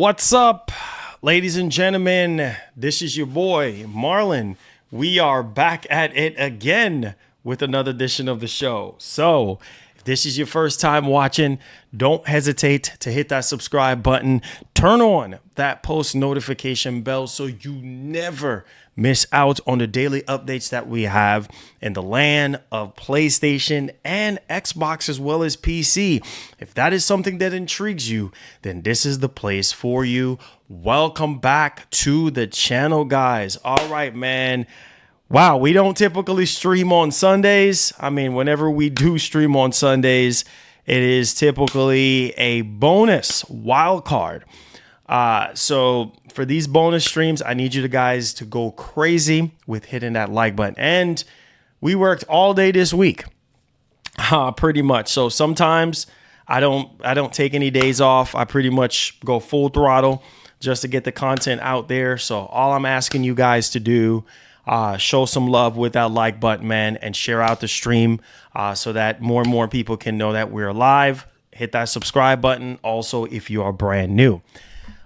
What's up, ladies and gentlemen? This is your boy, Marlon. We are back at it again with another edition of the show. So, if this is your first time watching, don't hesitate to hit that subscribe button. Turn on that post notification bell so you never miss out on the daily updates that we have in the land of PlayStation and Xbox as well as PC. If that is something that intrigues you, then this is the place for you. Welcome back to the channel, guys. All right, man. Wow, we don't typically stream on Sundays. I mean, whenever we do stream on Sundays, it is typically a bonus wild card. So for these bonus streams, I need you guys to go crazy with hitting that like button. And we worked all day this week, pretty much. So sometimes I don't take any days off. I pretty much go full throttle just to get the content out there. So all I'm asking you guys to do, show some love with that like button, man, and share out the stream so that more and more people can know that we're live. Hit that subscribe button. Also, if you are brand new.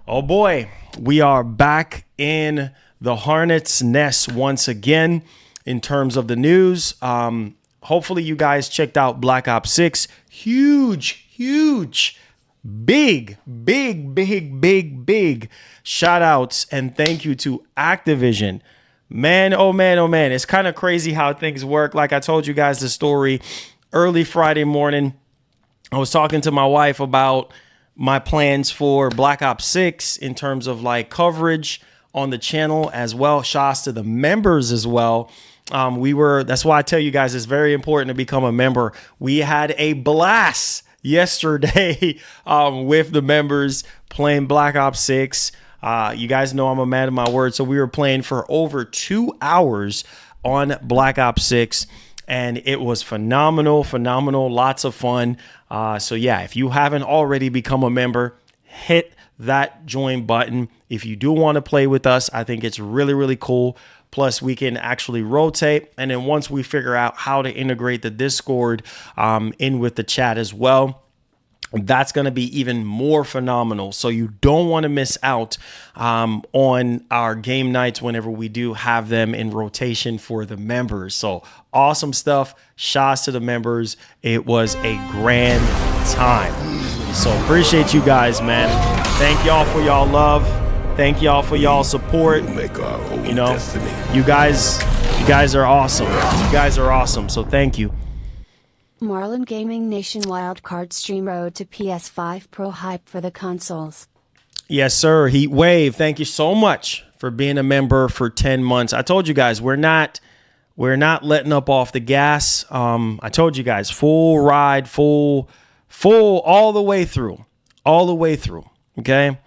Oh boy, we are back in the hornet's nest once again in terms of the news. Hopefully you guys checked out Black Ops 6. Huge big shout outs and thank you to Activision. Man, oh man. It's kind of crazy how things work. Like I told you guys the story early Friday morning. I was talking to my wife about my plans for Black Ops 6 in terms of like coverage on the channel as well. Shouts to the members as well. That's why I tell you guys it's very important to become a member. We had a blast yesterday with the members playing Black Ops 6. You guys know I'm a man of my word. So we were playing for over 2 hours on Black Ops 6. And it was phenomenal, lots of fun. So yeah, if you haven't already become a member, hit that join button. If you do want to play with us, I think it's really cool. Plus, we can actually rotate. And then once we figure out how to integrate the Discord in with the chat as well, that's going to be even more phenomenal. So you don't want to miss out on our game nights whenever we do have them in rotation for the members. So awesome stuff. Shouts to the members. It was a grand time. So appreciate you guys, man. Thank y'all for y'all love. Thank y'all for y'all support. You know, you guys are awesome. You guys are awesome. So thank you. Marlon Gaming Nation wildcard stream road to PS5 Pro hype for the consoles. Yes, sir. Heat Wave, thank you so much for being a member for 10 months. I told you guys we're not letting up off the gas. I told you guys full ride, full all the way through. Okay.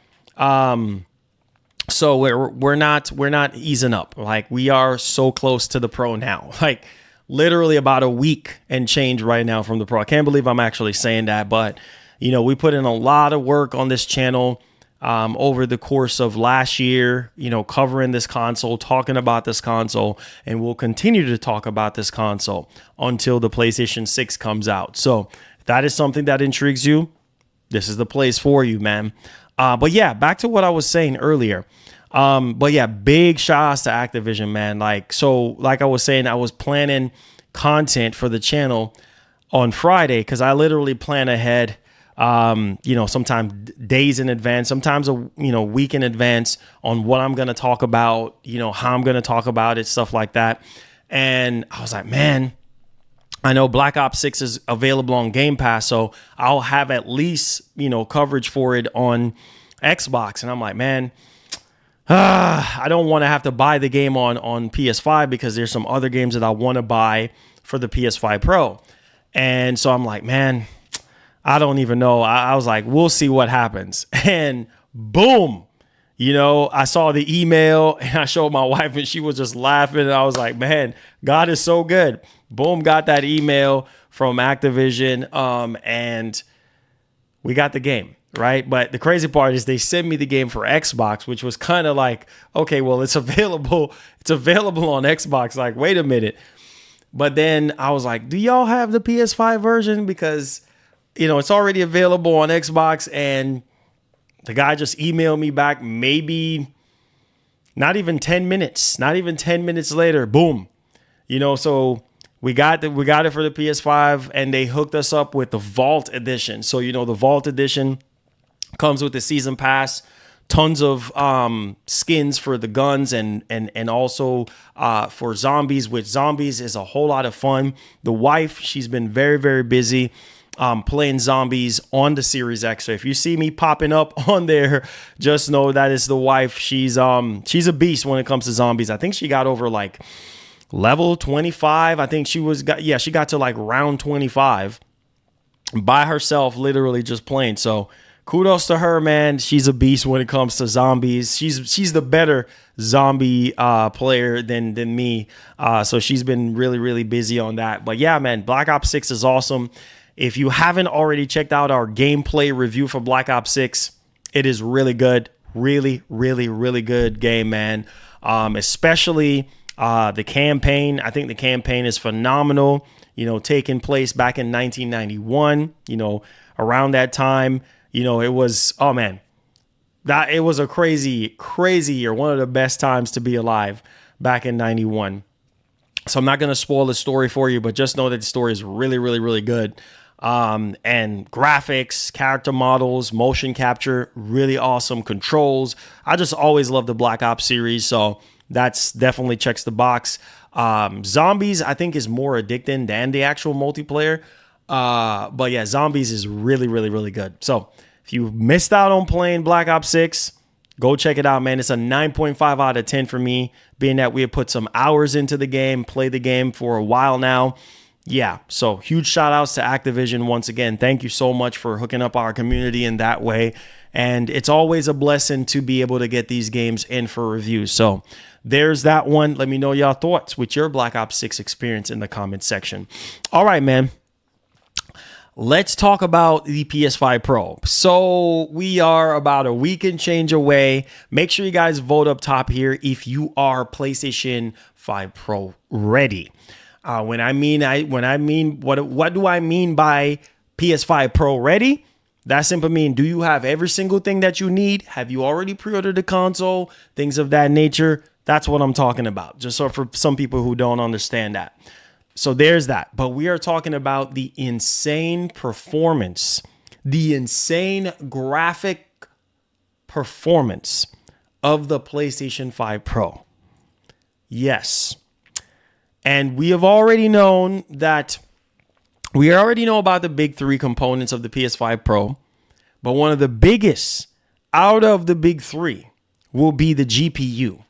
So we're not easing up. Like we are so close to the Pro now. Like literally about a week and change right now from the Pro. I can't believe I'm actually saying that, but you know, we put in a lot of work on this channel over the course of last year, you know, covering this console, talking about this console, and we'll continue to talk about this console until the PlayStation 6 comes out. So if that is something that intrigues you, this is the place for you, man. But yeah, back to what I was saying earlier. But yeah, big shout outs to Activision, man. Like I was saying, I was planning content for the channel on Friday because I literally plan ahead, you know, sometimes days in advance, sometimes week in advance on what I'm going to talk about, you know, how I'm going to talk about it, stuff like that. And I was like, man, I know Black Ops 6 is available on Game Pass, so I'll have at least, you know, coverage for it on Xbox. And I'm like, man, I don't want to have to buy the game on PS5 because there's some other games that I want to buy for the PS5 Pro. And so I'm like, man, I don't even know. I was like, we'll see what happens. And boom, you know, I saw the email and I showed my wife and she was just laughing. And I was like, man, God is so good. Boom, got that email from Activision and we got the game. Right. But the crazy part is they sent me the game for Xbox, which was kind of like, OK, well, it's available. It's available on Xbox. Like, wait a minute. But then I was like, do y'all have the PS5 version? Because, you know, it's already available on Xbox and The guy just emailed me back, maybe not even 10 minutes, not even 10 minutes later, boom. So we got it for the PS5, and they hooked us up with the Vault Edition. So, the Vault Edition comes with the season pass, tons of skins for the guns and also for zombies, which zombies is a whole lot of fun. The wife, she's been very, very busy playing zombies on the Series X. So if you see me popping up on there, just know that is the wife. She's a beast when it comes to zombies. I think she got over like level 25. I think she got to like round 25 by herself, literally just playing. So kudos to her, man. She's a beast when it comes to zombies. She's the better zombie player than me. So she's been really, really busy on that. But yeah, man, Black Ops 6 is awesome. If you haven't already checked out our gameplay review for Black Ops 6, it is really good. Really, really, really good game, man. Especially the campaign. I think the campaign is phenomenal. Taking place back in 1991, around that time. It was, oh man, it was a crazy year. One of the best times to be alive back in 91. So I'm not going to spoil the story for you, but just know that the story is really, really, really good. And graphics, character models, motion capture, really awesome controls. I just always love the Black Ops series. So that's definitely checks the box. Zombies, I think, is more addicting than the actual multiplayer. But yeah, Zombies is really, really, really good. So if you missed out on playing Black Ops 6, go check it out, man. It's a 9.5 out of 10 for me, being that we have put some hours into the game, played the game for a while now. Yeah, so huge shout outs to Activision once again. Thank you so much for hooking up our community in that way. And it's always a blessing to be able to get these games in for reviews. So there's that one. Let me know your thoughts with your Black Ops 6 experience in the comments section. All right, man. Let's talk about the PS5 Pro. So we are about a week and change away. Make sure you guys vote up top here if you are PlayStation 5 Pro ready. What do I mean by PS5 Pro ready? That simply means, do you have every single thing that you need? Have you already pre-ordered the console? Things of that nature. That's what I'm talking about. Just so for some people who don't understand that. So there's that. But we are talking about the insane performance, the insane graphic performance of the PlayStation 5 Pro. Yes. And we have already known that we already know about the big three components of the PS5 Pro. But one of the biggest out of the big three will be the GPU.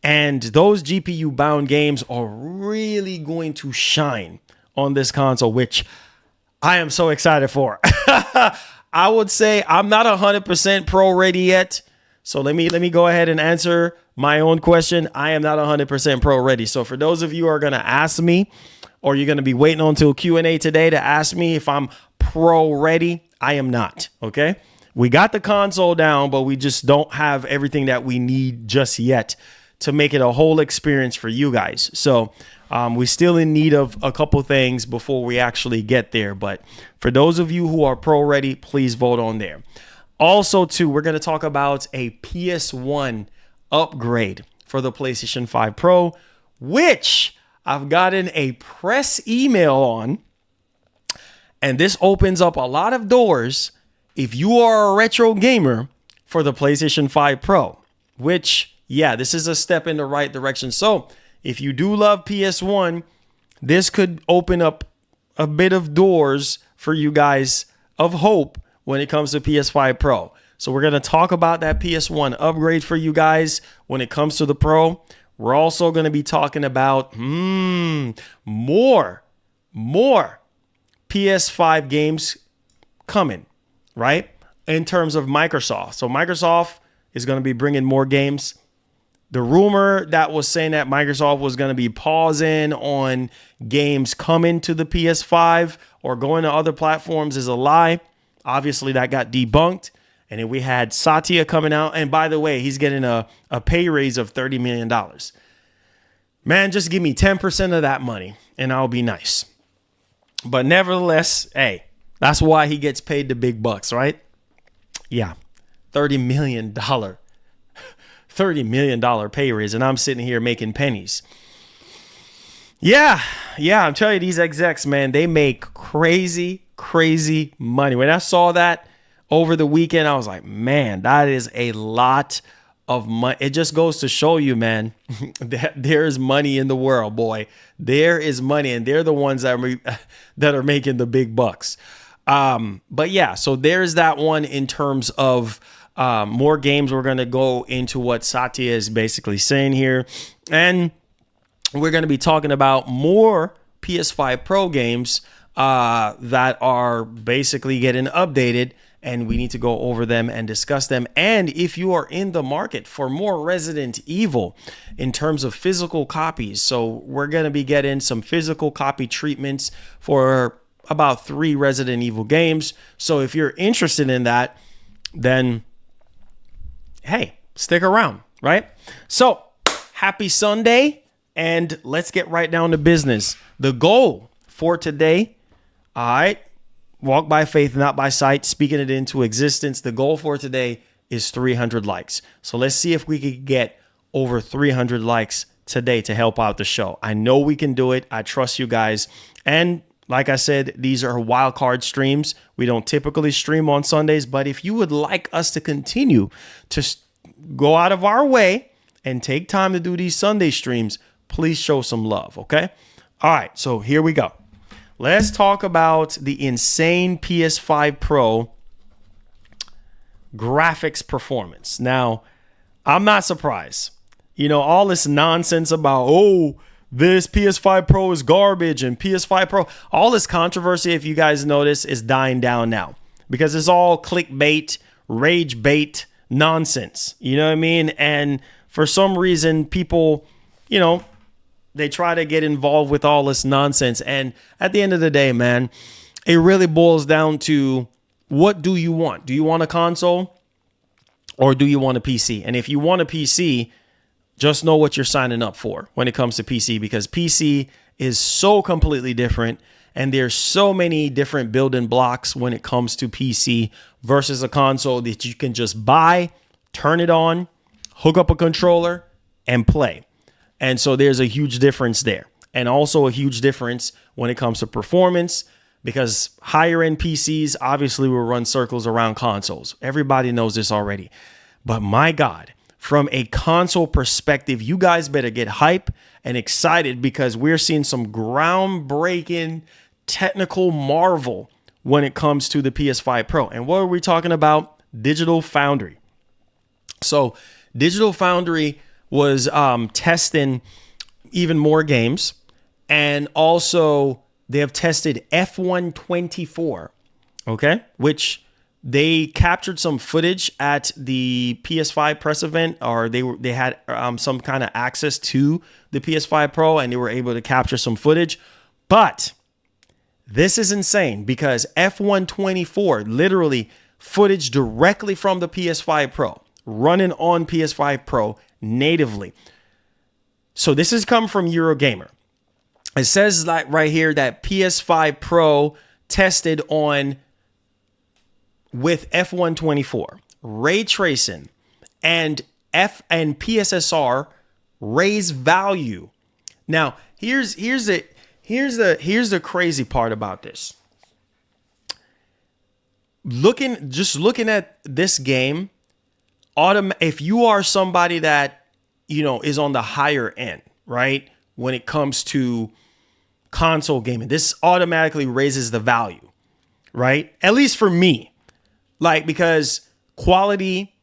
And those GPU bound games are really going to shine on this console, which I am so excited for. I would say I'm not 100% pro ready yet. So let me go ahead and answer my own question. I am not 100% pro ready. So for those of you who are going to ask me, or you're going to be waiting until Q&A today to ask me if I'm pro ready, I am not. Okay. We got the console down, but we just don't have everything that we need just yet to make it a whole experience for you guys. So we're still in need of a couple things before we actually get there. But for those of you who are pro ready, please vote on there. Also, too, we're going to talk about a PS1 upgrade for the PlayStation 5 Pro, which I've gotten a press email on. And this opens up a lot of doors if you are a retro gamer for the PlayStation 5 Pro, which, yeah, this is a step in the right direction. So if you do love PS1, this could open up a bit of doors for you guys of hope when it comes to PS5 Pro. So we're going to talk about that PS1 upgrade for you guys when it comes to the Pro. We're also going to be talking about more PS5 games coming, right? In terms of Microsoft. So Microsoft is going to be bringing more games. The rumor that was saying that Microsoft was going to be pausing on games coming to the PS5 or going to other platforms is a lie. Obviously, that got debunked. And then we had Satya coming out. And by the way, he's getting a pay raise of $30 million. Man, just give me 10% of that money and I'll be nice. But nevertheless, hey, that's why he gets paid the big bucks, right? Yeah. $30 million pay raise, and I'm sitting here making pennies. Yeah, I'm telling you, these execs, man, they make crazy money. When I saw that over the weekend, I was like, man, that is a lot of money. It just goes to show you, man, that there's money in the world, boy. There is money, and they're the ones that are making the big bucks. But yeah, so there's that one in terms of more games. We're going to go into what Satya is basically saying here, and we're going to be talking about more PS5 Pro games that are basically getting updated, and we need to go over them and discuss them. And if you are in the market for more Resident Evil in terms of physical copies, so we're going to be getting some physical copy treatments for about 3 Resident Evil games. So if you're interested in that, then hey, stick around, right? So happy Sunday, and let's get right down to business. The goal for today, all right, walk by faith, not by sight, speaking it into existence. The goal for today is 300 likes. So let's see if we could get over 300 likes today to help out the show. I know we can do it. I trust you guys. And like I said, these are wild card streams. We don't typically stream on Sundays, but if you would like us to continue to go out of our way and take time to do these Sunday streams, please show some love, okay? All right, so here we go. Let's talk about the insane PS5 Pro graphics performance. Now, I'm not surprised. You know, all this nonsense about, oh, this PS5 Pro is garbage and PS5 Pro, all this controversy, if you guys notice, is dying down now because it's all clickbait, rage bait nonsense. You know what I mean? And for some reason, people, you know, they try to get involved with all this nonsense. And at the end of the day, man, it really boils down to, what do you want? Do you want a console or do you want a PC? And if you want a PC, just know what you're signing up for when it comes to PC, because PC is so completely different. And there's so many different building blocks when it comes to PC versus a console that you can just buy, turn it on, hook up a controller, and play. And so there's a huge difference there. And also a huge difference when it comes to performance, because higher end PCs obviously will run circles around consoles. Everybody knows this already. But my God, from a console perspective, you guys better get hype and excited, because we're seeing some groundbreaking technical marvel when it comes to the PS5 Pro. And what are we talking about? Digital Foundry. So Digital Foundry was testing even more games, and also they have tested F124, okay, which they captured some footage at the PS5 press event, or they had some kind of access to the PS5 Pro, and they were able to capture some footage. But this is insane, because F124, literally footage directly from the PS5 Pro, running on PS5 Pro natively. So this has come from Eurogamer. It says like right here that PS5 Pro tested on with F124, ray tracing, and PSSR raise value. Now, here's the crazy part about this. Looking at this game, if you are somebody that, you know, is on the higher end, right, when it comes to console gaming, this automatically raises the value, right? At least for me, like, because quality,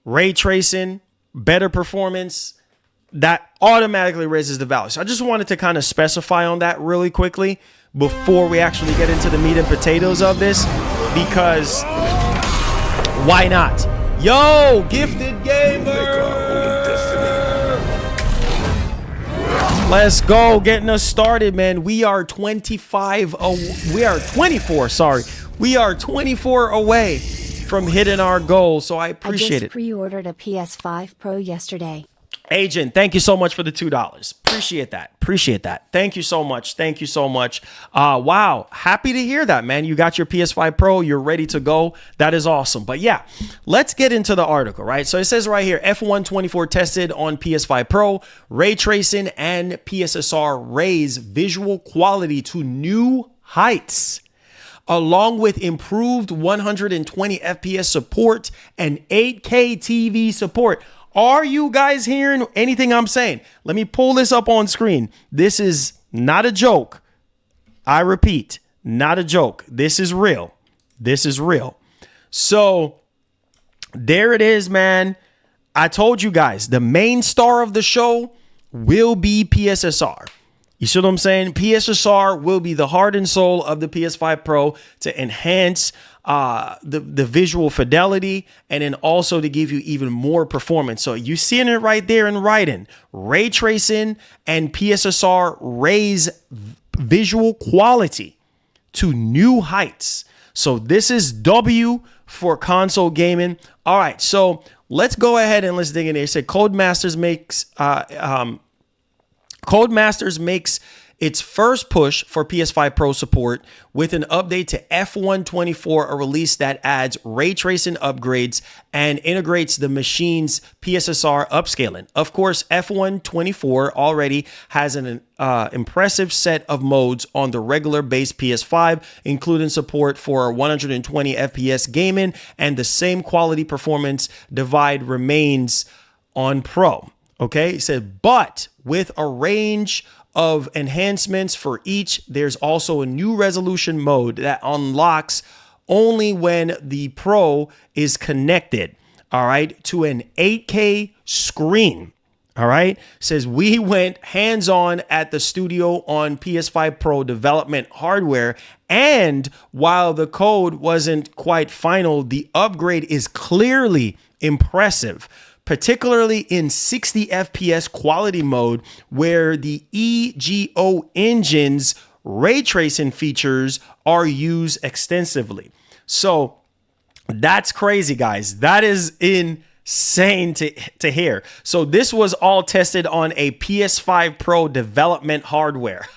ray tracing, better performance, that automatically raises the value. So I just wanted to kind of specify on that really quickly before we actually get into the meat and potatoes of this, because why not? Yo, Gifted Gamer! Let's go, getting us started, man. We are 24 away from hitting our goal, so I appreciate it. I just pre-ordered a PS5 Pro yesterday. Agent, thank you so much for the $2. Appreciate that. Appreciate that. Thank you so much. Thank you so much. Wow. Happy to hear that, man. You got your PS5 Pro. You're ready to go. That is awesome. But yeah, let's get into the article, right? So it says right here, F1 24 tested on PS5 Pro, ray tracing and PSSR raise visual quality to new heights, along with improved 120 FPS support and 8K TV support. Are you guys hearing anything I'm saying? Let me pull this up on screen. This is not a joke. I repeat, not a joke. This is real. This is real. So there it is, man. I told you guys, the main star of the show will be PSSR. You see what I'm saying? PSSR will be the heart and soul of the PS5 Pro to enhance the visual fidelity and then also to give you even more performance. So you seeing it right there in writing. Ray tracing and PSSR raise visual quality to new heights. So this is W for console gaming. All right, so let's go ahead and let's dig in there. It said Codemasters makes its first push for PS5 Pro support with an update to F1 24, a release that adds ray tracing upgrades and integrates the machine's PSSR upscaling. Of course, F1 24 already has an impressive set of modes on the regular base PS5, including support for 120 FPS gaming, and the same quality performance divide remains on Pro. Okay, it said, but with a range of enhancements for each, there's also a new resolution mode that unlocks only when the Pro is connected, all right, to an 8K screen. All right, it says we went hands-on at the studio on PS5 Pro development hardware, and while the code wasn't quite final, the upgrade is clearly impressive, particularly in 60 FPS quality mode, where the EGO engine's ray tracing features are used extensively. So that's crazy, guys. That is insane to hear. So this was all tested on a PS5 Pro development hardware.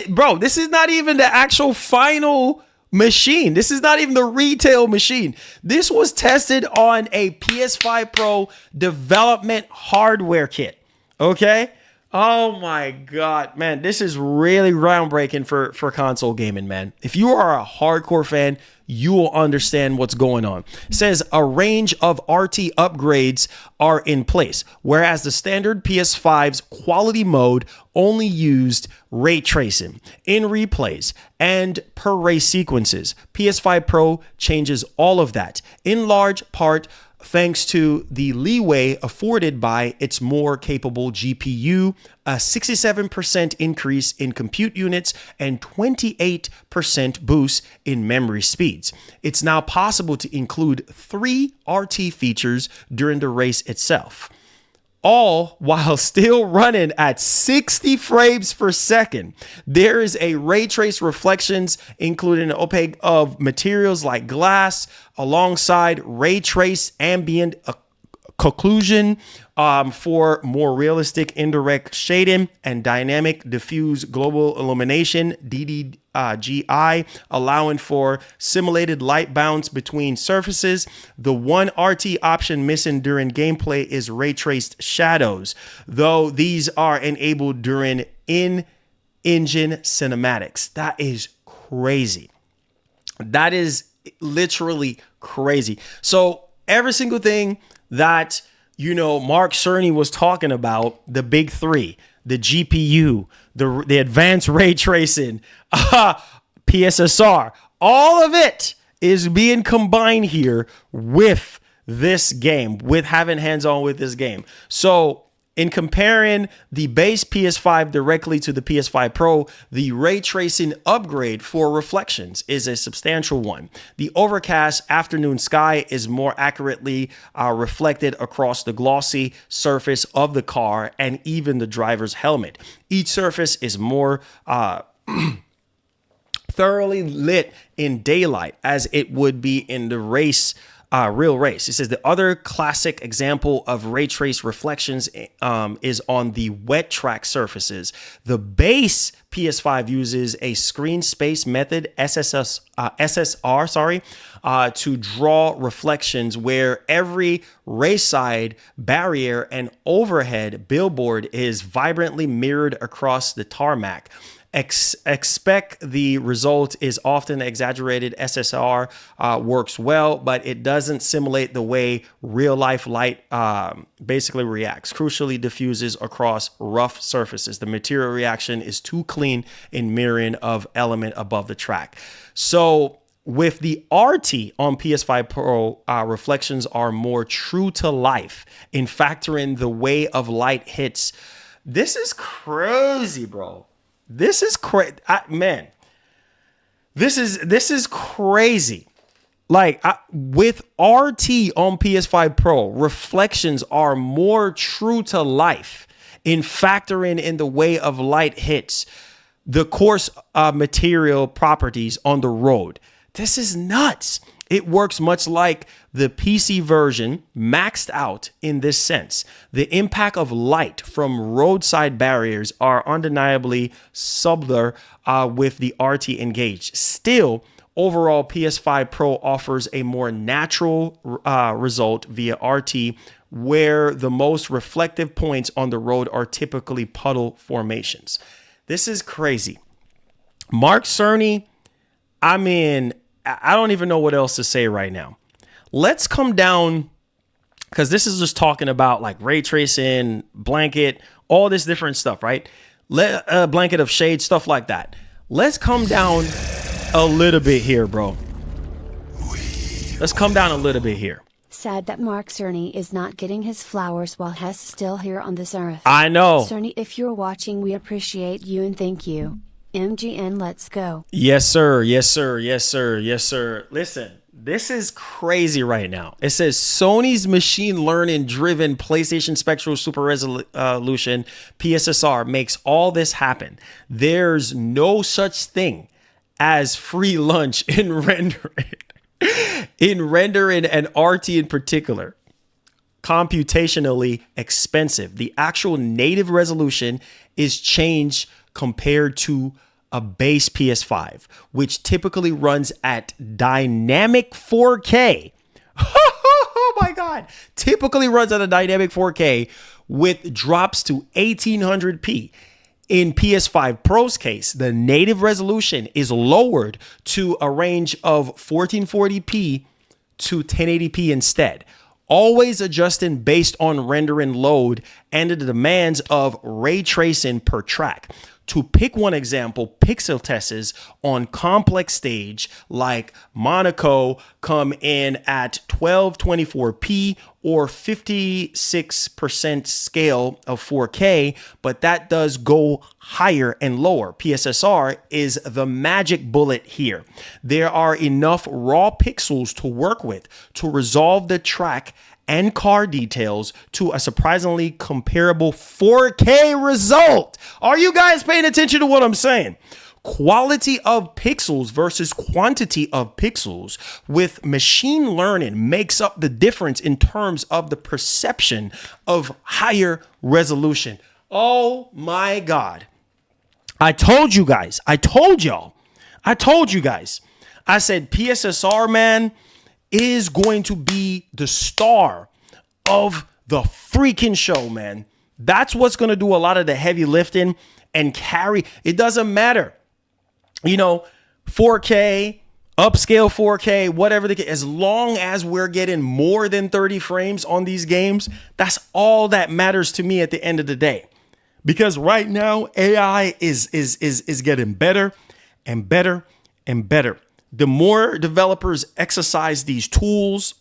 Bro, this is not even the actual final machine. This is not even the retail machine. This was tested on a PS5 Pro development hardware kit. Okay. Oh my God, man. This is really groundbreaking for console gaming, man. If you are a hardcore fan, you will understand what's going on. It says a range of RT upgrades are in place, whereas the standard PS5's quality mode only used ray tracing in replays and per ray sequences. PS5 Pro changes all of that, in large part thanks to the leeway afforded by its more capable GPU, a 67% increase in compute units, and 28% boost in memory speeds. It's now possible to include 3 RT features during the race itself, all while still running at 60 frames per second. There is a ray trace reflections, including an opaque of materials like glass, alongside ray trace ambient occlusion for more realistic indirect shading and dynamic diffuse global illumination, DDGI, allowing for simulated light bounce between surfaces. The one RT option missing during gameplay is ray traced shadows, though these are enabled during in-engine cinematics. That is crazy. That is literally crazy. So every single thing that, you know, Mark Cerny was talking about, the big 3, the GPU, the advanced ray tracing, PSSR, all of it is being combined here with this game, with having hands-on with this game. So in comparing the base PS5 directly to the PS5 Pro, the ray tracing upgrade for reflections is a substantial one. The overcast afternoon sky is more accurately reflected across the glossy surface of the car and even the driver's helmet. Each surface is more thoroughly lit in daylight as it would be in the race real race. It says the other classic example of ray trace reflections is on the wet track surfaces. The base PS5 uses a screen space method, SSR, to draw reflections where every race side, barrier, and overhead billboard is vibrantly mirrored across the tarmac. Expect the result is often exaggerated. SSR works well, but it doesn't simulate the way real life light basically reacts. Crucially, diffuses across rough surfaces. The material reaction is too clean in mirroring of element above the track. So with the RT on PS5 Pro, reflections are more true to life in factoring the way of light hits. This is crazy, bro. This is crazy, man. This is crazy. Like with RT on PS5 Pro, reflections are more true to life in factoring in the way of light hits the course material properties on the road. This is nuts. It works much like the PC version, maxed out in this sense. The impact of light from roadside barriers are undeniably subtler with the RT engaged. Still, overall, PS5 Pro offers a more natural result via RT, where the most reflective points on the road are typically puddle formations. This is crazy. Mark Cerny, I mean, I don't even know what else to say right now. Let's come down, because this is just talking about like ray tracing, blanket, all this different stuff, right? Blanket of shade, stuff like that. Let's come down a little bit here, bro. Let's come down a little bit here. Sad that Mark Cerny is not getting his flowers while Hess is still here on this earth. I know. Cerny, if you're watching, we appreciate you and thank you. MGN, let's go. Yes, sir. Yes, sir. Yes, sir. Yes, sir. Listen, this is crazy right now. It says Sony's machine learning driven PlayStation Spectral Super Resolution PSSR makes all this happen. There's no such thing as free lunch in rendering. In rendering and RT in particular, computationally expensive. The actual native resolution is changed compared to a base PS5, which typically runs at dynamic 4K. Oh my God. Typically runs at a dynamic 4K with drops to 1800p. In PS5 Pro's case, the native resolution is lowered to a range of 1440p to 1080p instead, always adjusting based on rendering load and the demands of ray tracing per track. To pick one example, pixel tests on complex stage like Monaco come in at 1224p or 56% scale of 4K, but that does go higher and lower. PSSR is the magic bullet here. There are enough raw pixels to work with to resolve the track and car details to a surprisingly comparable 4K result. Are you guys paying attention to what I'm saying? Quality of pixels versus quantity of pixels with machine learning makes up the difference in terms of the perception of higher resolution. Oh my God. I told you guys. I told you guys. I said PSSR, man, is going to be the star of the freaking show, man. That's what's going to do a lot of the heavy lifting and carry. It doesn't matter. 4K, upscale 4K, whatever the case, as long as we're getting more than 30 frames on these games, that's all that matters to me at the end of the day. Because right now, AI is getting better and better and better. The more developers exercise these tools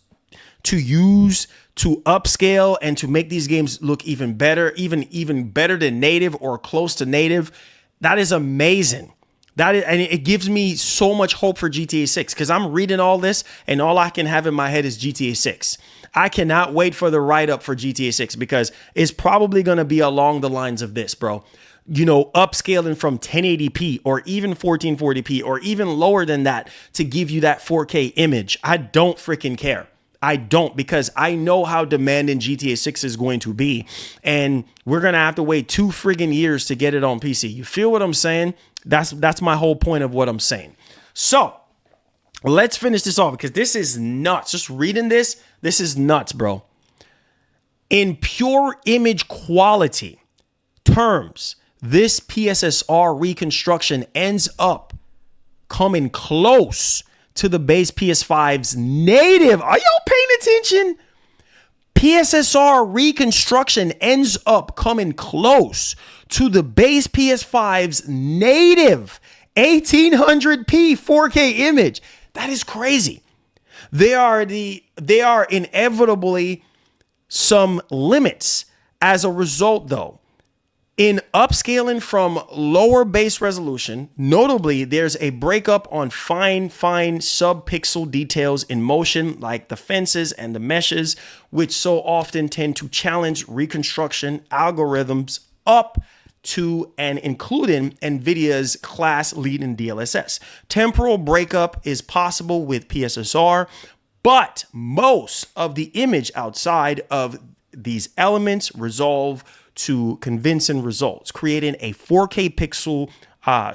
to use to upscale and to make these games look even better, even better than native or close to native, that is amazing. And it gives me so much hope for GTA 6 because I'm reading all this and all I can have in my head is GTA 6. I cannot wait for the write-up for GTA 6 because it's probably going to be along the lines of this, bro. Upscaling from 1080p or even 1440p or even lower than that to give you that 4K image. I don't freaking care. I don't, because I know how demanding GTA 6 is going to be. And we're going to have to wait 2 friggin' years to get it on PC. You feel what I'm saying? That's my whole point of what I'm saying. So let's finish this off, because this is nuts. Just reading this is nuts, bro. In pure image quality terms, this PSSR reconstruction ends up coming close to the base PS5's native. Are y'all paying attention? PSSR reconstruction ends up coming close to the base PS5's native 1800p 4K image. That is crazy. There are inevitably some limits as a result, though. In upscaling from lower base resolution, notably, there's a breakup on fine sub-pixel details in motion, like the fences and the meshes, which so often tend to challenge reconstruction algorithms up to and including NVIDIA's class-leading DLSS. Temporal breakup is possible with PSSR, but most of the image outside of these elements resolve to convincing results, creating a 4K pixel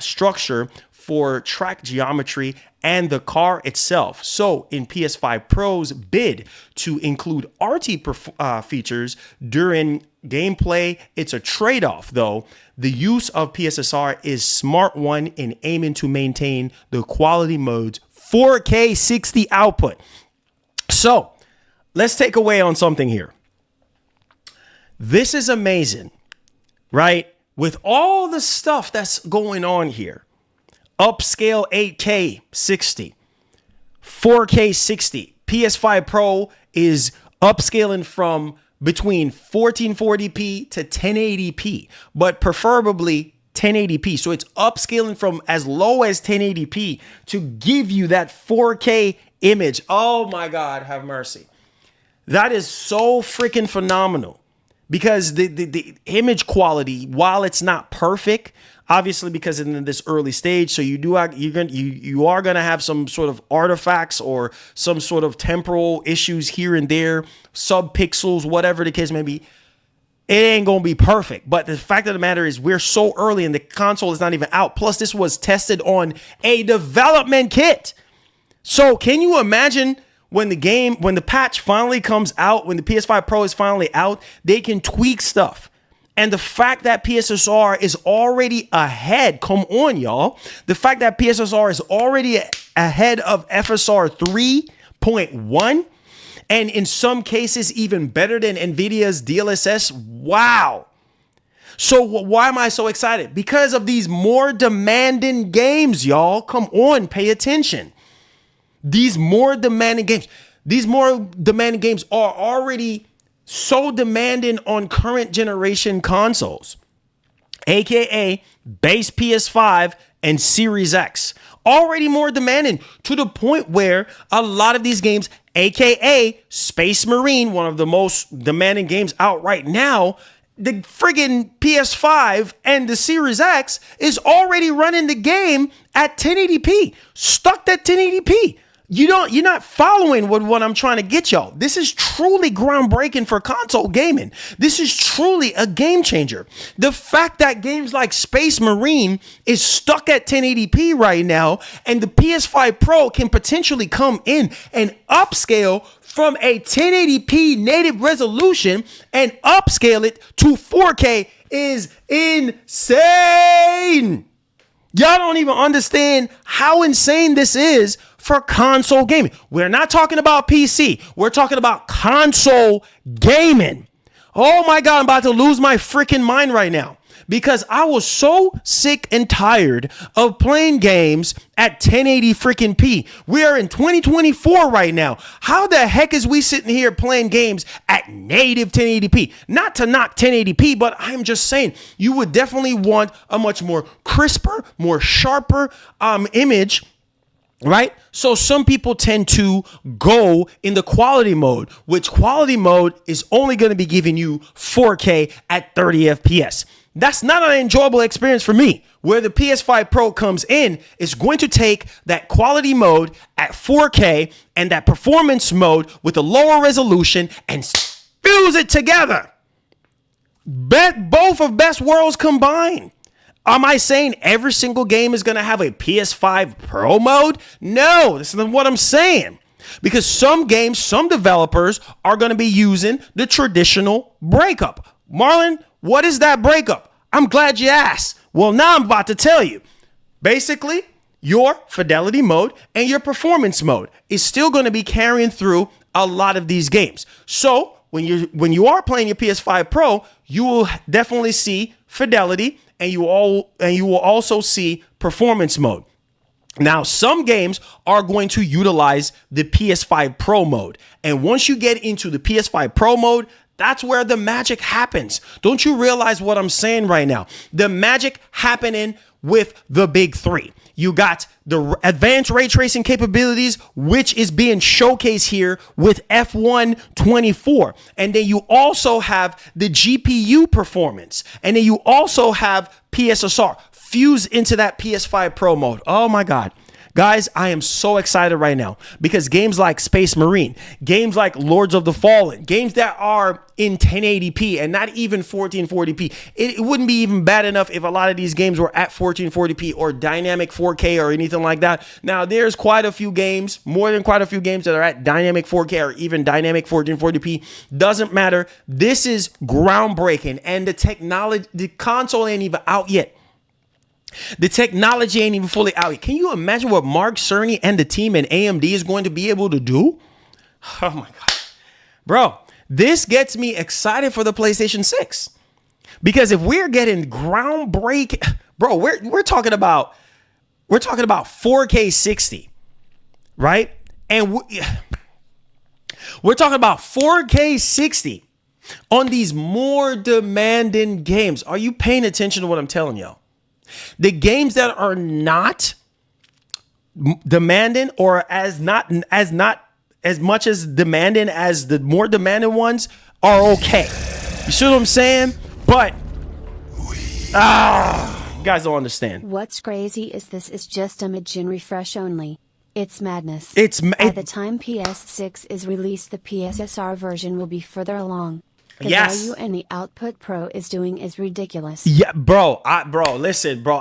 structure for track geometry and the car itself. So in PS5 Pro's bid to include RT features during gameplay, it's a trade-off, though. The use of PSSR is smart one in aiming to maintain the quality mode's 4K 60 output. So let's take away on something here. This is amazing, right? With all the stuff that's going on here, upscale 8K 60, 4K 60, PS5 Pro is upscaling from between 1440p to 1080p, but preferably 1080p. So it's upscaling from as low as 1080p to give you that 4K image. Oh my God, have mercy. That is so freaking phenomenal. Because the image quality, while it's not perfect, obviously because in this early stage, so you are gonna have some sort of artifacts or some sort of temporal issues here and there, sub-pixels, whatever the case may be. It ain't gonna be perfect. But the fact of the matter is we're so early and the console is not even out. Plus, this was tested on a development kit. So can you imagine when the patch finally comes out, when the PS5 Pro is finally out, they can tweak stuff. And the fact that PSSR is already ahead, come on, y'all. The fact that PSSR is already ahead of FSR 3.1, and in some cases even better than NVIDIA's DLSS, wow. So why am I so excited? Because of these more demanding games, y'all. Come on, pay attention. These more demanding games are already so demanding on current generation consoles, aka base PS5 and Series X. Already more demanding to the point where a lot of these games, aka Space Marine, one of the most demanding games out right now, the friggin' PS5 and the Series X is already running the game at 1080p, stuck at 1080p. You're not following what I'm trying to get y'all. This is truly groundbreaking for console gaming. This is truly a game changer. The fact that games like Space Marine is stuck at 1080p right now, and the PS5 Pro can potentially come in and upscale from a 1080p native resolution and upscale it to 4K is insane. Y'all don't even understand how insane this is for console gaming. We're not talking about PC. We're talking about console gaming. Oh my God, I'm about to lose my freaking mind right now. Because I was so sick and tired of playing games at 1080 freaking P. We are in 2024 right now. How the heck is we sitting here playing games at native 1080p? Not to knock 1080p, but I'm just saying you would definitely want a much more crisper, more sharper image. Right? So some people tend to go in the quality mode, which quality mode is only going to be giving you 4K at 30 FPS. That's not an enjoyable experience for me. Where the PS5 Pro comes in, is going to take that quality mode at 4K and that performance mode with a lower resolution and fuse it together. Both of best worlds combined. Am I saying every single game is going to have a PS5 Pro mode? No, this is what I'm saying. Because some games, some developers are going to be using the traditional breakup. Marlon, what is that breakup? I'm glad you asked. Well, now I'm about to tell you. Basically, your fidelity mode and your performance mode is still going to be carrying through a lot of these games. So when you are playing your PS5 Pro, you will definitely see fidelity and you will also see performance mode. Now, some games are going to utilize the PS5 Pro mode. And once you get into the PS5 Pro mode, that's where the magic happens. Don't you realize what I'm saying right now? The magic happening with the big three. You got the advanced ray tracing capabilities, which is being showcased here with F1 24. And then you also have the GPU performance. And then you also have PSSR fused into that PS5 Pro mode. Oh my God. Guys, I am so excited right now because games like Space Marine, games like Lords of the Fallen, games that are in 1080p and not even 1440p. It wouldn't be even bad enough if a lot of these games were at 1440p or dynamic 4K or anything like that. Now, there's quite a few games, more than quite a few games that are at dynamic 4K or even dynamic 1440p. Doesn't matter. This is groundbreaking, and the technology, the console ain't even out yet. The technology ain't even fully out yet. Can you imagine what Mark Cerny and the team in AMD is going to be able to do? Oh my God. Bro, this gets me excited for the PlayStation 6. Because if we're getting groundbreaking, bro, we're talking about 4K 60, right? And we're talking about 4K 60 on these more demanding games. Are you paying attention to what I'm telling y'all? The games that are not demanding or as much as demanding as the more demanding ones are okay. You see what I'm saying? But you guys don't understand. What's crazy is this is just a mid-gen refresh only. It's madness. By the time PS6 is released, the PSSR version will be further along. The value and the output Pro is doing is ridiculous. Yeah, listen, bro,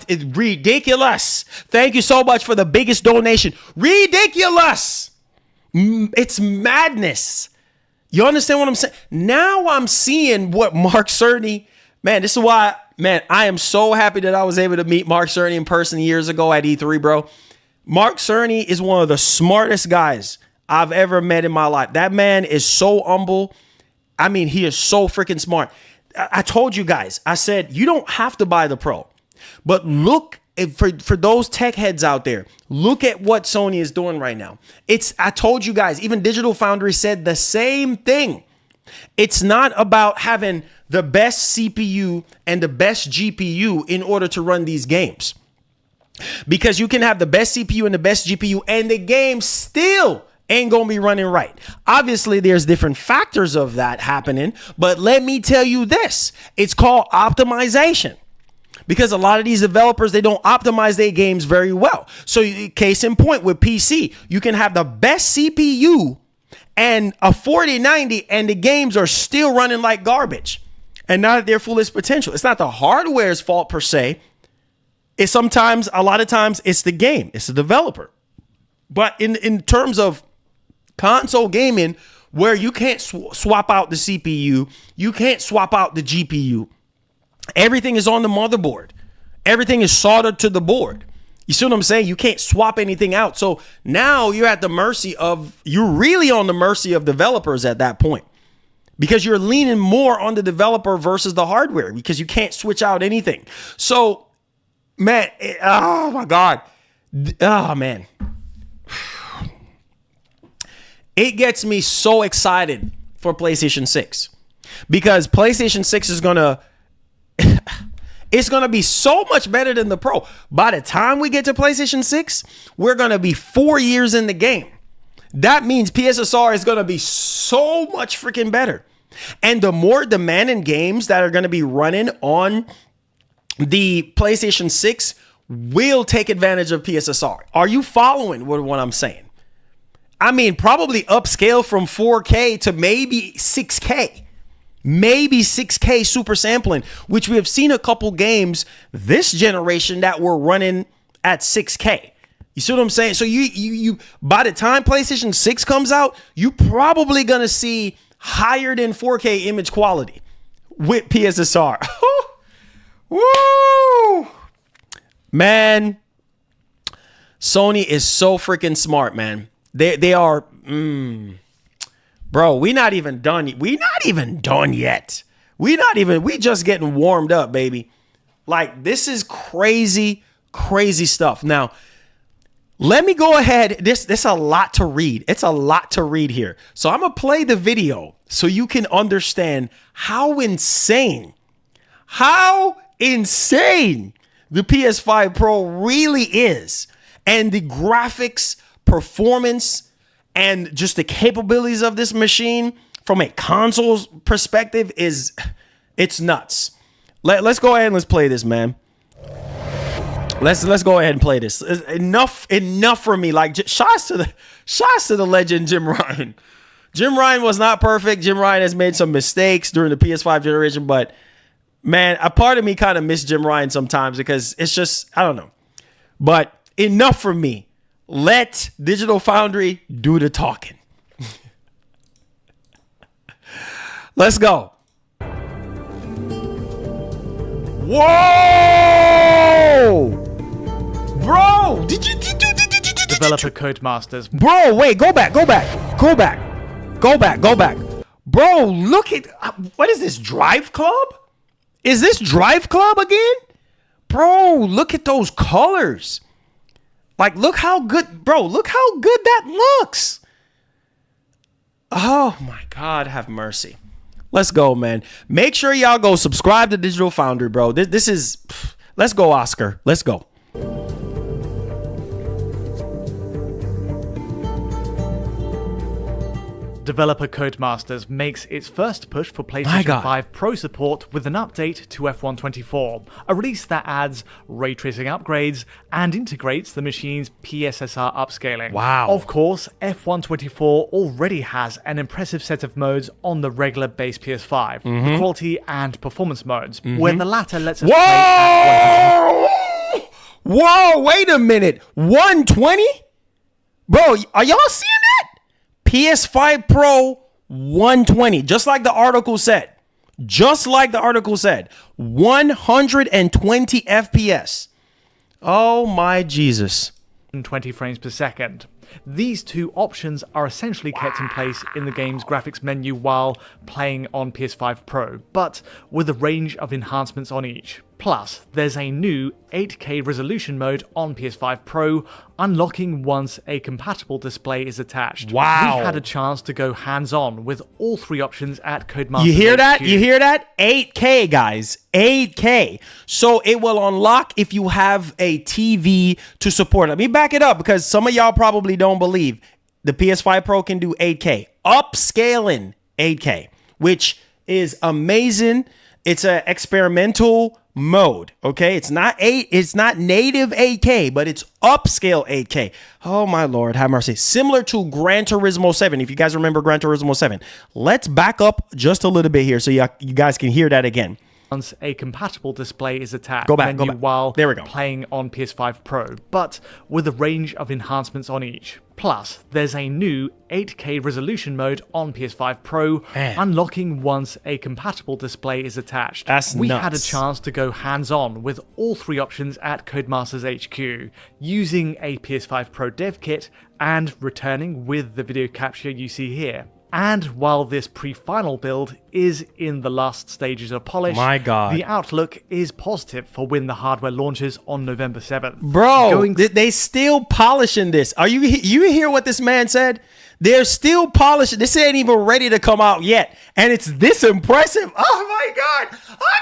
it's ridiculous. Thank you so much for the biggest donation. Ridiculous. It's madness. You understand what I'm saying? Now I'm seeing what Mark Cerny, man, this is why, man, I am so happy that I was able to meet Mark Cerny in person years ago at E3, bro. Mark Cerny is one of the smartest guys I've ever met in my life. That man is so humble. I mean, he is so freaking smart. I told you guys, I said, you don't have to buy the Pro, but look for those tech heads out there, look at what Sony is doing right now. I told you guys, even Digital Foundry said the same thing. It's not about having the best CPU and the best GPU in order to run these games, because you can have the best CPU and the best GPU and the game still ain't gonna be running right. Obviously, there's different factors of that happening, but let me tell you this. It's called optimization. Because a lot of these developers, they don't optimize their games very well. So case in point with PC, you can have the best CPU and a 4090 and the games are still running like garbage and not at their fullest potential. It's not the hardware's fault per se. It's a lot of times it's the game, it's the developer. But in terms of console gaming, where you can't swap out the CPU, you can't swap out the GPU. Everything is on the motherboard. Everything is soldered to the board. You see what I'm saying? You can't swap anything out. So now you're really on the mercy of developers at that point, because you're leaning more on the developer versus the hardware, because you can't switch out anything. So, man, oh my God. Oh, man. It gets me so excited for PlayStation 6, because PlayStation 6 is it's going to be so much better than the Pro. By the time we get to PlayStation 6, we're going to be 4 years in the game. That means PSSR is going to be so much freaking better. And the more demanding games that are going to be running on the PlayStation 6 will take advantage of PSSR. Are you following what I'm saying? I mean, probably upscale from 4K to maybe 6K. Maybe 6K super sampling, which we have seen a couple games this generation that were running at 6K. You see what I'm saying? So you by the time PlayStation 6 comes out, you probably going to see higher than 4K image quality with PSSR. Woo! Man, Sony is so freaking smart, man. They are, bro, we not even done. We not even done yet. We just getting warmed up, baby. Like, this is crazy, crazy stuff. Now, let me go ahead. This a lot to read. It's a lot to read here. So I'm going to play the video so you can understand how insane the PS5 Pro really is. And the graphics, performance, and just the capabilities of this machine from a console's perspective it's nuts. Let's go ahead and let's play this, man. Let's go ahead and play this. Enough for me. Like, shots to the legend Jim Ryan. Jim Ryan was not perfect. Jim Ryan has made some mistakes during the PS5 generation, but man, a part of me kind of miss Jim Ryan sometimes because it's just, I don't know. But enough for me. Let Digital Foundry do the talking. Let's go. Whoa! Bro, did you Developer Codemasters. Bro, wait, go back. Bro, look at, what is this, Drive Club? Is this Drive Club again? Bro, look at those colors. Like, look how good that looks. Oh my God, have mercy. Let's go, man. Make sure y'all go subscribe to Digital Foundry, bro. This is, let's go, Oscar. Let's go. Developer Codemasters makes its first push for PlayStation 5 Pro support with an update to F124, a release that adds ray tracing upgrades and integrates the machine's PSSR upscaling. Wow. Of course, F124 already has an impressive set of modes on the regular base PS5, the quality and performance modes, where the latter lets us play at 100. Whoa, wait a minute. 120? Bro, are y'all seeing that? PS5 Pro 120, just like the article said. 120 FPS. Oh my Jesus. 20 frames per second. These two options are essentially kept in place in the game's graphics menu while playing on PS5 Pro, but with a range of enhancements on each. Plus, there's a new 8K resolution mode on PS5 Pro, unlocking once a compatible display is attached. Wow. We had a chance to go hands-on with all three options at Codemasters. You hear that? HQ. You hear that? 8K, guys. 8K. So it will unlock if you have a TV to support. Let me back it up because some of y'all probably don't believe the PS5 Pro can do 8K. Upscaling 8K, which is amazing. It's an experimental mode, okay? It's not native 8K, but it's upscale 8K. Oh my Lord, have mercy. Similar to Gran Turismo 7. If you guys remember Gran Turismo 7. Let's back up just a little bit here so you guys can hear that again. Once a compatible display is attached, go back. While there we go. Playing on PS5 Pro, but with a range of enhancements on each. Plus, there's a new 8K resolution mode on PS5 Pro, unlocking once a compatible display is attached. That's We nuts. had a chance to go hands-on with all three options at Codemasters HQ, using a PS5 Pro dev kit and returning with the video capture you see here. And while this pre-final build is in the last stages of polish, my God, the outlook is positive for when the hardware launches on November 7th. Bro, they still polishing this. You hear what this man said? They're still polishing. This ain't even ready to come out yet. And it's this impressive. Oh my God. I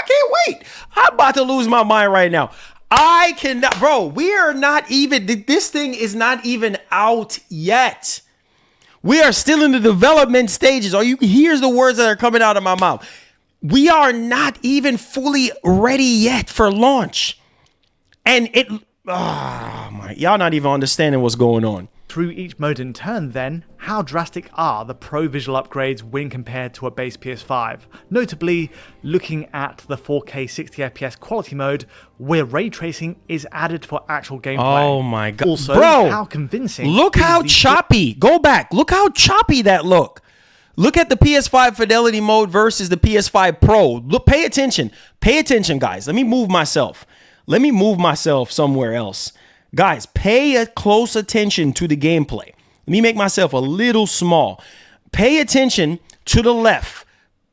can't wait. I'm about to lose my mind right now. I cannot, bro, this thing is not even out yet. We are still in the development stages. Here's the words that are coming out of my mouth. We are not even fully ready yet for launch. And y'all not even understanding what's going on. Through each mode in turn then, how drastic are the Pro visual upgrades when compared to a base PS5? Notably, looking at the 4K 60fps quality mode, where ray tracing is added for actual gameplay. Oh my god. Also, bro, how convincing. Look how choppy. Go back. Look how choppy that look. Look at the PS5 fidelity mode versus the PS5 Pro. Look, pay attention. Pay attention, guys. Let me move myself somewhere else. Guys, pay a close attention to the gameplay. Let me make myself a little small. Pay attention to the left.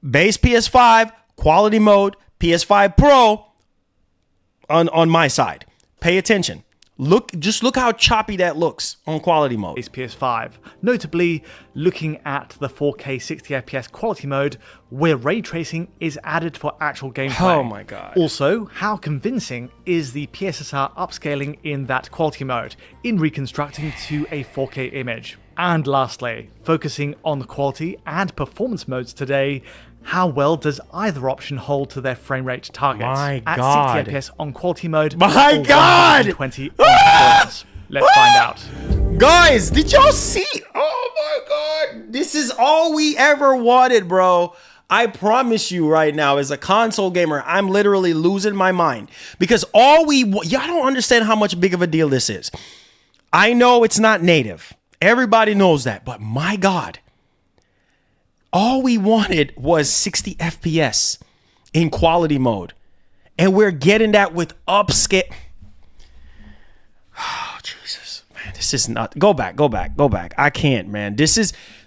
Base PS5, quality mode, PS5 Pro on my side. Pay attention. Just look how choppy that looks on quality mode. PS5. Notably, looking at the 4K 60fps quality mode, where ray tracing is added for actual gameplay. Oh my god. Also, how convincing is the PSSR upscaling in that quality mode, in reconstructing to a 4K image? And lastly, focusing on the quality and performance modes today, how well does either option hold to their frame rate targets? My at god. 60fps on quality mode, My or god. 120 on performance? Let's find out. Guys, did y'all see? Oh my god. This is all we ever wanted, bro. I promise you right now, as a console gamer, I'm literally losing my mind. Because y'all don't understand how much big of a deal this is. I know it's not native. Everybody knows that. But my god. All we wanted was 60 FPS in quality mode. And we're getting that with upscale. Oh, Jesus. Man, this is not. Go back. I can't, man. Do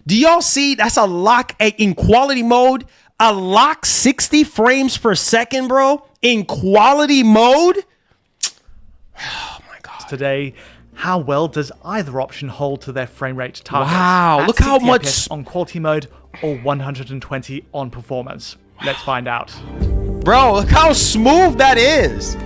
y'all see? That's a lock in quality mode. A lock 60 frames per second, bro. In quality mode. Oh, my God. Today, how well does either option hold to their frame rate targets? Wow, at look how 60 much FPS on quality mode or 120 on performance. Let's find out. Bro, look how smooth that is.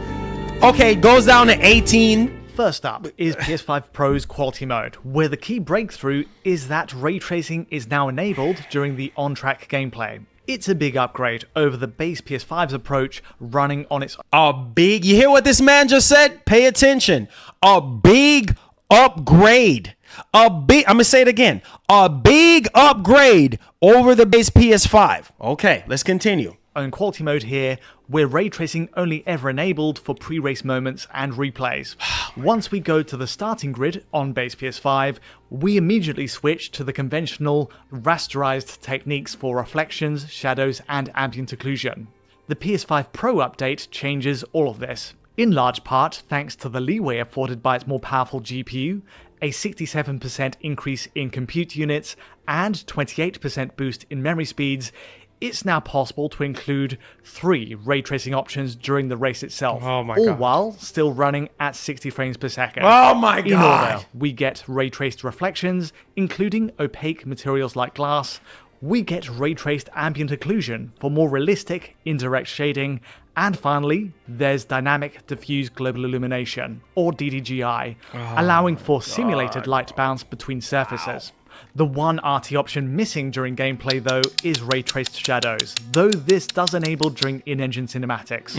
Okay, goes down to 18. First up is PS5 Pro's quality mode, where the key breakthrough is that ray tracing is now enabled during the on-track gameplay. It's a big upgrade over the base PS5's approach running on its You hear what this man just said? Pay attention. A big upgrade. I'm going to say it again. A big upgrade over the base PS5. Okay, let's continue. own quality mode here, where ray tracing only ever enabled for pre-race moments and replays. Once we go to the starting grid on base PS5, we immediately switch to the conventional rasterized techniques for reflections, shadows, and ambient occlusion. The PS5 Pro update changes all of this, in large part thanks to the leeway afforded by its more powerful GPU, a 67% increase in compute units, and 28% boost in memory speeds. It's now possible to include 3 ray tracing options during the race itself, all God. While still running at 60 frames per second. Oh my God! In order, we get ray traced reflections, including opaque materials like glass. We get ray traced ambient occlusion for more realistic indirect shading. And finally, there's dynamic diffuse global illumination, or DDGI, allowing for simulated light bounce between surfaces. The one RT option missing during gameplay, though, is ray-traced shadows, though this does enable during in-engine cinematics.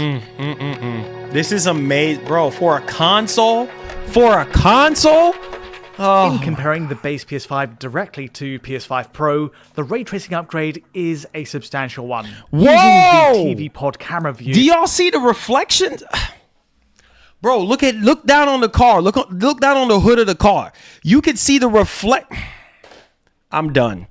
This is amazing, bro. For a console? In comparing the base PS5 directly to PS5 Pro, the ray tracing upgrade is a substantial one. Whoa! Using the TV pod camera view. Do y'all see the reflections? Bro, look down on the car. Look down on the hood of the car. You can see the reflect. I'm done.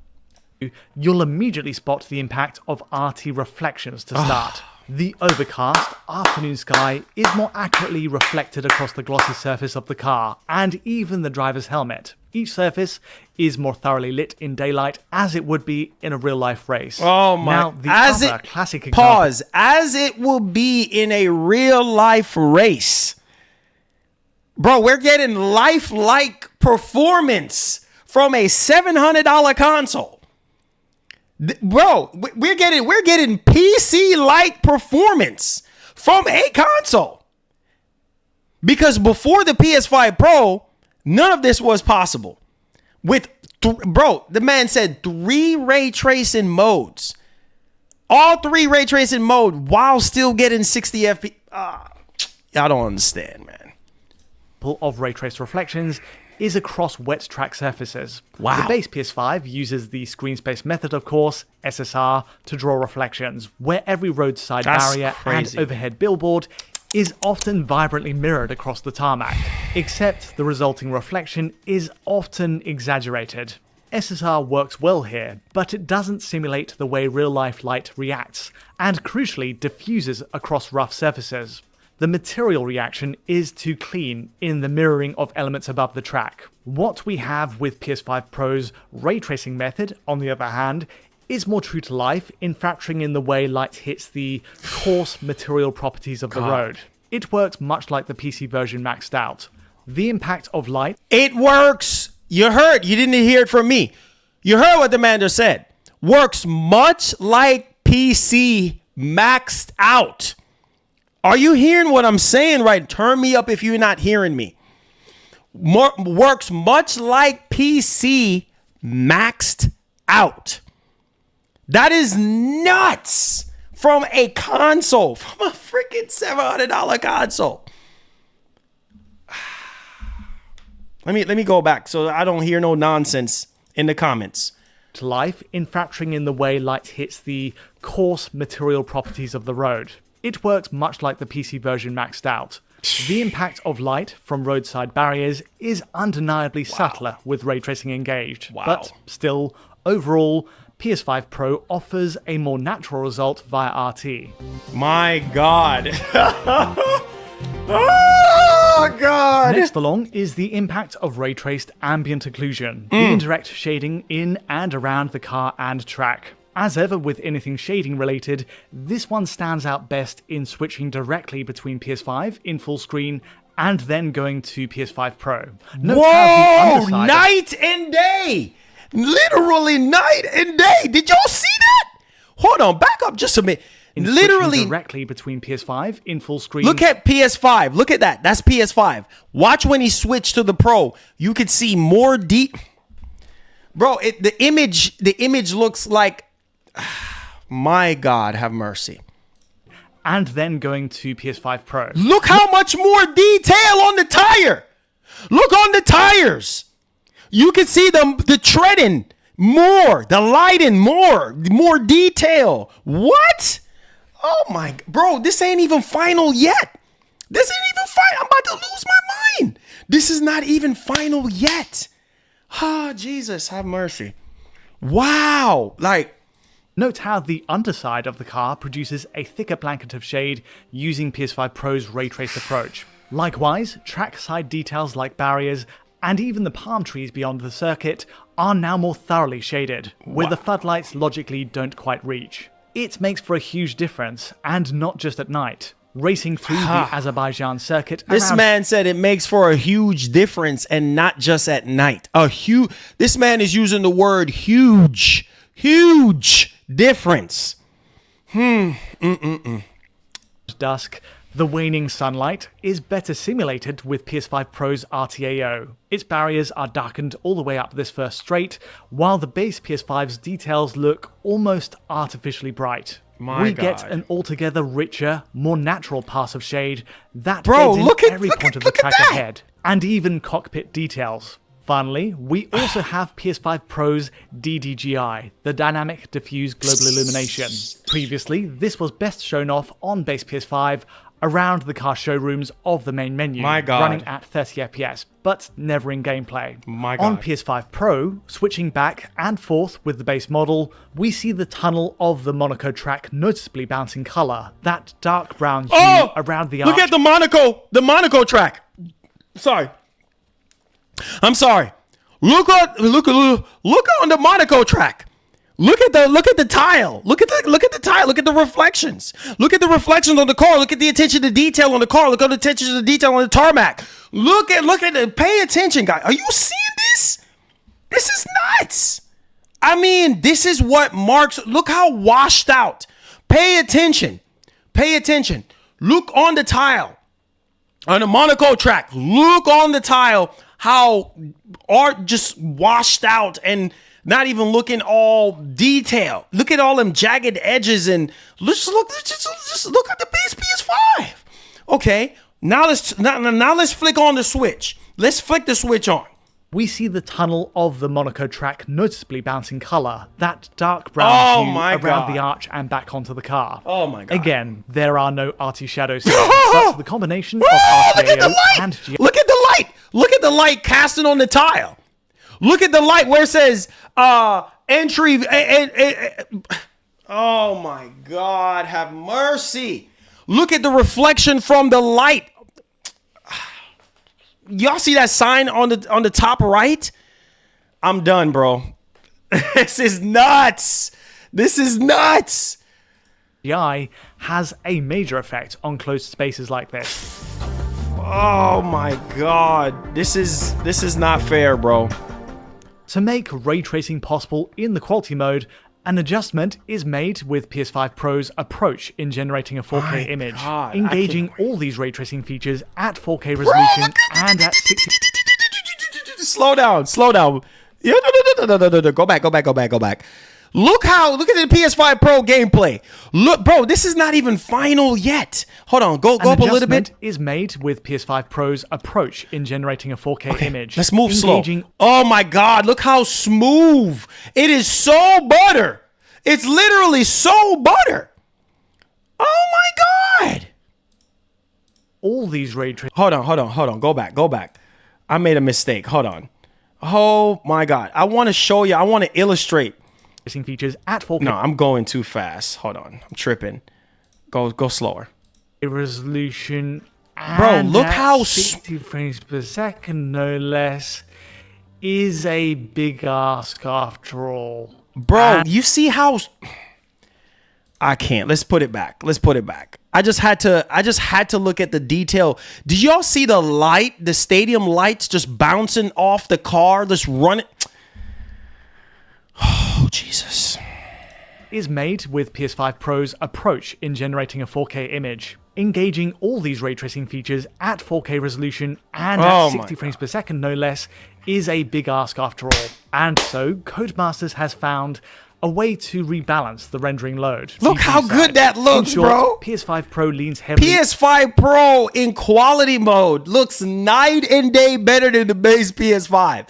You'll immediately spot the impact of RT reflections to start. The overcast afternoon sky is more accurately reflected across the glossy surface of the car, and even the driver's helmet. Each surface is more thoroughly lit in daylight, as it would be in a real-life race. Oh my! Now, the classic example. Pause. As it will be in a real-life race. Bro, we're getting lifelike performance from a $700 console. Bro, we're getting PC-like performance from a console. Because before the PS5 Pro, none of this was possible. With Bro, the man said 3 ray tracing modes. All 3 ray tracing mode while still getting 60 FPS. I don't understand, man. Of ray trace reflections is across wet track surfaces. Wow. The base PS5 uses the screen space method, of course, SSR, to draw reflections, where every roadside barrier and overhead billboard is often vibrantly mirrored across the tarmac, except the resulting reflection is often exaggerated. SSR works well here, but it doesn't simulate the way real-life light reacts, and crucially diffuses across rough surfaces. The material reaction is too clean in the mirroring of elements above the track. What we have with PS5 Pro's ray tracing method, on the other hand, is more true to life in factoring in the way light hits the coarse material properties of the road. It works much like the PC version maxed out. The impact of light... It works! You heard. You didn't hear it from me. You heard what the man just said. Works much like PC maxed out. Are you hearing what I'm saying right? Turn me up if you're not hearing me. Works much like PC maxed out. That is nuts from a console, from a freaking $700 console. Let me go back so I don't hear no nonsense in the comments. To life in factoring in the way light hits the coarse material properties of the road. It works much like the PC version maxed out. The impact of light from roadside barriers is undeniably subtler with ray tracing engaged. But still, overall, PS5 Pro offers a more natural result via RT. My God. Oh, God. Next along is the impact of ray-traced ambient occlusion, the indirect shading in and around the car and track. As ever with anything shading related, this one stands out best in switching directly between PS5 in full screen and then going to PS5 Pro. Whoa! Night and day! Literally night and day! Did y'all see that? Hold on, back up just a minute. Literally directly between PS5 in full screen. Look at PS5. Look at that. That's PS5. Watch when he switched to the Pro. You could see more deep. Bro, the image looks like, my God, have mercy. And then going to PS5 Pro. Look how much more detail on the tire. Look on the tires. You can see the treading more, the lighting more detail. What? Oh my, bro, this ain't even final yet. This ain't even final. I'm about to lose my mind. This is not even final yet. Ah, oh, Jesus, have mercy. Wow. Note how the underside of the car produces a thicker blanket of shade using PS5 Pro's ray traced approach. Likewise, trackside details like barriers and even the palm trees beyond the circuit are now more thoroughly shaded, where the floodlights logically don't quite reach. It makes for a huge difference, and not just at night. Racing through the Azerbaijan circuit. This man said it makes for a huge difference, and not just at night. This man is using the word huge difference. Dusk. The waning sunlight is better simulated with PS5 Pro's RTAO. Its barriers are darkened all the way up this first straight, while the base PS5's details look almost artificially bright. We get an altogether richer, more natural pass of shade that gets in every point of the track ahead, and even cockpit details. Finally, we also have PS5 Pro's DDGI, the Dynamic Diffuse Global Illumination. Previously, this was best shown off on base PS5 around the car showrooms of the main menu, running at 30 FPS, but never in gameplay. On PS5 Pro, switching back and forth with the base model, we see the tunnel of the Monaco track noticeably bouncing color, that dark brown hue around the arch. Look at the Monaco track. I'm sorry. Look on the Monaco track. Look at the tile. Look at the tile. Look at the reflections. Look at the reflections on the car. Look at the attention to detail on the car. Look at the attention to detail on the tarmac. Look at it. Pay attention, guys. Are you seeing this? This is nuts. I mean, this is what marks. Look how washed out. Pay attention. Look on the tile. On the Monaco track. Look on the tile. how art just washed out and not even looking all detailed. Look at all them jagged edges and just look at the base PS5. Okay, now let's flick on the switch. Let's flick the switch on. We see the tunnel of the Monaco track noticeably bouncing color, that dark brown hue around the arch and back onto the car. Oh my god. Again, there are no arty shadow scenes, but the combination of RTAO and Look at the light! Look at the light casting on the tile. Look at the light where it says entry. Oh my god, have mercy. Look at the reflection from the light. Y'all see that sign on the top right? I'm done, bro. This is nuts. This is nuts. CGI has a major effect on closed spaces like this. Oh my god. This is not fair, bro. To make ray tracing possible in the quality mode, an adjustment is made with PS5 Pro's approach in generating a 4K image, engaging all these ray tracing features at 4K resolution and at 60. Slow down. Yeah, no. Go back. Look at the PS5 Pro gameplay. Look, bro, this is not even final yet. Hold on, go up a little bit. An adjustment is made with PS5 Pro's approach in generating a 4K image. Let's move slow. Oh my god, look how smooth. It is so butter. It's literally so butter. Oh my god. All these ray tracing. Hold on. Go back. I made a mistake. Hold on. Oh my god. I want to show you. I want to illustrate features at 4K. No, I'm going too fast. Hold on. I'm tripping. Go slower. Resolution. Bro, look how 60 frames per second, no less, is a big ask after all. Bro, you see how I can't. Let's put it back. I just had to look at the detail. Did y'all see the light, the stadium lights just bouncing off the car, just running? Oh, Jesus. Is made with PS5 Pro's approach in generating a 4K image, engaging all these ray tracing features at 4K resolution and at 60 frames per second, no less, is a big ask after all. And so, Codemasters has found a way to rebalance the rendering load. Look how good that looks, bro. PS5 Pro leans heavily. PS5 Pro in quality mode looks night and day better than the base PS5.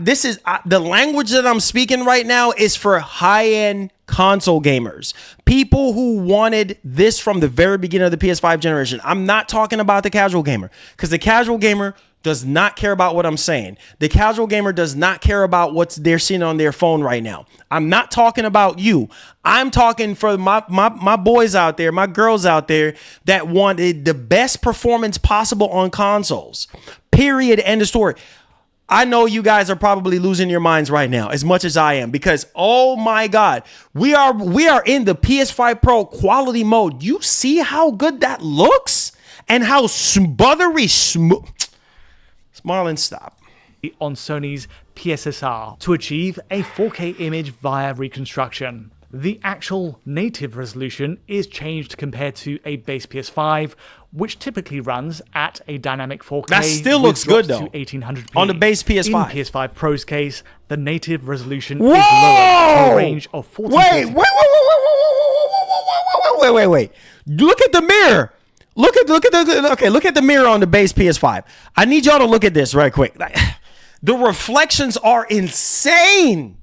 This is the language that I'm speaking right now is for high-end console gamers. People who wanted this from the very beginning of the PS5 generation. I'm not talking about the casual gamer, because the casual gamer does not care about what I'm saying. The casual gamer does not care about what they're seeing on their phone right now. I'm not talking about you. I'm talking for my boys out there, my girls out there that wanted the best performance possible on consoles. Period. End of story. I know you guys are probably losing your minds right now as much as I am, because, oh my God, we are in the PS5 Pro quality mode. You see how good that looks and how buttery smooth. Marlon, stop. On Sony's PSSR to achieve a 4K image via reconstruction. The actual native resolution is changed compared to a base PS5, which typically runs at a dynamic 4K. That still looks good though. To 1800p. On the base PS5. In PS5 Pro's case, the native resolution is lower to a range of 40. Wait. Look at the mirror. Look at the mirror on the base PS5. I need y'all to look at this right quick. The reflections are insane.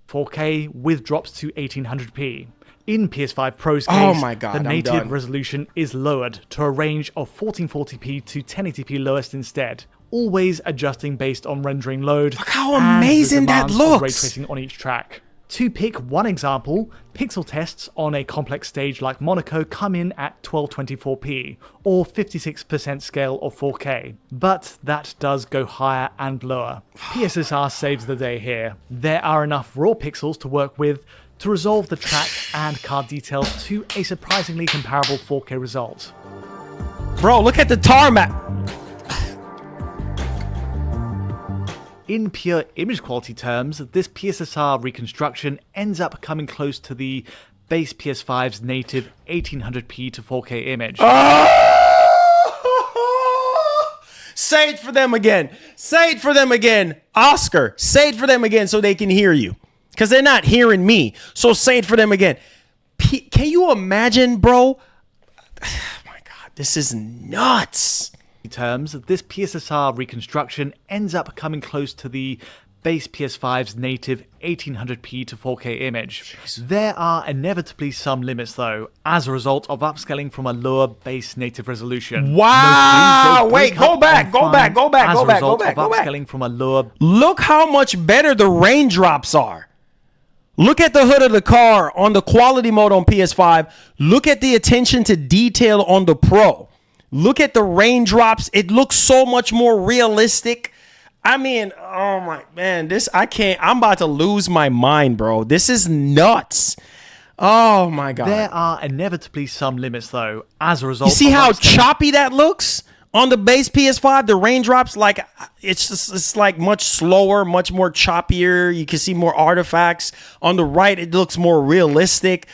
4K with drops to 1800p. In PS5 Pro's case, the native resolution is lowered to a range of 1440p to 1080p lowest instead, always adjusting based on rendering load. Look how amazing that looks! Ray tracing on each track. To pick one example, pixel tests on a complex stage like Monaco come in at 1224p, or 56% scale of 4K, but that does go higher and lower. PSSR saves the day here. There are enough raw pixels to work with to resolve the track and car detail to a surprisingly comparable 4K result. Bro, look at the tarmac! In pure image quality terms, this PSSR reconstruction ends up coming close to the base PS5's native 1800p to 4K image. Say it for them again. Say it for them again. Oscar, say it for them again so they can hear you. Because they're not hearing me. So say it for them again. Can you imagine, bro? Oh my God, this is nuts. In terms, this PSSR reconstruction ends up coming close to the base PS5's native 1800p to 4K image. Jeez. There are inevitably some limits though, as a result of upscaling from a lower base native resolution. Wow! Wait, go back. Upscaling from a lower. Look how much better the raindrops are. Look at the hood of the car on the quality mode on PS5. Look at the attention to detail on the Pro. Look at the raindrops. It looks so much more realistic. I mean, oh my man, I can't. I'm about to lose my mind, bro. This is nuts. Oh my God. There are inevitably some limits though, as a result. You see how choppy that looks on the base PS5? The raindrops, like it's like much slower, much more choppier. You can see more artifacts. On the right, it looks more realistic.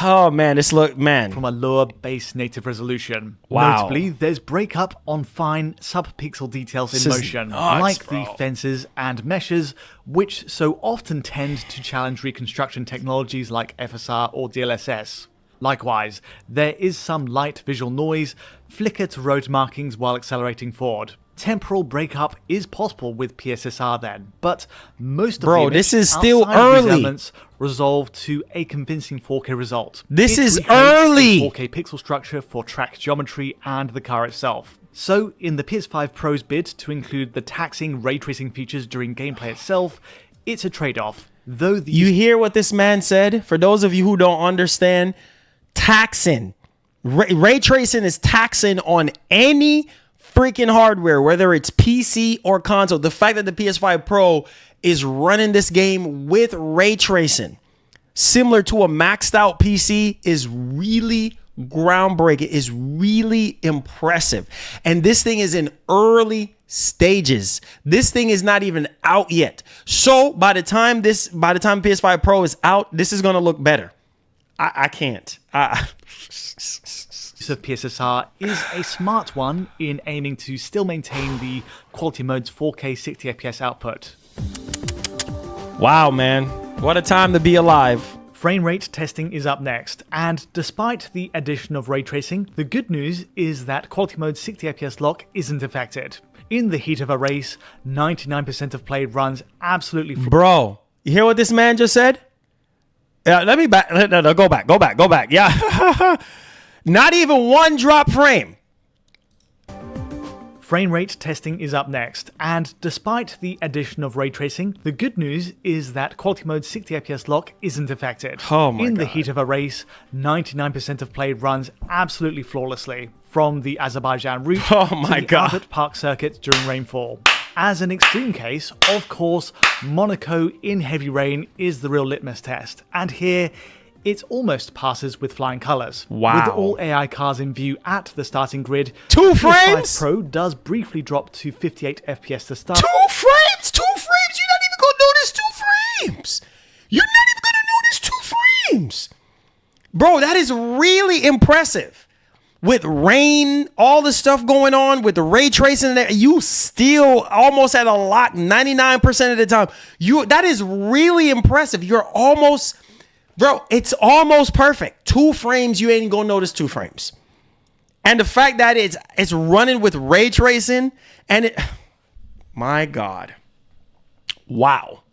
Oh man, from a lower base native resolution. Wow. Notably, there's breakup on fine sub-pixel details in motion, like the fences and meshes, which so often tend to challenge reconstruction technologies like FSR or DLSS. Likewise, there is some light visual noise, flicker to road markings while accelerating forward. Temporal breakup is possible with PSSR then, but most of the image this is still outside of these early. Elements resolve to a convincing 4K result. This is early. 4K pixel structure for track geometry and the car itself. So, in the PS5 Pro's bid to include the taxing ray tracing features during gameplay itself, it's a trade-off. Though you hear what this man said? For those of you who don't understand, taxing. Ray tracing is taxing on any freaking hardware, whether it's PC or console. The fact that the PS5 Pro is running this game with ray tracing, similar to a maxed out PC, is really groundbreaking, is really impressive. And this thing is in early stages. This thing is not even out yet. So by the time PS5 Pro is out, this is going to look better. I can't. Use of PSSR is a smart one in aiming to still maintain the quality mode's 4K 60 FPS output. Wow, man. What a time to be alive. Frame rate testing is up next, and despite the addition of ray tracing, the good news is that quality mode's 60 FPS lock isn't affected. In the heat of a race, 99% of play runs absolutely Bro, you hear what this man just said? Let me back. No, go back. Yeah. Not even one drop frame. Frame rate testing is up next, and despite the addition of ray tracing, the good news is that quality mode's 60 FPS lock isn't affected. Oh my In the God. heat of a race, 99% of play runs absolutely flawlessly, from the Azerbaijan route Oh to my the God. Albert Park circuit during rainfall. As an extreme case, of course, Monaco in heavy rain is the real litmus test, and here it almost passes with flying colours. Wow. With all AI cars in view at the starting grid, 2 PS5 frames? Pro does briefly drop to 58 FPS to start. 2 frames? 2 frames? You're not even going to notice 2 frames. You're not even going to notice 2 frames. Bro, that is really impressive. With rain, all the stuff going on with the ray tracing, you still almost at a lock 99% of the time. That is really impressive. You're almost, bro, it's almost perfect. 2 frames, you ain't gonna notice 2 frames. And the fact that it's running with ray tracing and my God. Wow.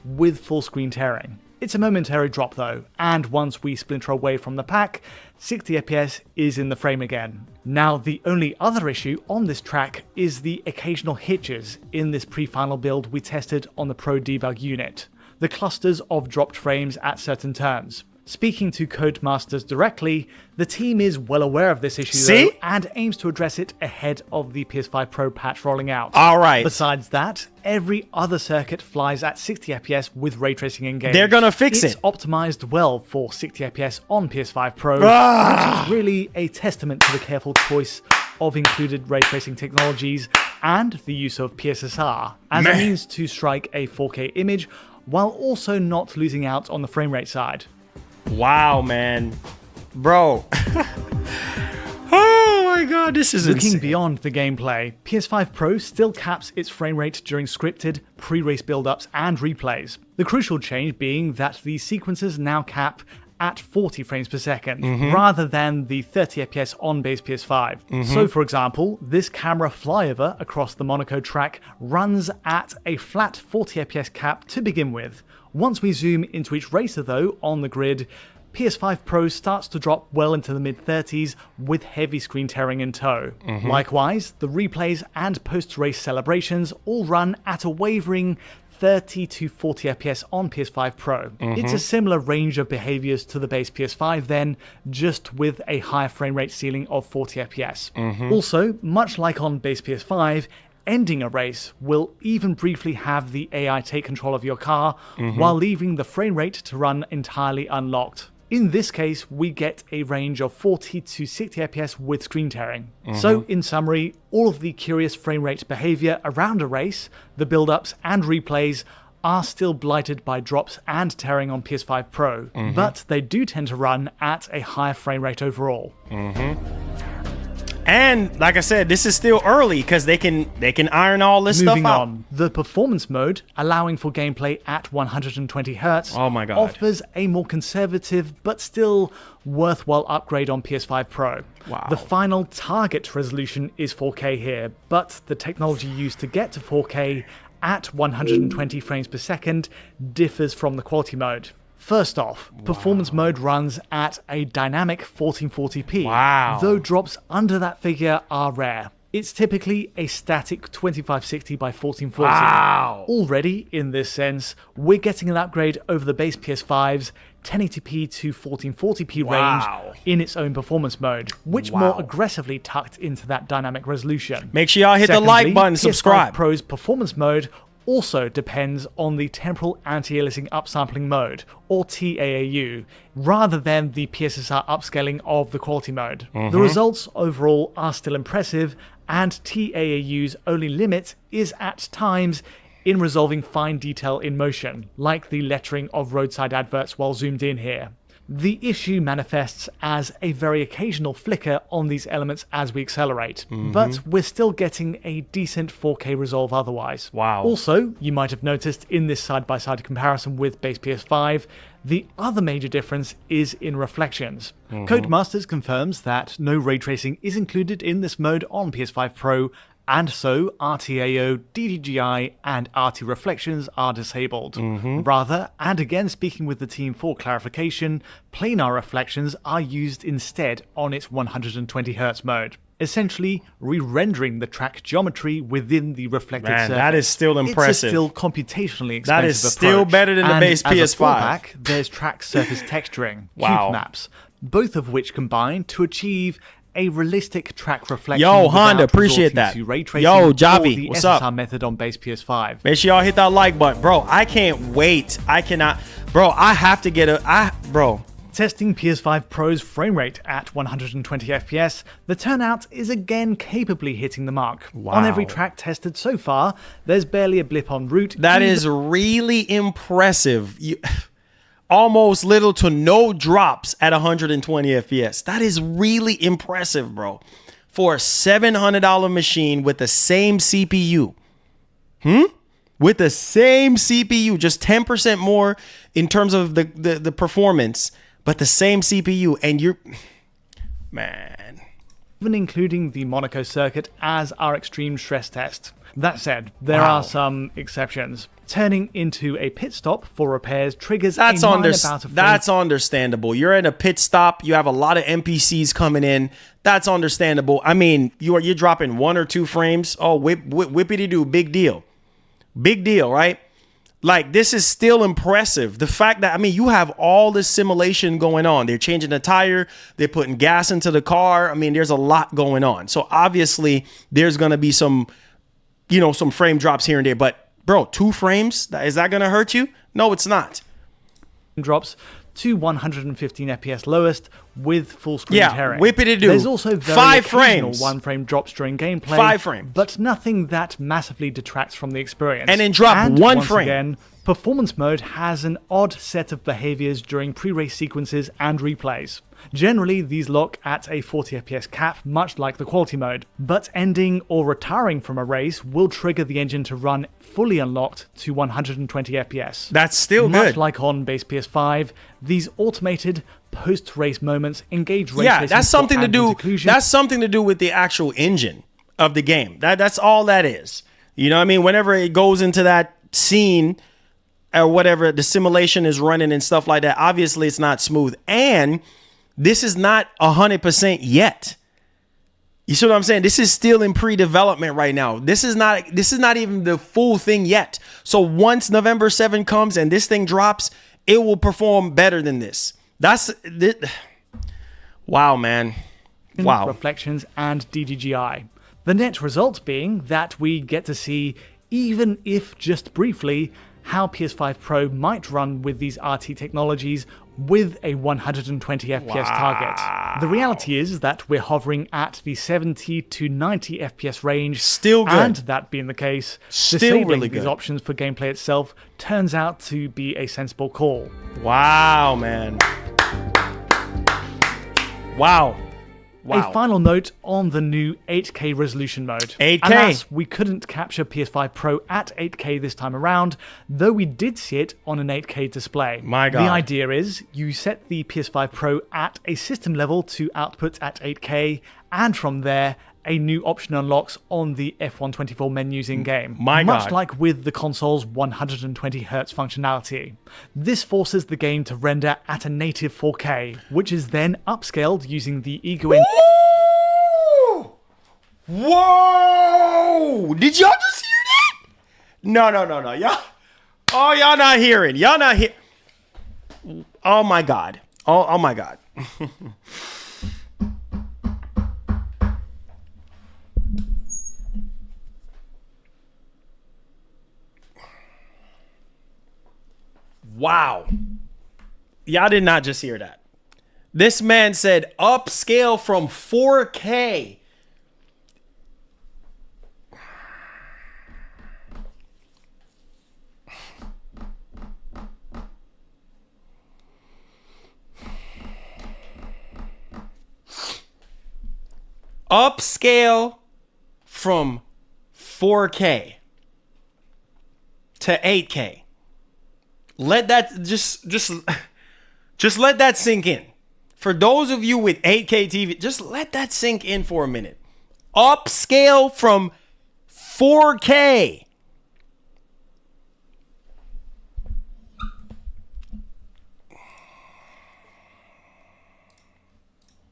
With full screen tearing. It's a momentary drop though, and once we splinter away from the pack, 60 FPS is in the frame again. Now the only other issue on this track is the occasional hitches in this pre-final build we tested on the Pro Debug unit. The clusters of dropped frames at certain turns. Speaking to Codemasters directly, the team is well aware of this issue though, and aims to address it ahead of the PS5 Pro patch rolling out. All right. Besides that, every other circuit flies at 60 FPS with ray tracing engaged. They're gonna fix It's it. optimized well for 60 FPS on PS5 Pro, which is really a testament to the careful choice of included ray tracing technologies and the use of PSSR as a means to strike a 4K image while also not losing out on the frame rate side. Wow, man. Bro. Oh my God, this is Looking insane. beyond the gameplay, PS5 Pro still caps its frame rate during scripted, pre-race build-ups and replays. The crucial change being that the sequences now cap at 40 frames per second, rather than the 30 FPS on base PS5. So for example, this camera flyover across the Monaco track runs at a flat 40 FPS cap to begin with. Once we zoom into each racer though, on the grid, PS5 Pro starts to drop well into the mid-30s with heavy screen tearing in tow. Likewise, the replays and post-race celebrations all run at a wavering 30 to 40 FPS on PS5 Pro. It's a similar range of behaviors to the base PS5 then, just with a higher frame rate ceiling of 40 FPS. Also, much like on base PS5, ending a race will even briefly have the AI take control of your car while leaving the frame rate to run entirely unlocked. In this case, we get a range of 40 to 60 FPS with screen tearing. So, in summary, all of the curious frame rate behavior around a race, the build-ups and replays, are still blighted by drops and tearing on PS5 Pro, but they do tend to run at a higher frame rate overall. And like I said, this is still early because they can iron all this Moving stuff out. on, the performance mode, allowing for gameplay at 120 Hz, Oh my God. offers a more conservative but still worthwhile upgrade on PS5 Pro. Wow. The final target resolution is 4K here, but the technology used to get to 4K at 120 frames per second differs from the quality mode. First off, performance mode runs at a dynamic 1440p, Wow. though drops under that figure are rare. It's typically a static 2560 by 1440. Wow. Already, in this sense, we're getting an upgrade over the base PS5's 1080p to 1440p Wow. range in its own performance mode, which Wow. more aggressively tucked into that dynamic resolution. Make sure y'all hit the like button, PS5 subscribe. Pro's performance mode also depends on the temporal anti-aliasing upsampling mode, or TAAU, rather than the PSSR upscaling of the quality mode. The results overall are still impressive, and TAAU's only limit is at times in resolving fine detail in motion, like the lettering of roadside adverts while zoomed in here. The issue manifests as a very occasional flicker on these elements as we accelerate, but we're still getting a decent 4K resolve otherwise. Wow. Also, you might have noticed in this side-by-side comparison with base PS5, the other major difference is in reflections. Codemasters confirms that no ray tracing is included in this mode on PS5 Pro, and so RTAO, DDGI, and RT reflections are disabled. Rather, and again speaking with the team for clarification, planar reflections are used instead on its 120Hz mode, essentially re-rendering the track geometry within the reflected surface. That is still impressive. It's a still computationally expensive That is still approach. better than the And base as a PS5. fallback, there's track surface texturing, Wow. cube maps, both of which combine to achieve a realistic track reflection. Yo, without Honda, appreciate resorting that. to ray tracing Yo, or Javi, the what's SSR up? method on base PS5. Make sure y'all hit that like button. Bro, I can't wait. I cannot. Bro, I have to get bro. Testing PS5 Pro's frame rate at 120 FPS, the turnout is again capably hitting the mark. Wow. On every track tested so far, there's barely a blip en route. That is really impressive. Almost little to no drops at 120 FPS. That is really impressive, bro. For a $700 machine with the same CPU. With the same CPU, just 10% more in terms of the performance, but the same CPU, and you're... Man. Even including the Monaco circuit as our extreme stress test. That said, there Wow. are some exceptions. Turning into a pit stop for repairs triggers That's a minor bout of that's understandable. You're in a pit stop. You have a lot of NPCs coming in. That's understandable. I mean, you're dropping 1 or 2 frames. Oh, whippity doo, big deal. Big deal, right? Like, this is still impressive. The fact that, I mean, you have all this simulation going on. They're changing the tire. They're putting gas into the car. I mean, there's a lot going on. So obviously there's going to be some frame drops here and there, but bro, 2 frames, is that going to hurt you? No, it's not. drops to 115 FPS lowest with full screen tearing. Whippity-doo. There's also very 5 occasional frames. 1 frame drops during gameplay. 5 frames. But nothing that massively detracts from the experience. And then drop 1 once frame. Again, performance mode has an odd set of behaviors during pre-race sequences and replays. Generally, these lock at a 40 FPS cap, much like the quality mode, but ending or retiring from a race will trigger the engine to run fully unlocked to 120 FPS. That's still much good. like on base PS5, these automated post-race moments engage race Yeah, racing that's something to do. conclusion. That's something to do with the actual engine of the game. That's all that is. You know what I mean? Whenever it goes into that scene or whatever, the simulation is running and stuff like that. Obviously, it's not smooth, and this is not 100% yet. You see what I'm saying? This is still in pre-development right now. This is not even the full thing yet. So once November 7 comes and this thing drops, it will perform better than this. Wow, man. Wow. Reflections and DGGI. The net result being that we get to see, even if just briefly, how PS5 Pro might run with these RT technologies with a 120 FPS target. The reality is that we're hovering at the 70 to 90 FPS range. Still good. And that being the case, Still disabling really these good. options for gameplay itself turns out to be a sensible call. Wow, man. Wow. A final note on the new 8K resolution mode. 8K. Alas, we couldn't capture PS5 Pro at 8K this time around, though we did see it on an 8K display. My God. The idea is you set the PS5 Pro at a system level to output at 8K, and from there, a new option unlocks on the F124 menus in-game. My Much God. like with the console's 120Hz functionality. This forces the game to render at a native 4K, which is then upscaled using the Ego engine. Whoa! Did y'all just hear that? No. Y'all not hearing. Y'all not hear. Oh my God. Oh my God. Wow. Y'all did not just hear that. This man said upscale from 4K. Upscale from 4K to 8K. Let that just let that sink in. For those of you with 8K TV, just let that sink in for a minute. Upscale from 4K.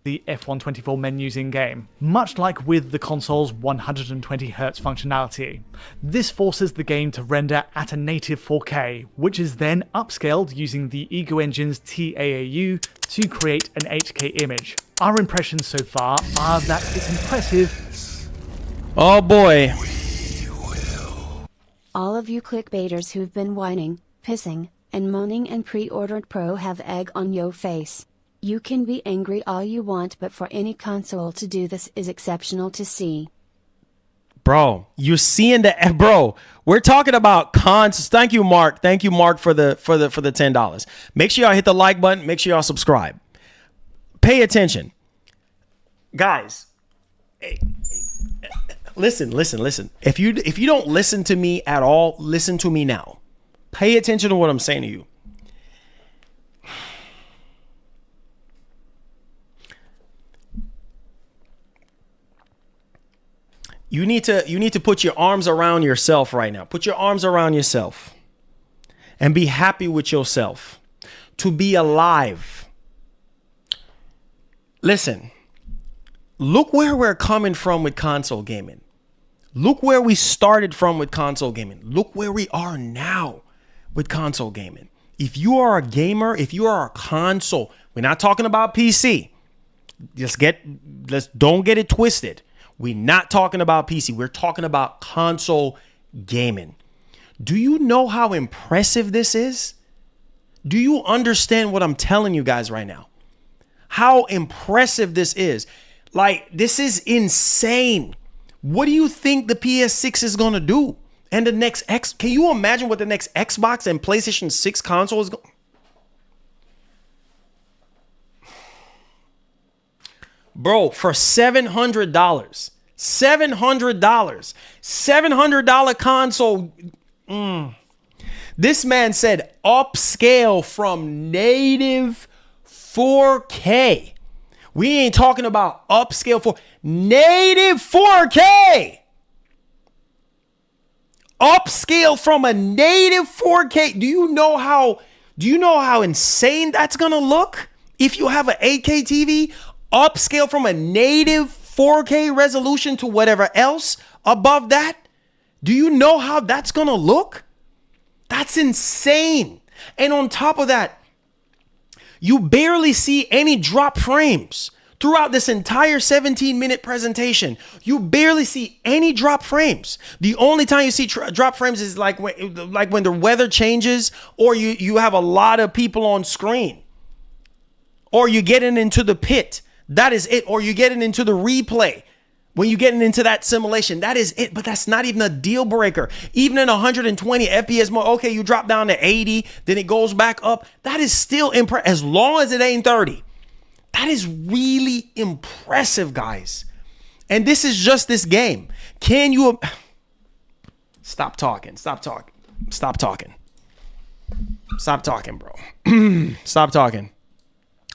The F124 menus in-game, much like with the console's 120Hz functionality. This forces the game to render at a native 4K, which is then upscaled using the Ego engine's TAAU to create an 8K image. Our impressions so far are that it's impressive. Oh boy. All of you clickbaiters who've been whining, pissing, and moaning and pre-ordered Pro have egg on yo face. You can be angry all you want, but for any console to do this is exceptional to see. Bro, you're seeing bro. We're talking about consoles. Thank you, Mark. Thank you, Mark, for the $10. Make sure y'all hit the like button. Make sure y'all subscribe. Pay attention, guys. Listen. If you don't listen to me at all, listen to me now. Pay attention to what I'm saying to you. You need to put your arms around yourself right now. Put your arms around yourself and be happy with yourself. To be alive. Listen, look where we're coming from with console gaming. Look where we started from with console gaming. Look where we are now with console gaming. If you are a gamer, if you are a console, we're not talking about PC. Don't get it twisted. We're not talking about PC. We're talking about console gaming. Do you know how impressive this is? Do you understand what I'm telling you guys right now? how impressive this is. Like, this is insane. What do you think the PS6 is going to do? And the next can you imagine what the next Xbox and PlayStation 6 console is going? Bro, for $700, $700 console. This man said upscale from native 4K. We ain't talking about upscale for native 4K. Upscale from a native 4K. Do you know how insane that's gonna look if you have an 8K TV? Upscale from a native 4K resolution to whatever else above that. Do you know how that's gonna look? That's insane. And on top of that, you barely see any drop frames throughout this entire 17-minute presentation. You barely see any drop frames. The only time you see drop frames is like when the weather changes, or you have a lot of people on screen, or you're getting into the pit. That is it. Or you're getting into the replay. When you're getting into that simulation, that is it. But that's not even a deal breaker. Even in 120 FPS mode, okay, you drop down to 80, then it goes back up. That is still impressive. As long as it ain't 30. That is really impressive, guys. And this is just this game. Can you... Stop talking, bro. Stop talking.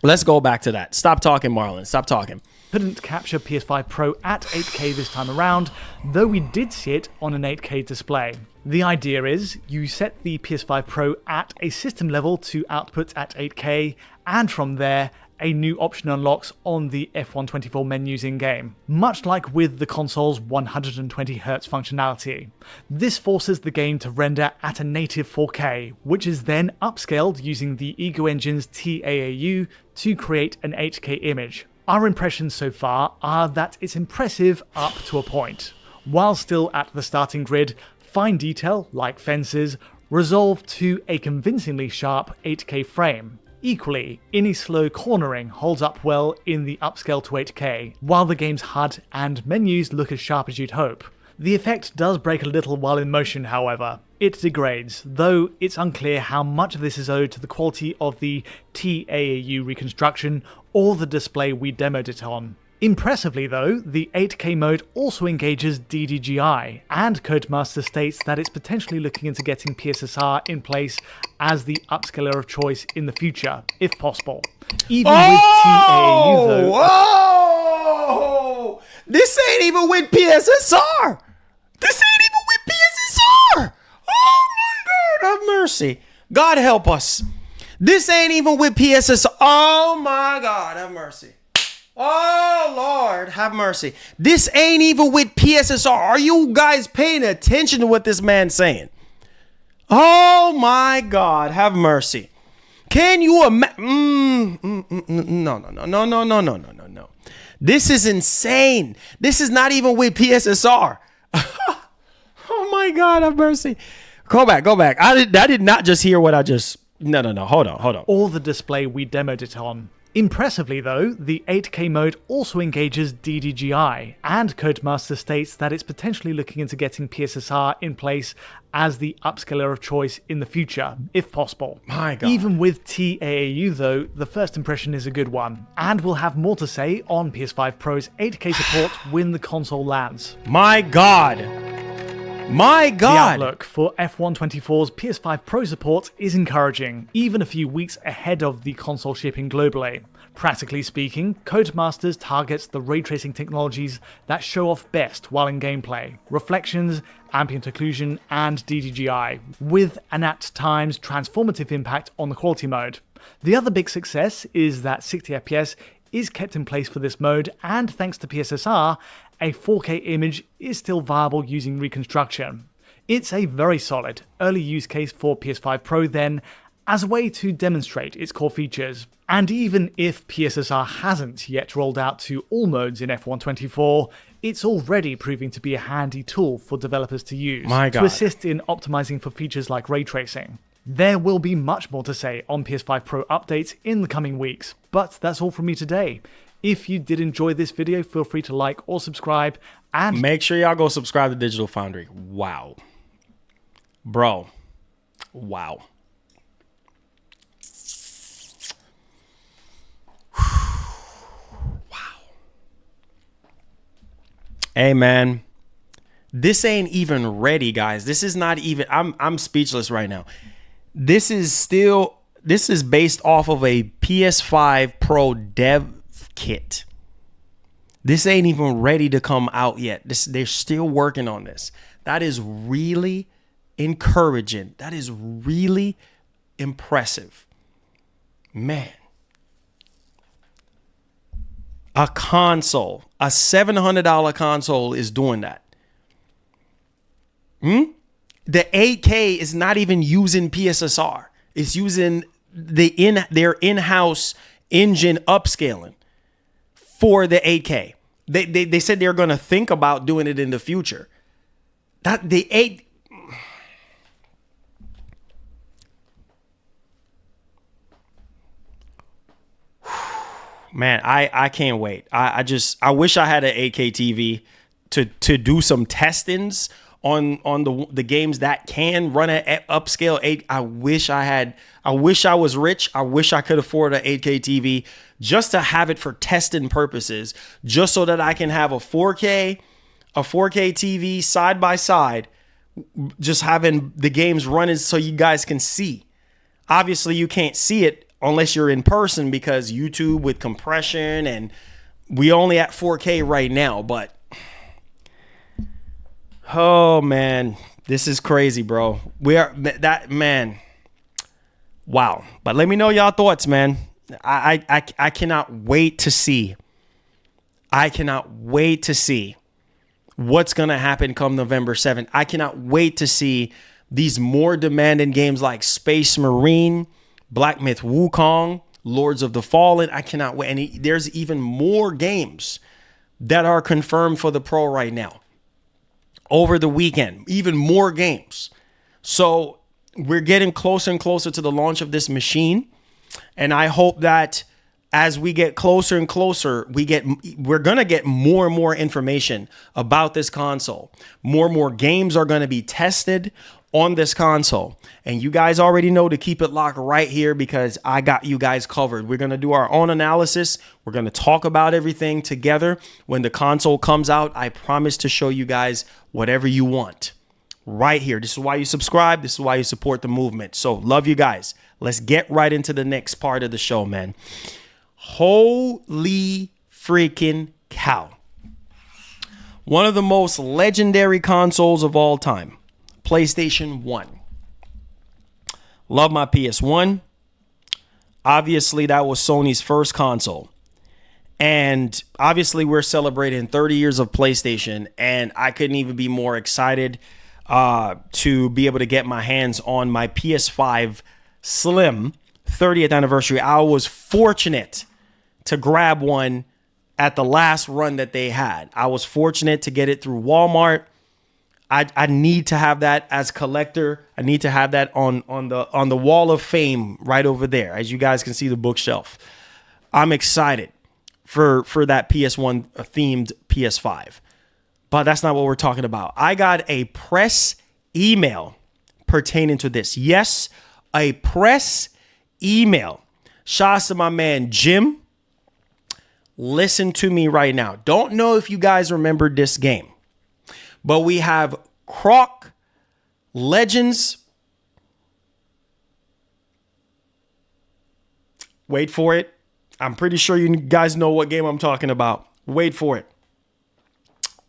Let's go back to that. Stop talking, Marlon. Stop talking. Couldn't capture PS5 Pro at 8K this time around, though we did see it on an 8K display. The idea is you set the PS5 Pro at a system level to output at 8K, and from there, a new option unlocks on the F124 menus in-game, much like with the console's 120Hz functionality. This forces the game to render at a native 4K, which is then upscaled using the Ego Engine's TAAU to create an 8K image. Our impressions so far are that it's impressive up to a point. While still at the starting grid, fine detail, like fences, resolve to a convincingly sharp 8K frame. Equally, any slow cornering holds up well in the upscale to 8K, while the game's HUD and menus look as sharp as you'd hope. The effect does break a little while in motion, however. It degrades, though it's unclear how much of this is owed to the quality of the TAAU reconstruction or the display we demoed it on. Impressively though, the 8K mode also engages DDGI, and Codemaster states that it's potentially looking into getting PSSR in place as the upscaler of choice in the future, if possible. Even with TAAU though... Whoa! This ain't even with PSSR! Oh my God, have mercy. God help us. This ain't even with PSSR. Oh my God, have mercy. Oh Lord, have mercy. This ain't even with PSSR. Are you guys paying attention to what this man's saying? Oh my God, have mercy. Can you imagine? No. This is insane. This is not even with PSSR. Oh my God, have mercy. Go back. I did not just hear what I just... No. Hold on. Or the display we demoed it on. Impressively though, the 8K mode also engages DDGI, and Codemaster states that it's potentially looking into getting PSSR in place as the upscaler of choice in the future, if possible. My God. Even with TAAU though, the first impression is a good one, and we'll have more to say on PS5 Pro's 8K support when the console lands. My God. The outlook for F124's PS5 Pro support is encouraging, even a few weeks ahead of the console shipping globally. Practically speaking, Codemasters targets the ray tracing technologies that show off best while in gameplay: reflections, ambient occlusion, and DDGI, with an at times transformative impact on the quality mode. The other big success is that 60 FPS is kept in place for this mode, and thanks to PSSR, a 4K image is still viable using reconstruction. It's a very solid early use case for PS5 Pro then, as a way to demonstrate its core features. And even if PSSR hasn't yet rolled out to all modes in F124, it's already proving to be a handy tool for developers to use to assist in optimizing for features like ray tracing. There will be much more to say on PS5 Pro updates in the coming weeks, but that's all from me today. If you did enjoy this video, feel free to like or subscribe, and make sure y'all go subscribe to Digital Foundry. Wow. Bro. Wow. Wow. Hey, man. This ain't even ready, guys. This is not even, I'm speechless right now. This is based off of a PS5 Pro dev kit. This ain't even ready to come out yet. They're still working on this. That is really encouraging. That is really impressive. Man. A console, a $700 console is doing that. The 8K is not even using PSSR. It's using their in-house engine upscaling for the 8K. They said they're going to think about doing it in the future. Man, I can't wait. I wish I had an 8K TV to do some testings on the games that can run at upscale 8. I wish I was rich. I wish I could afford an 8K TV just to have it for testing purposes, just so that I can have a 4K TV side by side, just having the games running so you guys can see. Obviously, you can't see it unless you're in person because YouTube with compression, and we only at 4K right now, but oh man, this is crazy, bro. Man. Wow. But let me know y'all thoughts, man. I cannot wait to see. I cannot wait to see what's going to happen come November 7th. I cannot wait to see these more demanding games like Space Marine, Black Myth Wukong, Lords of the Fallen. I cannot wait. And there's even more games that are confirmed for the Pro right now. Over the weekend, even more games. So we're getting closer and closer to the launch of this machine. And I hope that as we get closer and closer, we're going to get more and more information about this console. More and more games are going to be tested on this console. And you guys already know to keep it locked right here because I got you guys covered. We're going to do our own analysis. We're going to talk about everything together. When the console comes out, I promise to show you guys whatever you want right here. This is why you subscribe. This is why you support the movement. So love you guys. Let's get right into the next part of the show, man. Holy freaking cow. One of the most legendary consoles of all time. PlayStation 1. Love my PS1. Obviously, that was Sony's first console. And obviously, we're celebrating 30 years of PlayStation. And I couldn't even be more excited to be able to get my hands on my PS5 Slim 30th anniversary. I was fortunate to grab one at the last run that they had. I was fortunate to get it through Walmart. I need to have that as collector. I need to have that on the wall of fame right over there. As you guys can see the bookshelf. I'm excited for that PS1 themed PS5. But that's not what we're talking about. I got a press email pertaining to this. Yes, a press email. Shouts to my man Jim. Listen to me right now. Don't know if you guys remember this game. But we have Croc Legends. Wait for it. I'm pretty sure you guys know what game I'm talking about. Wait for it.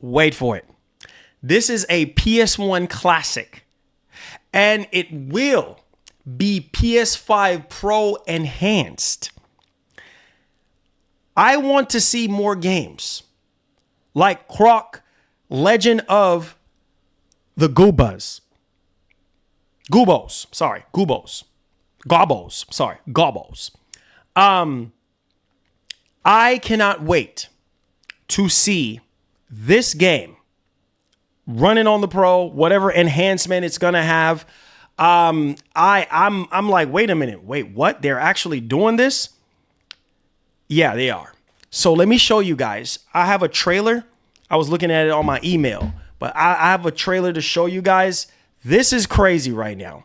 Wait for it. This is a PS1 classic. And it will be PS5 Pro enhanced. I want to see more games like Croc Legend of the Goobos. Goobos. I cannot wait to see this game running on the Pro, whatever enhancement it's going to have. I'm like, wait a minute. Wait, what? They're actually doing this? Yeah, they are. So let me show you guys. I have a trailer. I was looking at it on my email, but I have a trailer to show you guys. This is crazy right now.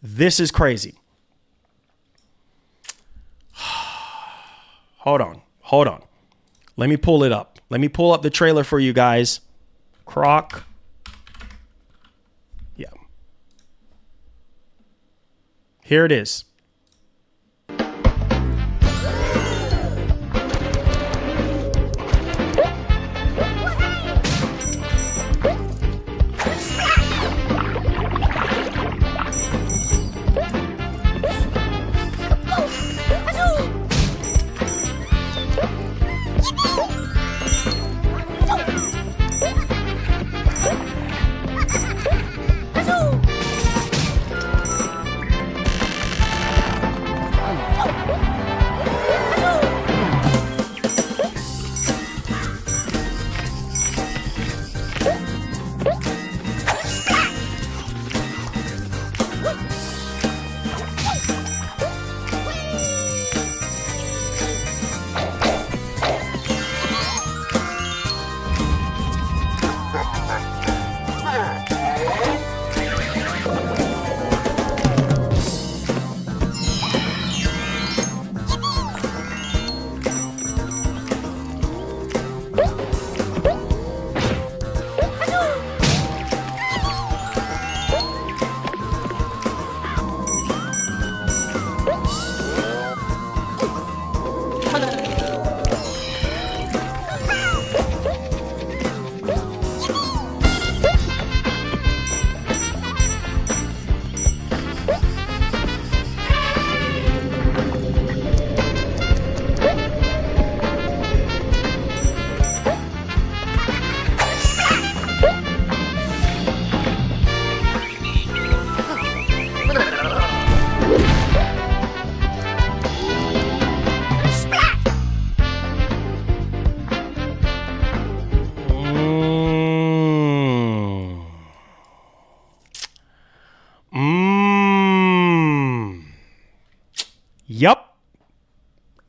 This is crazy. Hold on. Let me pull it up. Let me pull up the trailer for you guys. Croc. Yeah. Here it is.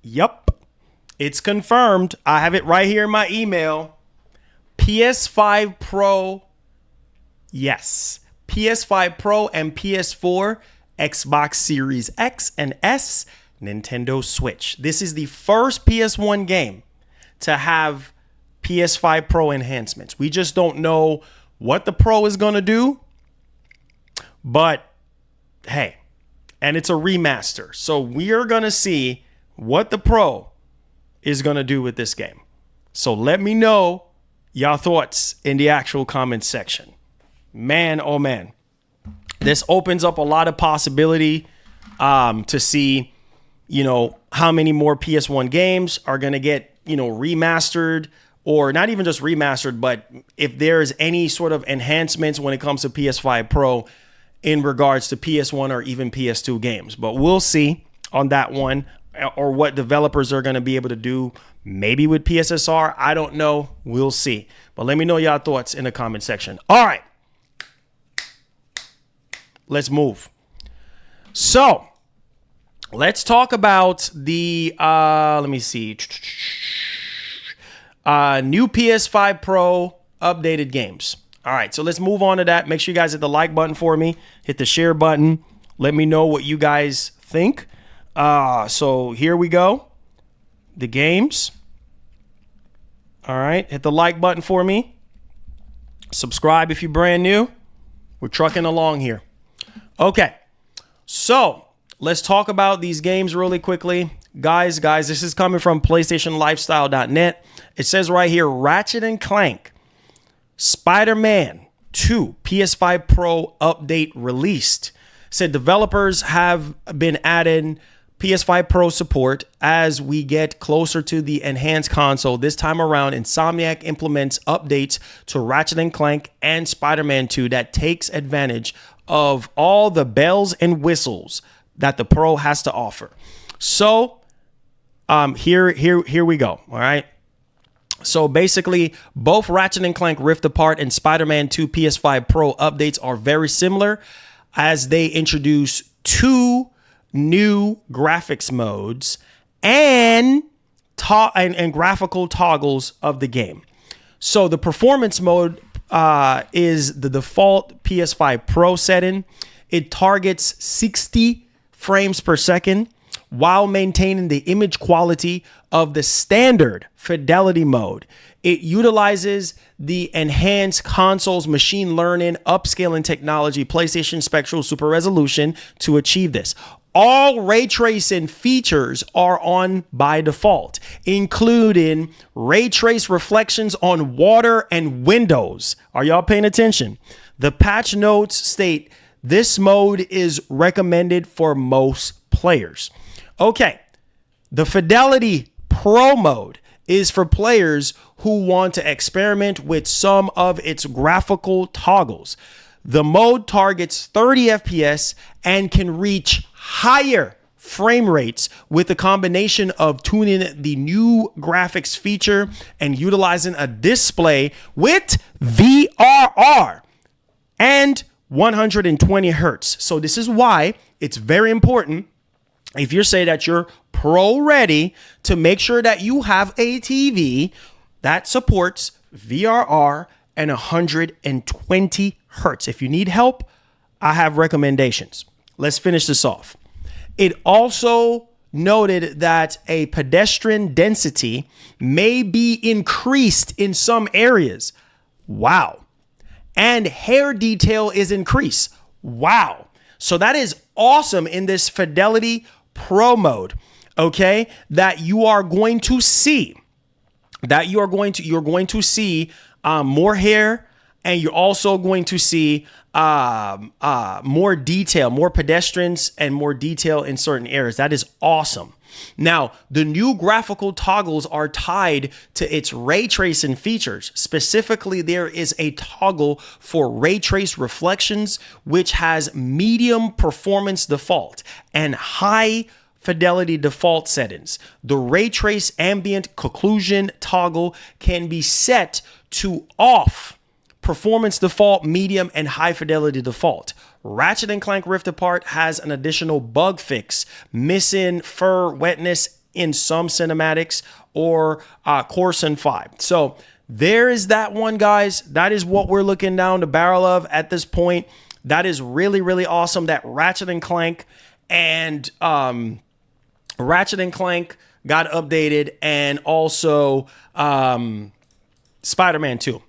Yup. It's confirmed. I have it right here in my email. PS5 Pro. Yes. PS5 Pro and PS4, Xbox Series X and S, Nintendo Switch. This is the first PS1 game to have PS5 Pro enhancements. We just don't know what the Pro is going to do. But hey, and it's a remaster. So we are going to see what the Pro is going to do with this game. So let me know y'all thoughts in the actual comments section. Man, oh man. This opens up a lot of possibility to see, how many more PS1 games are going to get, remastered, or not even just remastered, but if there's any sort of enhancements when it comes to PS5 Pro in regards to PS1 or even PS2 games. But we'll see on that one, or what developers are going to be able to do, maybe with PSSR. I don't know. We'll see. But let me know y'all thoughts in the comment section. All right. Let's move. So let's talk about the, let me see, new PS5 Pro updated games. All right, so let's move on to that. Make sure you guys hit the like button for me. Hit the share button. Let me know what you guys think. So here we go. The games. All right, hit the like button for me. Subscribe if you're brand new. We're trucking along here. Okay, so let's talk about these games really quickly. Guys, this is coming from PlayStationLifestyle.net. It says right here, Ratchet & Clank Spider-Man 2 PS5 Pro update released. Said developers have been adding PS5 Pro support as we get closer to the enhanced console. This time around, Insomniac implements updates to Ratchet & Clank and Spider-Man 2 that takes advantage of all the bells and whistles that the Pro has to offer. So here we go. All right. So basically, both Ratchet & Clank Rift Apart and Spider-Man 2 PS5 Pro updates are very similar. as they introduce 2 new graphics modes and graphical toggles of the game. So the performance mode is the default PS5 Pro setting. It targets 60 frames per second while maintaining the image quality of the standard fidelity mode. It utilizes the enhanced console's machine learning upscaling technology, PlayStation Spectral Super Resolution, to achieve this. All ray tracing features are on by default, including ray trace reflections on water and windows. Are y'all paying attention? The patch notes state this mode is recommended for most players. Okay, the Fidelity Pro mode is for players who want to experiment with some of its graphical toggles. The mode targets 30 FPS and can reach higher frame rates with a combination of tuning the new graphics feature and utilizing a display with VRR and 120 hertz. So this is why it's very important, if you say that you're pro ready, to make sure that you have a TV that supports VRR and 120 hertz. If you need help, I have recommendations. Let's finish this off. It also noted that a pedestrian density may be increased in some areas. Wow. And hair detail is increased. Wow. So that is awesome in this Fidelity Pro mode, okay? That you are going to see, you're going to see more hair, and you're also going to see more detail, more pedestrians, and more detail in certain areas. That is awesome. Now, the new graphical toggles are tied to its ray tracing features. Specifically, there is a toggle for ray trace reflections, which has medium performance default and high fidelity default settings. The ray trace ambient occlusion toggle can be set to off, performance default, medium, and high fidelity default. Ratchet & Clank Rift Apart has an additional bug fix, missing fur wetness in some cinematics, or Corson 5. So there is that one, guys. That is what we're looking down the barrel of at this point. That is really, really awesome that Ratchet & Clank and Ratchet & Clank got updated, and also Spider-Man 2.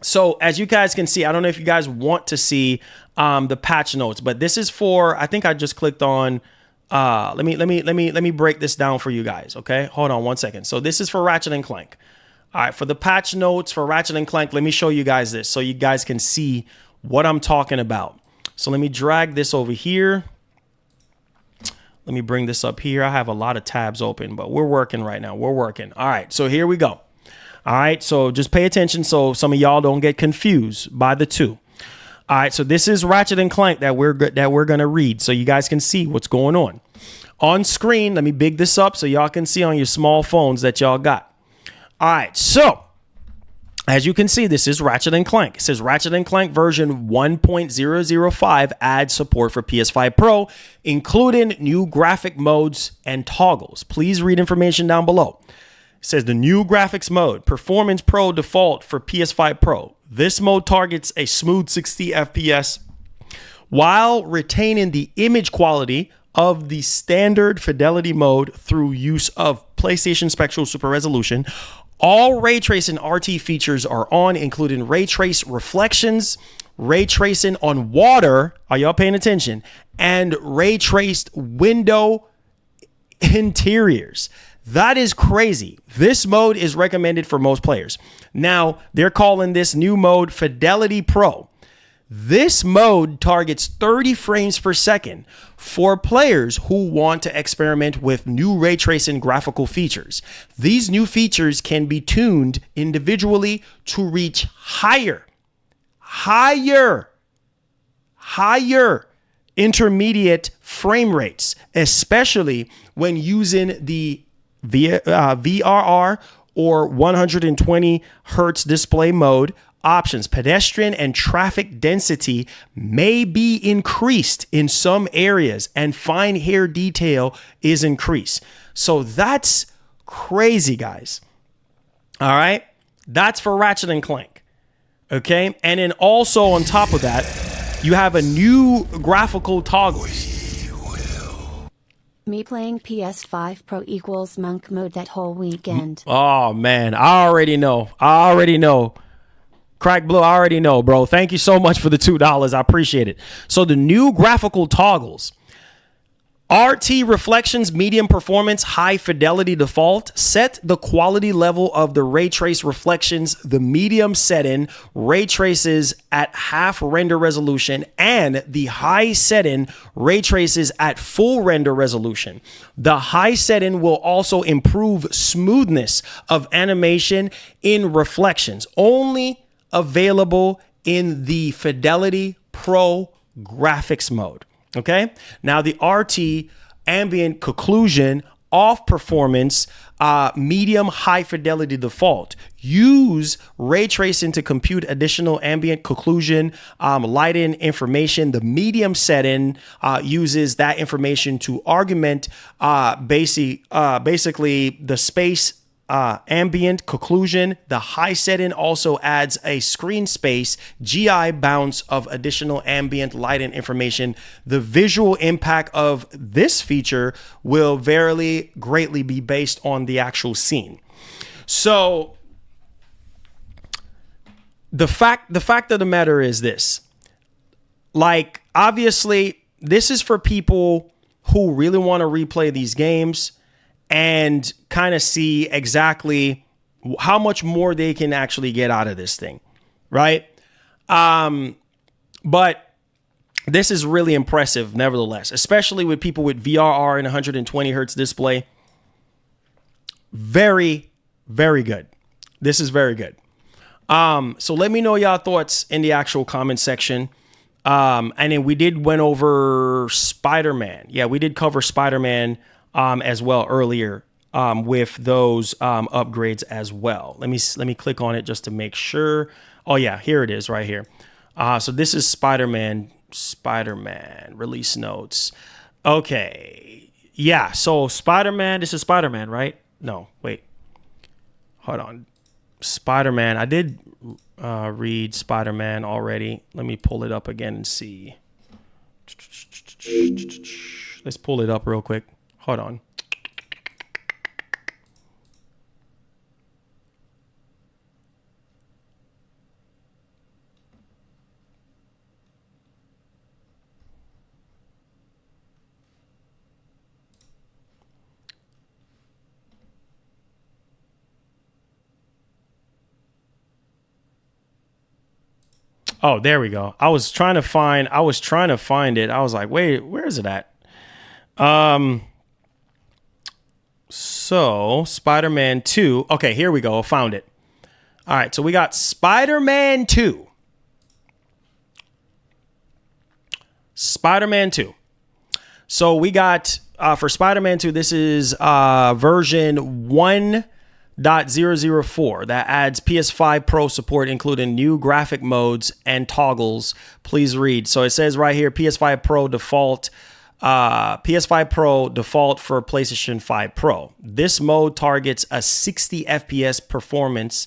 So as you guys can see, I don't know if you guys want to see the patch notes, but this is for, I think I just clicked on, let me break this down for you guys. Okay, hold on one second. So this is for Ratchet & Clank. All right, for the patch notes for Ratchet & Clank, let me show you guys this so you guys can see what I'm talking about. So let me drag this over here. Let me bring this up here. I have a lot of tabs open, but we're working right now. We're working. All right, so here we go. All right, so just pay attention so some of y'all don't get confused by the two. All right, so this is Ratchet & Clank that we're going to read so you guys can see what's going on. On screen, let me big this up so y'all can see on your small phones that y'all got. All right, so as you can see, this is Ratchet & Clank. It says Ratchet & Clank version 1.005 adds support for PS5 Pro, including new graphic modes and toggles. Please read information down below. It says the new graphics mode, Performance Pro default for PS5 Pro. This mode targets a smooth 60 FPS while retaining the image quality of the standard fidelity mode through use of PlayStation Spectral Super Resolution. All ray tracing RT features are on, including ray trace reflections, ray tracing on water, are y'all paying attention, and ray traced window interiors. That is crazy. This mode is recommended for most players. Now, they're calling this new mode Fidelity Pro. This mode targets 30 frames per second for players who want to experiment with new ray tracing graphical features. These new features can be tuned individually to reach higher intermediate frame rates, especially when using the VRR or 120 hertz display mode options, pedestrian and traffic density may be increased in some areas, and fine hair detail is increased. So that's crazy, guys. All right. That's for Ratchet and Clank. Okay. And then also on top of that, you have a new graphical toggles. Me playing PS5 Pro equals monk mode that whole weekend. Oh, man. I already know. Crack Blue, I already know, bro. Thank you so much for the $2. I appreciate it. So the new graphical toggles. RT reflections, medium performance, high fidelity default. Set the quality level of the ray trace reflections, the medium setting, ray traces at half render resolution, and the high setting ray traces at full render resolution. The high setting will also improve smoothness of animation in reflections. Only available in the Fidelity Pro graphics mode. Okay. Now the RT ambient occlusion off performance, medium high fidelity default. Use ray tracing to compute additional ambient occlusion, lighting information. The medium setting uses that information to augment basically the space ambient occlusion. The high setting also adds a screen space GI bounce of additional ambient lighting information. The visual impact of this feature will very greatly be based on the actual scene. So the fact of the matter is this, like, obviously this is for people who really want to replay these games and kind of see exactly how much more they can actually get out of this thing, right? But this is really impressive, nevertheless, especially with people with VRR and 120 hertz display. Very, very good. This is very good. So let me know y'all thoughts in the actual comment section. And then we went over Spider-Man. Yeah, we did cover Spider-Man as well earlier with those upgrades as well. Let me click on it just to make sure. Oh yeah, here it is right here. So this is Spider-Man release notes. Okay. Yeah, so Spider-Man, this is Spider-Man, right? No, wait. Hold on. Spider-Man, I did read Spider-Man already. Let me pull it up again and see. Let's pull it up real quick. Hold on. Oh, there we go. I was trying to find it. I was like, wait, where is it at? So Spider-Man 2. Okay, here we go. I found it. All right, so we got Spider-Man 2. Spider-Man 2. So we got for Spider-Man 2, this is version 1.004 that adds PS5 Pro support, including new graphic modes and toggles. Please read. So it says right here, PS5 Pro default. PS5 Pro default for PlayStation 5 Pro. This mode targets a 60 FPS performance,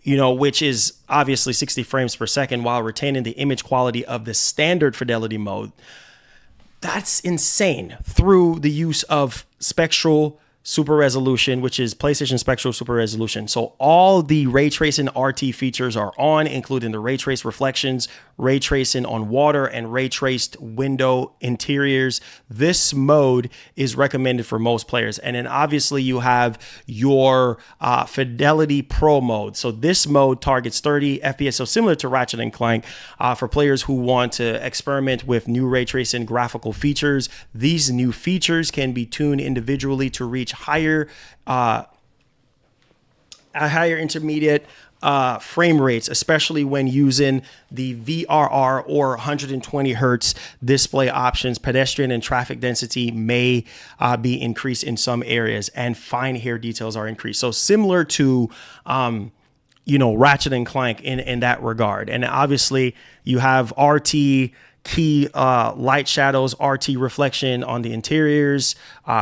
which is obviously 60 frames per second, while retaining the image quality of the standard fidelity mode. That's insane. Through the use of spectral super resolution, which is PlayStation Spectral Super Resolution. So all the ray tracing RT features are on, including the ray trace reflections, ray tracing on water, and ray traced window interiors. This mode is recommended for most players. And then obviously you have your Fidelity Pro mode. So this mode targets 30 FPS, so similar to Ratchet and Clank, for players who want to experiment with new ray tracing graphical features. These new features can be tuned individually to reach higher intermediate frame rates, especially when using the VRR or 120 hertz display options. Pedestrian and traffic density may be increased in some areas, and fine hair details are increased. So similar to Ratchet and Clank in that regard. And obviously you have RT key light shadows, RT reflection on the interiors,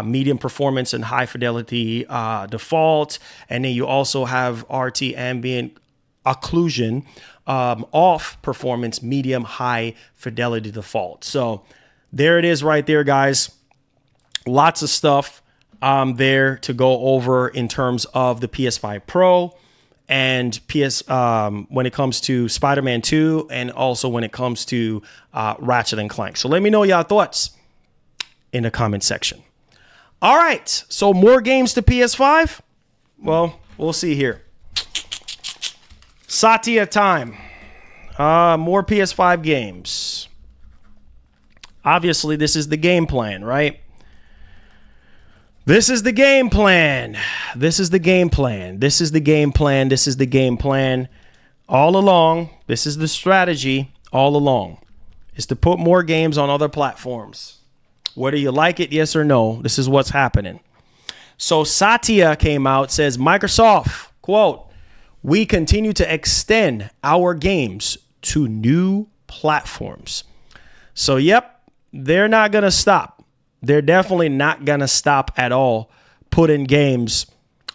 medium performance and high fidelity default. And then you also have RT ambient occlusion, off performance, medium, high fidelity default. So there it is right there, guys. Lots of stuff there to go over in terms of the PS5 Pro and when it comes to Spider-Man 2 and also when it comes to Ratchet and Clank. So let me know y'all thoughts in the comment section. All right, so more games to PS5? Well, we'll see here. Satya time. More PS5 games. Obviously, this is the game plan, right? This is the game plan. This is the game plan. This is the game plan. This is the game plan. All along, this is the strategy all along, is to put more games on other platforms. Whether you like it, yes or no, this is what's happening. So Satya came out, says, Microsoft, quote, "We continue to extend our games to new platforms." So, yep, they're not going to stop. They're definitely not going to stop at all putting games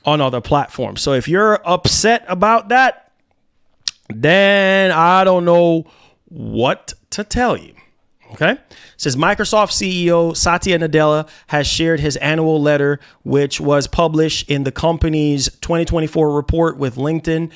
on other platforms. So if you're upset about that, then I don't know what to tell you. Okay. It says Microsoft CEO Satya Nadella has shared his annual letter, which was published in the company's 2024 report with LinkedIn.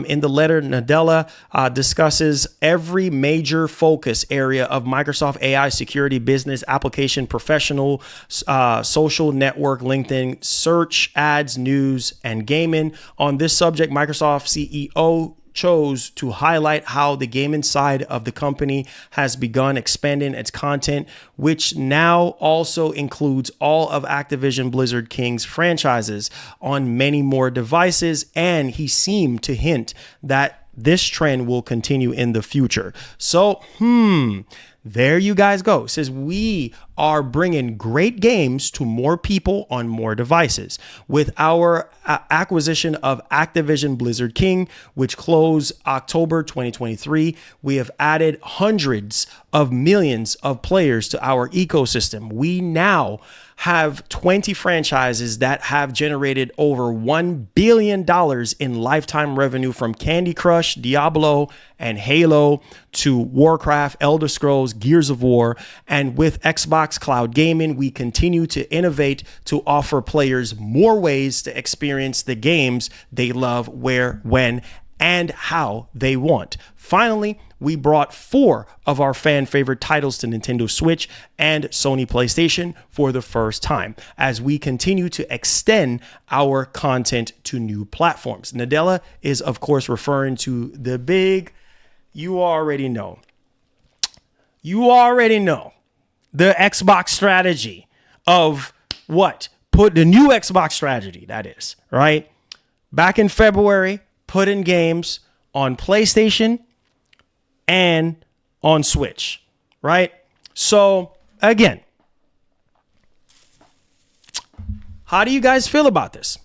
In the letter, Nadella discusses every major focus area of Microsoft AI security, business, application, professional, social network, LinkedIn, search, ads, news, and gaming. On this subject, Microsoft CEO chose to highlight how the gaming side of the company has begun expanding its content, which now also includes all of Activision Blizzard King's franchises on many more devices. And he seemed to hint that this trend will continue in the future. So, there you guys go. It says we are bringing great games to more people on more devices. With our acquisition of Activision Blizzard King, which closed October 2023, we have added hundreds of millions of players to our ecosystem. We now have 20 franchises that have generated over $1 billion in lifetime revenue, from Candy Crush, Diablo, and Halo to Warcraft, Elder Scrolls, Gears of War. And with Xbox Cloud Gaming, we continue to innovate to offer players more ways to experience the games they love, where, when, and how they want. Finally, we brought 4 of our fan favorite titles to Nintendo Switch and Sony PlayStation for the first time, as we continue to extend our content to new platforms. Nadella is, of course, referring to the big, you already know, the Xbox strategy of what? Put the new Xbox strategy, that is, right? Back in February, putting games on PlayStation and on Switch, right? So again, how do you guys feel about this?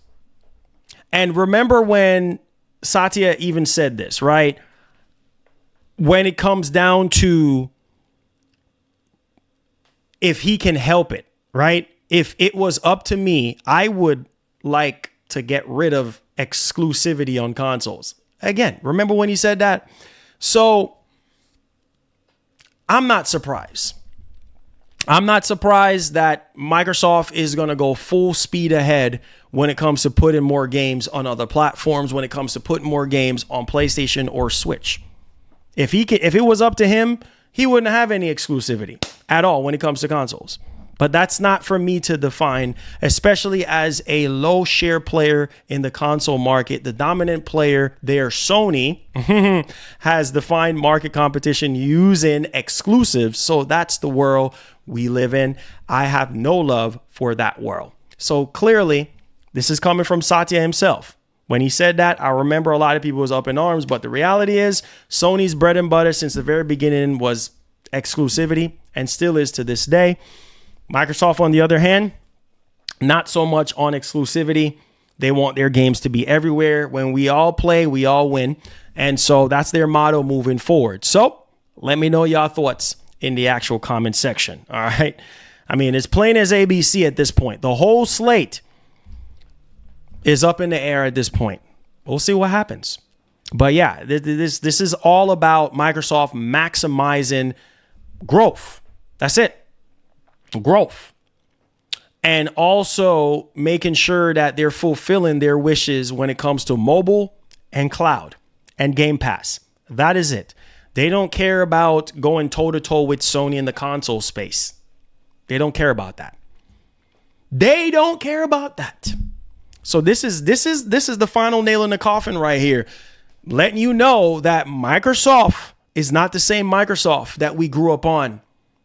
And remember when Satya even said this, right? When it comes down to if he can help it, right? If it was up to me, I would like to get rid of exclusivity on consoles. Again, remember when he said that? So I'm not surprised. I'm not surprised that Microsoft is going to go full speed ahead when it comes to putting more games on other platforms, when it comes to putting more games on PlayStation or Switch. If it was up to him, he wouldn't have any exclusivity at all when it comes to consoles. But that's not for me to define, especially as a low share player in the console market. The dominant player there, Sony, has defined market competition using exclusives. So that's the world we live in. I have no love for that world. So clearly, this is coming from Satya himself. When he said that, I remember a lot of people was up in arms. But the reality is, Sony's bread and butter since the very beginning was exclusivity, and still is to this day. Microsoft, on the other hand, not so much on exclusivity. They want their games to be everywhere. When we all play, we all win. And so that's their motto moving forward. So let me know y'all thoughts in the actual comment section. All right. I mean, it's plain as ABC at this point. The whole slate is up in the air at this point. We'll see what happens. But yeah, this is all about Microsoft maximizing growth. That's it. Growth. And also making sure that they're fulfilling their wishes when it comes to mobile and cloud and Game Pass. That is it. They don't care about going toe-to-toe with Sony in the console space. They don't care about that. They don't care about that. So this is the final nail in the coffin right here. Letting you know that Microsoft is not the same Microsoft that we grew up on.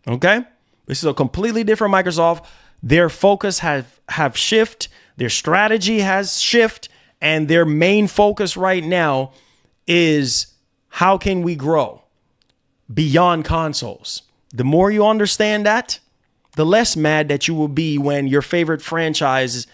Okay? This is a completely different Microsoft. Their focus have shift. Their strategy has shift. And their main focus right now is how can we grow beyond consoles? The more you understand that, the less mad that you will be when your favorite franchises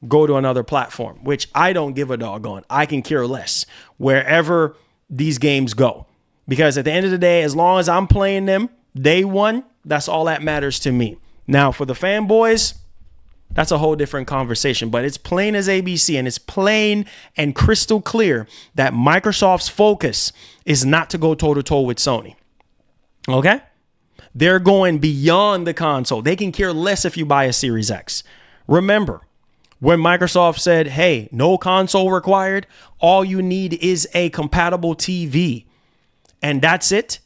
go to another platform, which I don't give a doggone. I can care less wherever these games go. Because at the end of the day, as long as I'm playing them day one, that's all that matters to me. Now, for the fanboys, that's a whole different conversation. But it's plain as ABC, and it's plain and crystal clear that Microsoft's focus is not to go toe-to-toe with Sony. Okay? They're going beyond the console. They can care less if you buy a Series X. Remember, when Microsoft said, hey, no console required, all you need is a compatible TV. And that's it.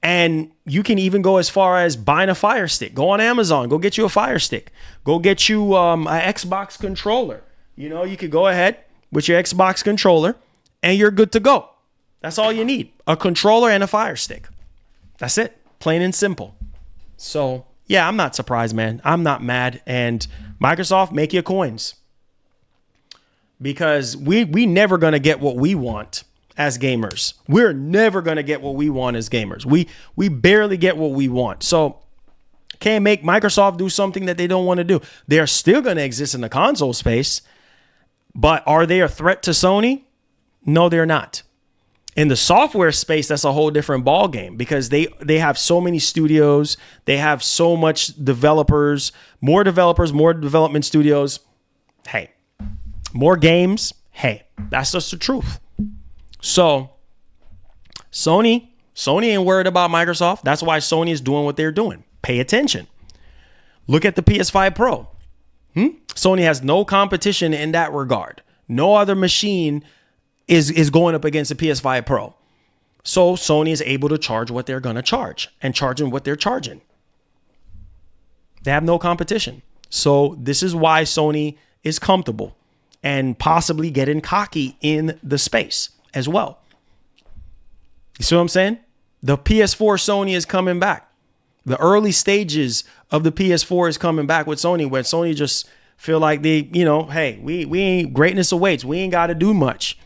And you can even go as far as buying a Fire Stick. Go on Amazon. Go get you a Fire Stick. Go get you an Xbox controller. You know, you could go ahead with your Xbox controller and you're good to go. That's all you need. A controller and a Fire Stick. That's it. Plain and simple. So, yeah, I'm not surprised, man. I'm not mad. And Microsoft, make your coins. Because we never going to get what we want as gamers. We're never going to get what we want as gamers. We barely get what we want. So can't make Microsoft do something that they don't want to do. They're still going to exist in the console space, but are they a threat to Sony? No, they're not. In the software space, that's a whole different ball game because they have so many studios. They have so much developers, more development studios. Hey, more games. Hey, that's just the truth. So Sony ain't worried about Microsoft. That's why Sony is doing what they're doing. Pay attention. Look at the PS5 Pro. Sony has no competition in that regard. No other machine is going up against the PS5 Pro. So Sony is able to charge what they're going to charge and charging what they're charging. They have no competition. So this is why Sony is comfortable and possibly getting cocky in the space as well. You see what I'm saying? The PS4 Sony is coming back. The early stages of the PS4 is coming back with Sony, where Sony just feel like they, hey, we ain't, greatness awaits. We ain't got to do much.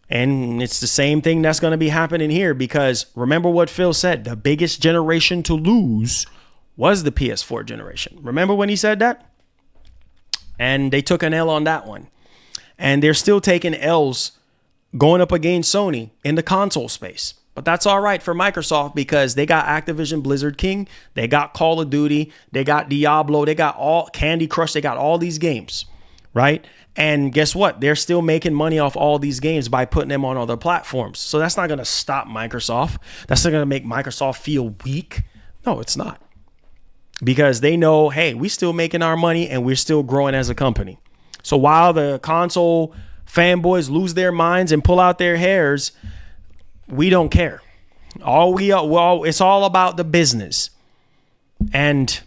And it's the same thing that's going to be happening here because remember what Phil said, the biggest generation to lose was the PS4 generation. Remember when he said that? And they took an L on that one. And they're still taking L's going up against Sony in the console space. But that's all right for Microsoft because they got Activision Blizzard King. They got Call of Duty. They got Diablo. They got all Candy Crush. They got all these games, right? And guess what? They're still making money off all these games by putting them on other platforms. So that's not going to stop Microsoft. That's not going to make Microsoft feel weak. No, it's not. Because they know, hey, we're still making our money and we're still growing as a company. So while the console fanboys lose their minds and pull out their hairs, we don't care. It's all about the business. And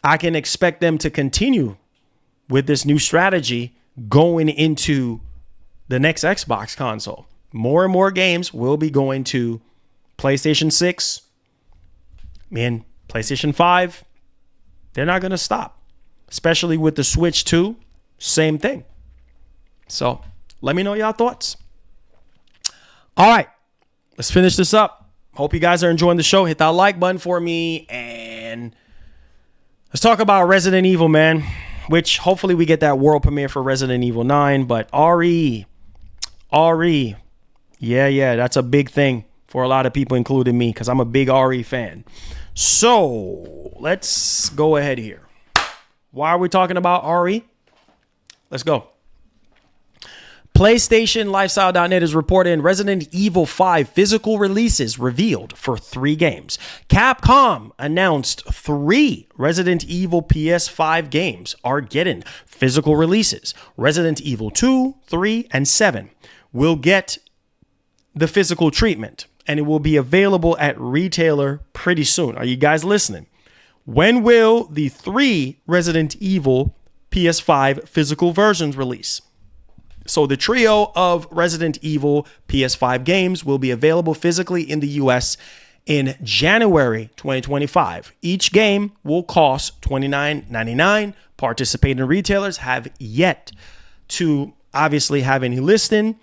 I can expect them to continue with this new strategy going into the next Xbox console. More and more games will be going to PlayStation 6 and PlayStation 5. They're not going to stop, especially with the Switch 2. Same thing. So let me know your thoughts. All right, let's finish this up. Hope you guys are enjoying the show. Hit that like button for me. And let's talk about Resident Evil, man. which hopefully we get that world premiere for Resident Evil 9. But RE, yeah, that's a big thing for a lot of people, including me, because I'm a big RE fan. So let's go ahead here. Why are we talking about RE? Let's go. PlayStation Lifestyle.net is reporting Resident Evil 5 physical releases revealed for 3 games. Capcom announced 3 Resident Evil PS5 games are getting physical releases. Resident Evil 2, 3, and 7 will get the physical treatment, and it will be available at retailer pretty soon. Are you guys listening? When will the 3 Resident Evil PS5 physical versions release? So the trio of Resident Evil PS5 games will be available physically in the US in January 2025. Each game will cost $29.99. Participating retailers have yet to obviously have any listing,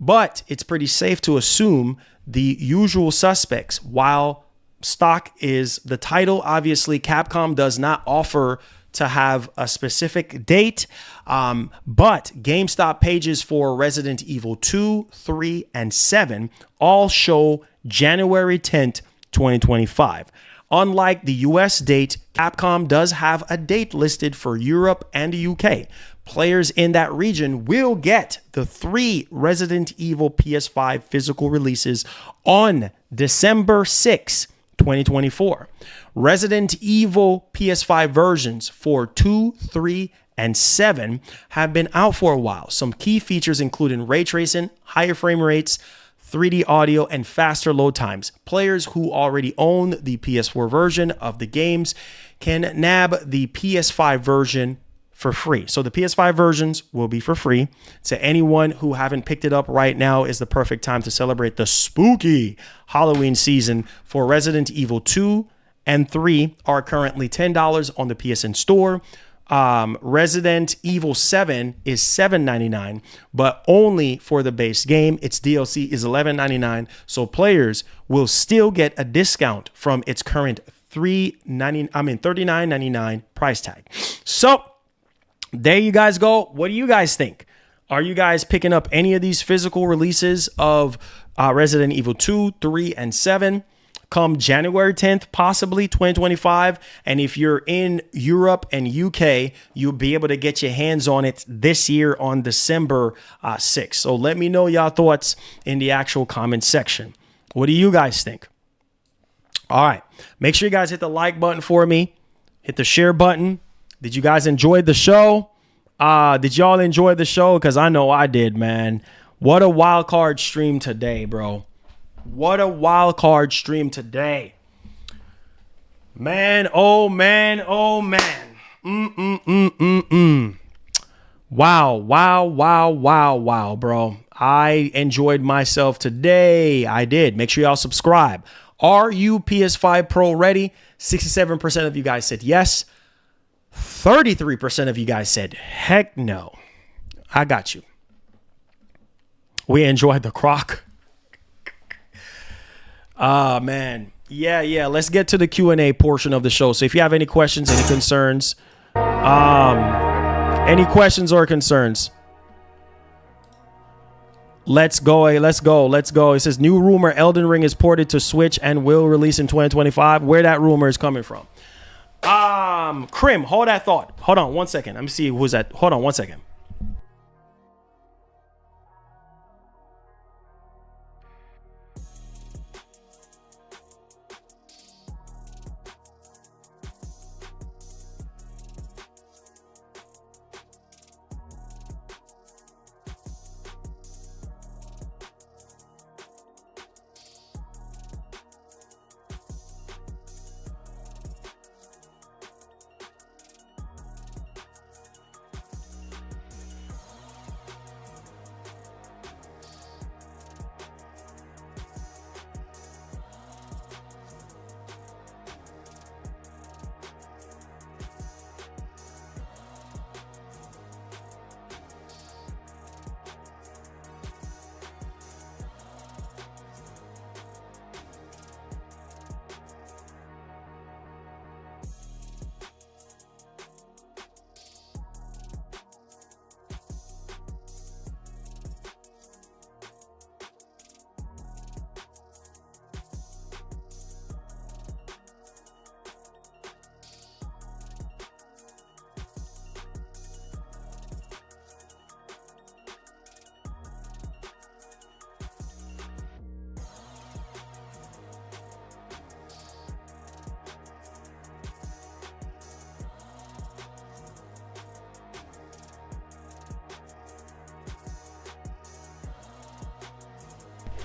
but it's pretty safe to assume the usual suspects. While stock is the title, obviously Capcom does not offer to have a specific date, but GameStop pages for Resident Evil 2, 3, and 7 all show January 10th, 2025. Unlike the US date, Capcom does have a date listed for Europe and the UK. Players in that region will get the 3 Resident Evil PS5 physical releases on December 6th, 2024. Resident Evil PS5 versions for 2, 3, and 7 have been out for a while. Some key features including ray tracing, higher frame rates, 3D audio, and faster load times. Players who already own the PS4 version of the games can nab the PS5 version for free. So the PS5 versions will be for free. To anyone who haven't picked it up right now is the perfect time to celebrate the spooky Halloween season. For Resident Evil 2 and 3 are currently $10 on the PSN store. Resident Evil 7 is $7.99, but only for the base game. Its DLC is $11.99, so players will still get a discount from its current $39.99 price tag. So there you guys go. What do you guys think? Are you guys picking up any of these physical releases of Resident Evil 2, 3, and 7 come January 10th, possibly 2025? And if you're in Europe and UK, you'll be able to get your hands on it this year on December 6th. So let me know y'all thoughts in the actual comment section. What do you guys think? All right. Make sure you guys hit the like button for me. Hit the share button. Did you guys enjoy the show? Did y'all enjoy the show? Because I know I did, man. What a wild card stream today, bro. What a wild card stream today. Man, oh man, oh man. Wow, bro. I enjoyed myself today. I did. Make sure y'all subscribe. Are you PS5 Pro ready? 67% of you guys said yes. 33% of you guys said heck no. I got you. We enjoyed the croc. Man. Yeah. Let's get to the Q&A portion of the show. So if you have any questions, any concerns, any questions or concerns, let's go. It says new rumor Elden Ring is ported to Switch and will release in 2025. Where that rumor is coming from? Krim, hold that thought. Hold on 1 second. Let me see who's that. Hold on 1 second.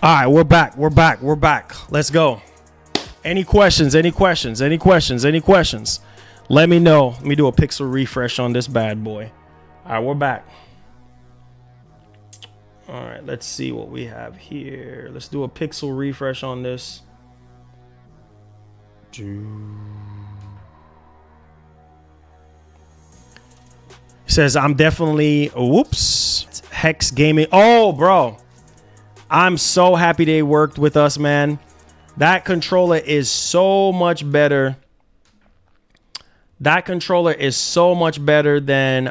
All right, we're back. Let's go. Any questions? Let me know. Let me do a pixel refresh on this bad boy. All right, we're back. All right, let's see what we have here. Let's do a pixel refresh on this. It says I'm definitely Hex Gaming. Oh, bro. I'm so happy they worked with us, man. That controller is so much better. That controller is so much better than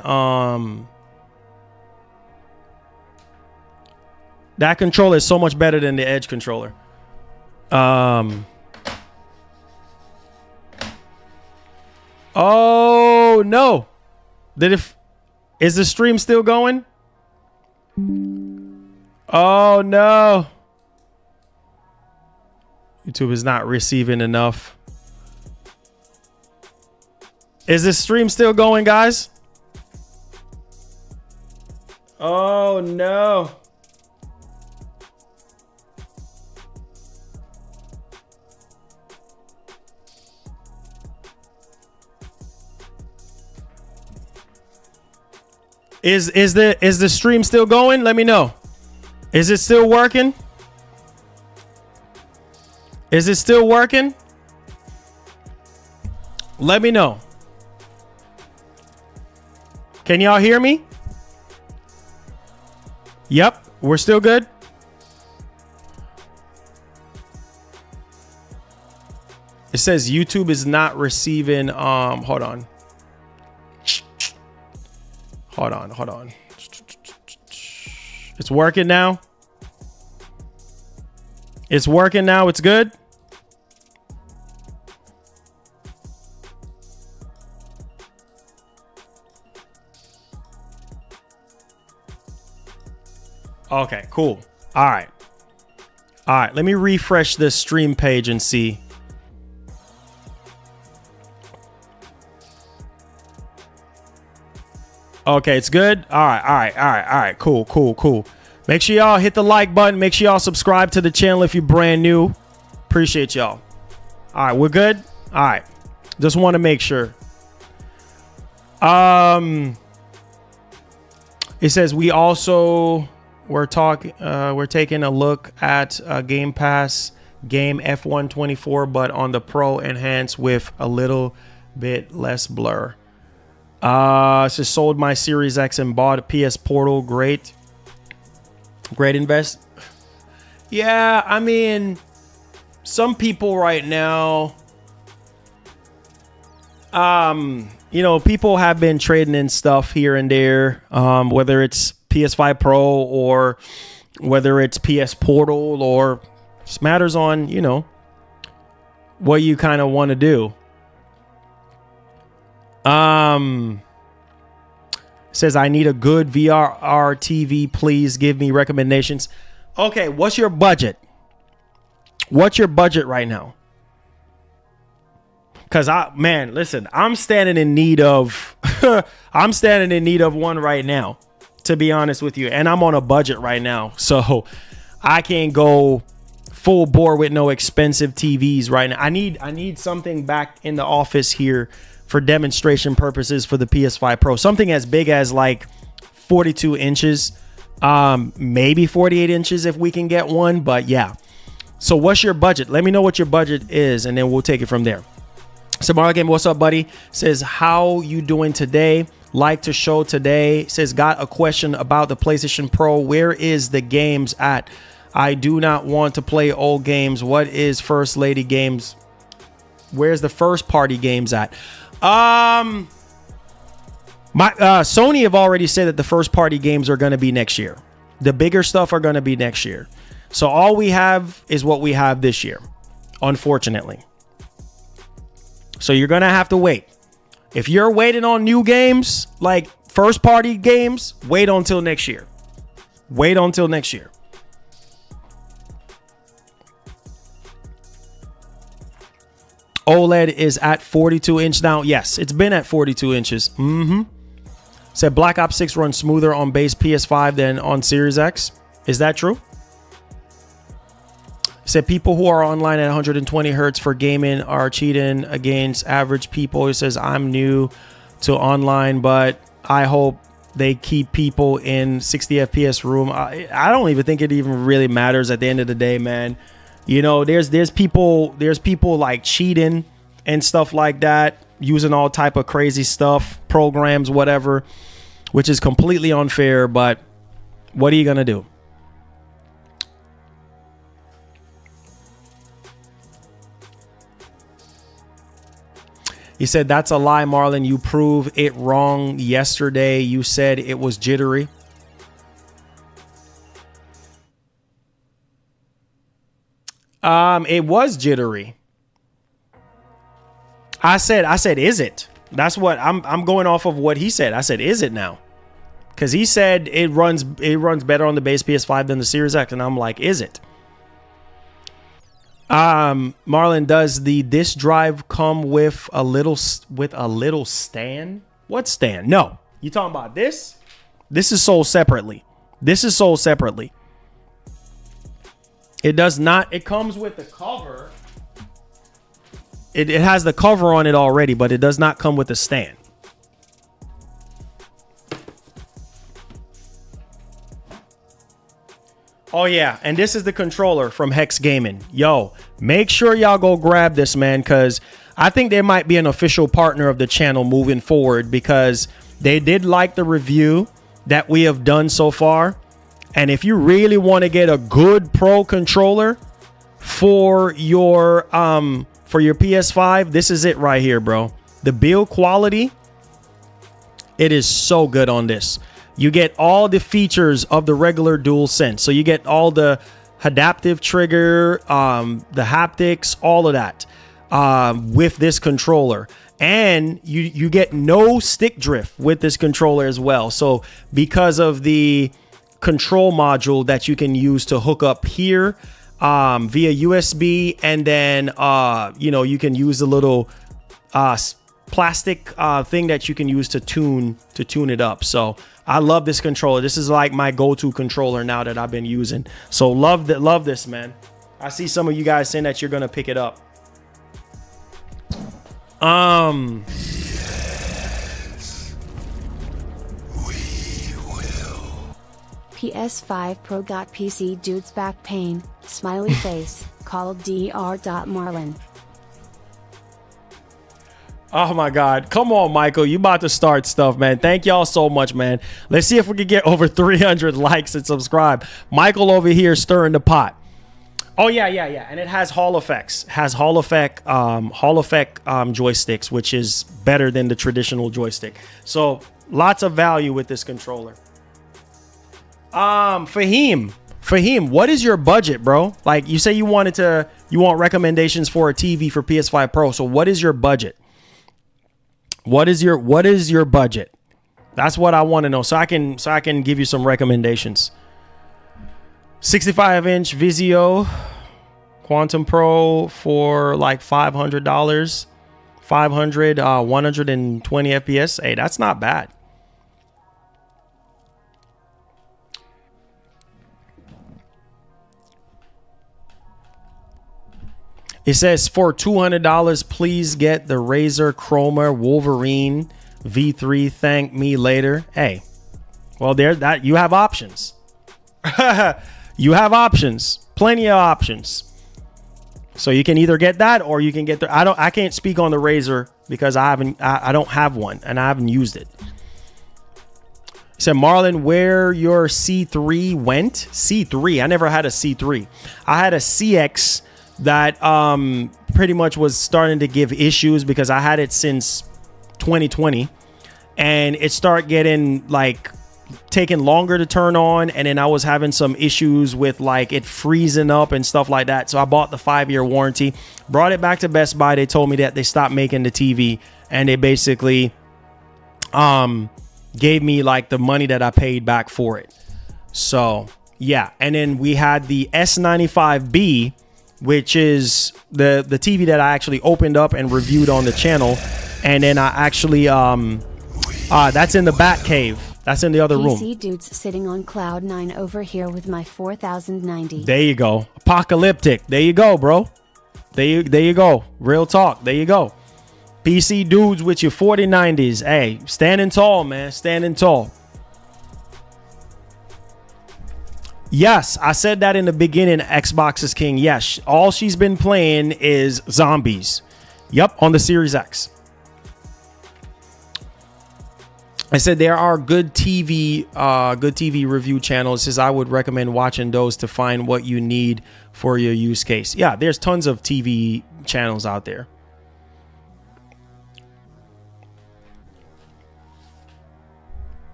that controller is so much better than the Edge controller. Oh no. Is the stream still going? Oh no. YouTube is not receiving enough. Is this stream still going, guys? Oh no. Is the stream still going? Let me know. Is it still working? Is it still working? Let me know. Can y'all hear me? Yep, we're still good. It says YouTube is not receiving hold on. It's working now. It's working now. It's good. Okay, cool. All right. Let me refresh this stream page and see. Okay, it's good. All right. Cool. Make sure y'all hit the like button. Make sure y'all subscribe to the channel if you're brand new. Appreciate y'all. All right, we're good. All right. Just want to make sure. It says we're taking a look at Game Pass game F1 24, but on the Pro enhanced with a little bit less blur. Just sold my Series X and bought a PS Portal. Great invest. Yeah, I mean, some people right now, people have been trading in stuff here and there, whether it's PS5 Pro or whether it's PS Portal, or just matters on, what you kind of want to do. Says I need a good VR TV. Please give me recommendations. Okay, what's your budget? What's your budget right now? Because listen, I'm standing in need of one right now, to be honest with you, and I'm on a budget right now, so I can't go full bore with no expensive TVs right now. I need something back in the office here for demonstration purposes for the PS5 Pro. Something as big as like 42 inches, maybe 48 inches if we can get one. But yeah. So what's your budget? Let me know what your budget is, and then we'll take it from there. Samara Game, what's up, buddy? Says, how you doing today? Like to show today. Says, got a question about the PlayStation Pro. Where is the games at? I do not want to play old games. What is First Lady Games? Where's the first party games at? Sony have already said that the first party games are going to be next year. The bigger stuff are going to be next year. So all we have is what we have this year, unfortunately. So you're going to have to wait. If you're waiting on new games, like first party games, wait until next year. Wait until next year. OLED is at 42 inch now. Yes, it's been at 42 inches. Said Black Ops 6 runs smoother on base PS5 than on Series X. Is that true? Said people who are online at 120 hertz for gaming are cheating against average people. He says, I'm new to online, but I hope they keep people in 60 FPS room. I don't even think it even really matters at the end of the day, man. You know, there's people like cheating and stuff like that, using all type of crazy stuff, programs, whatever, which is completely unfair. But what are you gonna do? He said, that's a lie, Marlon. You proved it wrong yesterday. You said it was jittery. It was jittery. I said, is it? That's what I'm going off of what he said. I said, is it now? Because he said it runs better on the base PS5 than the Series X. And I'm like, is it? Marlon, does the disk drive come with a little stand? What stand? No. You talking about this? This is sold separately. It does not. It comes with the cover. It has the cover on it already, but it does not come with a stand. Oh, yeah. And this is the controller from Hex Gaming. Yo, make sure y'all go grab this, man, because I think they might be an official partner of the channel moving forward, because they did like the review that we have done so far. And if you really want to get a good pro controller for your PS5, this is it right here, bro. The build quality, it is so good on this. You get all the features of the regular DualSense. So you get all the adaptive trigger, the haptics, all of that with this controller. And you get no stick drift with this controller as well. So because of the control module that you can use to hook up here via USB, and then you can use a little plastic thing that you can use to tune it up. So I love this controller. This is like my go-to controller now that I've been using. So love this, man. I see some of you guys saying that you're gonna pick it up. Yes, we will. PS5 Pro got PC dude's back pain. Smiley face. Called Dr. Marlon. Oh my God. Come on, Michael. You about to start stuff, man. Thank y'all so much, man. Let's see if we can get over 300 likes and subscribe. Michael over here stirring the pot. Oh, yeah. And it has Hall effects. Has Hall effect joysticks, which is better than the traditional joystick. So lots of value with this controller. Fahim, what is your budget, bro? Like you say you want recommendations for a TV for PS5 Pro. So what is your budget? What is your budget? That's what I want to know, so I can give you some recommendations. 65-inch Vizio Quantum Pro for like $500. 120 FPS. Hey, that's not bad. It says for $200, please get the Razer Chroma Wolverine V3. Thank me later. Hey, well, that you have options. You have options, plenty of options. So you can either get that or you can get the. I can't speak on the Razer because I don't have one and I haven't used it. He said, Marlon, where your C3 went? C3. I never had a C3. I had a CX that pretty much was starting to give issues because I had it since 2020, and it started getting like taking longer to turn on, and then I was having some issues with like it freezing up and stuff like that. So I bought the 5-year warranty, brought it back to Best Buy. They told me that they stopped making the TV, and they basically gave me like the money that I paid back for it. So yeah, and then we had the S95B, which is the TV that I actually opened up and reviewed on the channel. And then I actually, that's in the Bat Cave. That's in the other room. PC dudes sitting on cloud 9 over here with my 4090. There you go. Apocalyptic. There you go, bro. There you go. Real talk. There you go. PC dudes with your 4090s. Hey, standing tall, man. Standing tall. Yes, I said that in the beginning. Xbox is king. Yes, all she's been playing is zombies. Yep, on the Series X. I said there are good TV review channels. Says I would recommend watching those to find what you need for your use case. Yeah, there's tons of TV channels out there.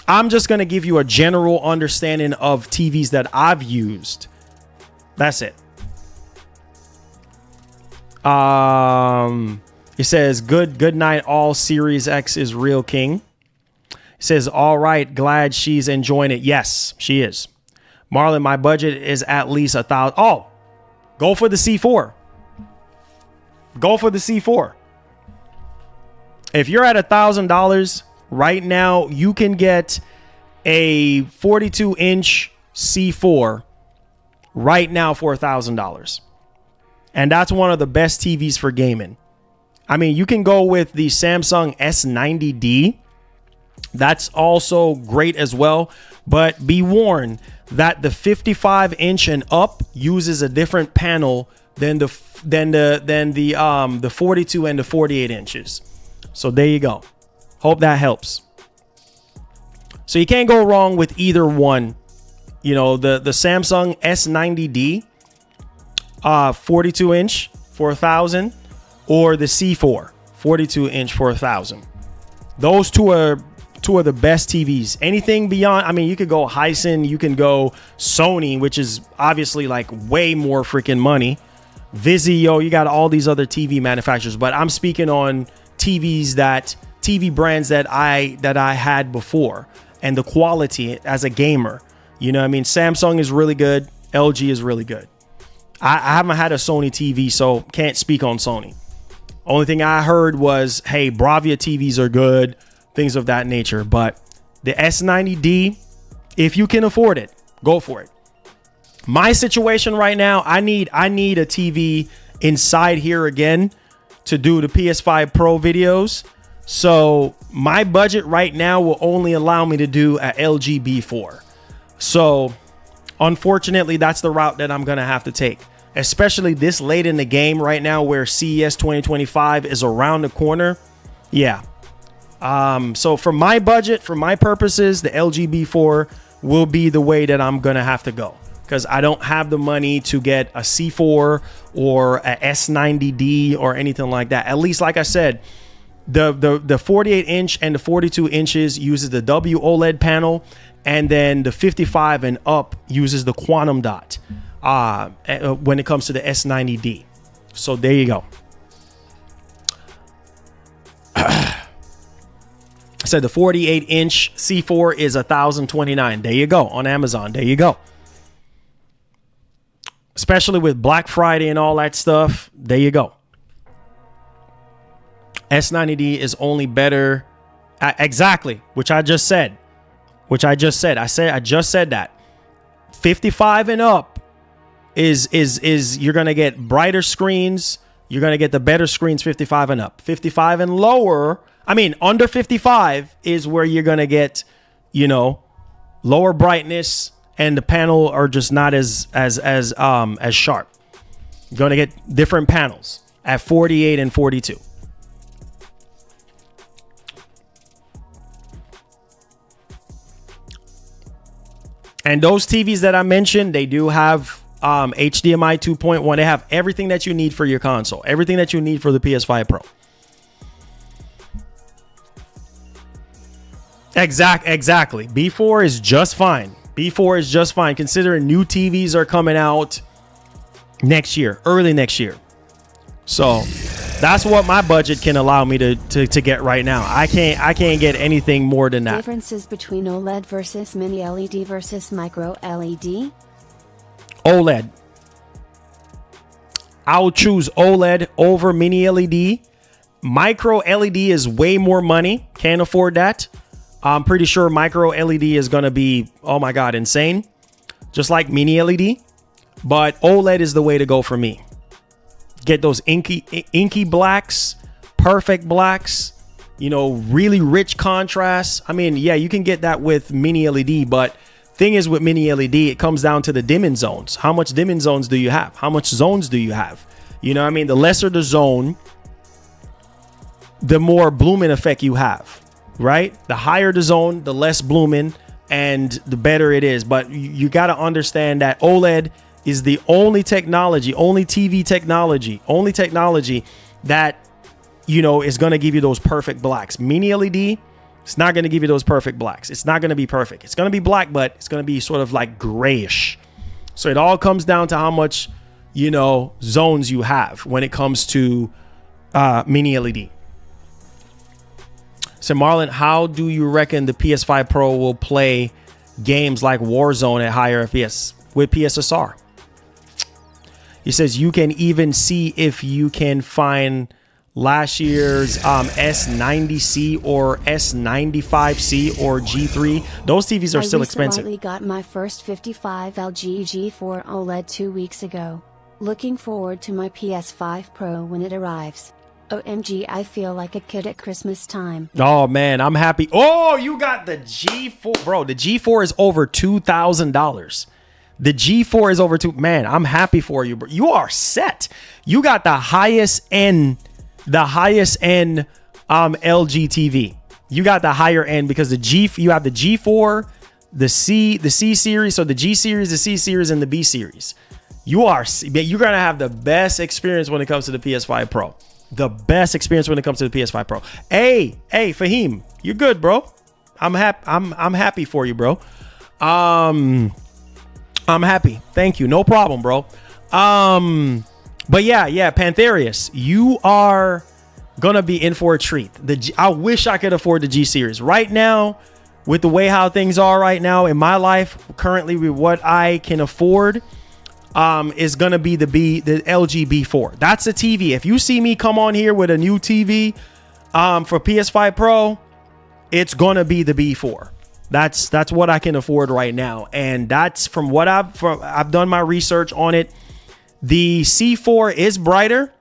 I'm just going to give you a general understanding of TVs that I've used. That's it. It says good night all, Series X is real king. It says all right, glad she's enjoying it. Yes, she is. Marlon, my budget is at least $1,000. Oh, go for the C4. Go for the C4. If you're at $1,000 right now, you can get a 42-inch C4 right now for $1,000. And that's one of the best TVs for gaming. I mean, you can go with the Samsung S90D. That's also great as well. But be warned that the 55-inch and up uses a different panel than the 42 and the 48 inches. So there you go. Hope that helps. So you can't go wrong with either one. You know, the Samsung S90D, 42 inch for $1,000, or the C4 42 inch for $1,000. Those two are the best TVs. Anything beyond, I mean, you could go Hisense, you can go Sony, which is obviously like way more freaking money. Vizio, you got all these other TV manufacturers, but I'm speaking on TV brands that I had before, and the quality as a gamer. You know what I mean? Samsung is really good. LG is really good. I haven't had a Sony TV, so can't speak on Sony. Only thing I heard was, hey, Bravia TVs are good, things of that nature. But the S90D, if you can afford it, go for it. My situation right now, I need a TV inside here again to do the PS5 Pro videos. So my budget right now will only allow me to do a LG B4. So unfortunately, that's the route that I'm going to have to take, especially this late in the game right now where CES 2025 is around the corner. Yeah. So for my budget, for my purposes, the LG B4 will be the way that I'm going to have to go, because I don't have the money to get a C4 or a S90D or anything like that. At least, like I said, the 48 inch and the 42 inches uses the WOLED panel, and then the 55 and up uses the quantum dot when it comes to the S90D. So there you go. So the 48 inch C4 is $1,029. There you go, on Amazon. There you go. Especially with Black Friday and all that stuff. There you go. S90D is only better. Exactly, which I just said. I just said that 55 and up is you're going to get brighter screens. You're going to get the better screens 55 and up. 55 and lower, I mean, under 55 is where you're going to get, you know, lower brightness, and the panel are just not as sharp. You're going to get different panels at 48 and 42. And those TVs that I mentioned, they do have HDMI 2.1. They have everything that you need for your console, everything that you need for the PS5 Pro. Exactly. B4 is just fine. B4 is just fine, considering new TVs are coming out next year, early next year. So that's what my budget can allow me to get right now. I can't get anything more than that. Differences between OLED versus mini LED versus micro LED? OLED. I'll choose OLED over mini LED. Micro LED is way more money. Can't afford that. I'm pretty sure micro LED is going to be, oh my God, insane. Just like mini LED. But OLED is the way to go for me. Get those inky blacks, perfect blacks, you know, really rich contrast. I mean, yeah, you can get that with mini LED, but thing is with mini LED, it comes down to the dimming zones. How much dimming zones do you have? How much zones do you have? You know what I mean? The lesser the zone, the more blooming effect you have, right? The higher the zone, the less blooming and the better it is. But you got to understand that OLED is the only technology, only TV technology, only technology that, you know, is going to give you those perfect blacks. Mini LED, it's not going to give you those perfect blacks. It's not going to be perfect. It's going to be black, but it's going to be sort of like grayish. So it all comes down to how much, you know, zones you have when it comes to mini LED. So Marlon, how do you reckon the PS5 Pro will play games like Warzone at higher FPS with PSSR? He says you can even see if you can find last year's S90C or S95C or G3. Those TVs are still expensive. I got my first 55 LG G4 OLED 2 weeks ago. Looking forward to my PS5 Pro when it arrives. OMG, I feel like a kid at Christmas time. Oh man, I'm happy. Oh, you got the G4, bro. The G4 is over $2,000. The G4 is over man, I'm happy for you, bro. You are set. You got the highest end LG TV. You got the higher end because you have the G4, the C series, so the G series, the C series, and the B series. You're gonna have the best experience when it comes to the PS5 Pro. The best experience when it comes to the PS5 Pro. Hey, Fahim, you're good, bro. I'm happy for you, bro. I'm happy. Thank you. No problem, bro. But yeah, Pantherius, you are gonna be in for a treat. I wish I could afford the G series right now. With the way how things are right now in my life, currently with what I can afford, is gonna be the LG B4. That's a TV. If you see me come on here with a new TV for PS5 Pro, it's gonna be the B4. That's what I can afford right now, and that's from what I've done my research on it. The C4 is brighter,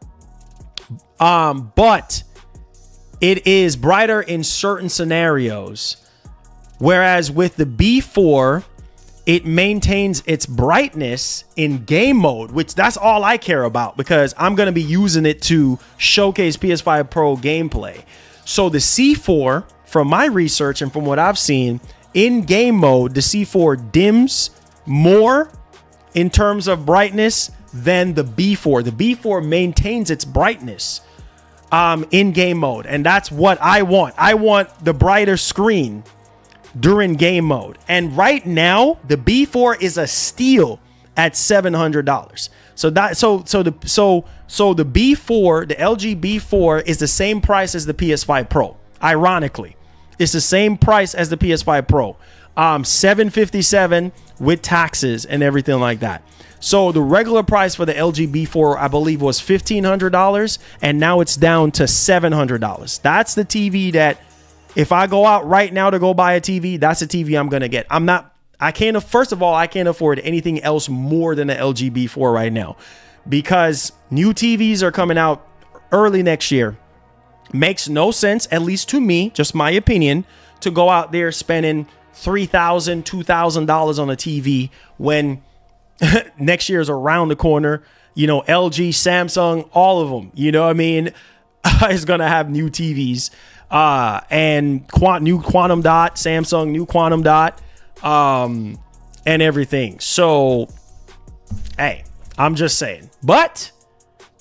but it is brighter in certain scenarios, whereas with the B4, it maintains its brightness in game mode, which that's all I care about because I'm going to be using it to showcase PS5 Pro gameplay. So the C4, from my research and from what I've seen, in game mode, the C4 dims more in terms of brightness than the B4. The B4 maintains its brightness in game mode, and that's what I want. I want the brighter screen during game mode. And right now, the B4 is a steal at $700. So the B4, the LG B4 is the same price as the PS5 Pro. Ironically, it's the same price as the PS5 Pro. $757 with taxes and everything like that. So the regular price for the LG B4, I believe, was $1,500, and now it's down to $700. That's the TV that, if I go out right now to go buy a TV, that's a TV I'm going to get. First of all, I can't afford anything else more than the LG B4 right now because new TVs are coming out early next year. Makes no sense, at least to me, just my opinion, to go out there spending $3,000, $2,000 on a TV when next year is around the corner. You know, LG, Samsung, all of them, you know what I mean, is going to have new TVs. And new Quantum Dot, Samsung, new Quantum Dot, and everything. So, hey, I'm just saying. But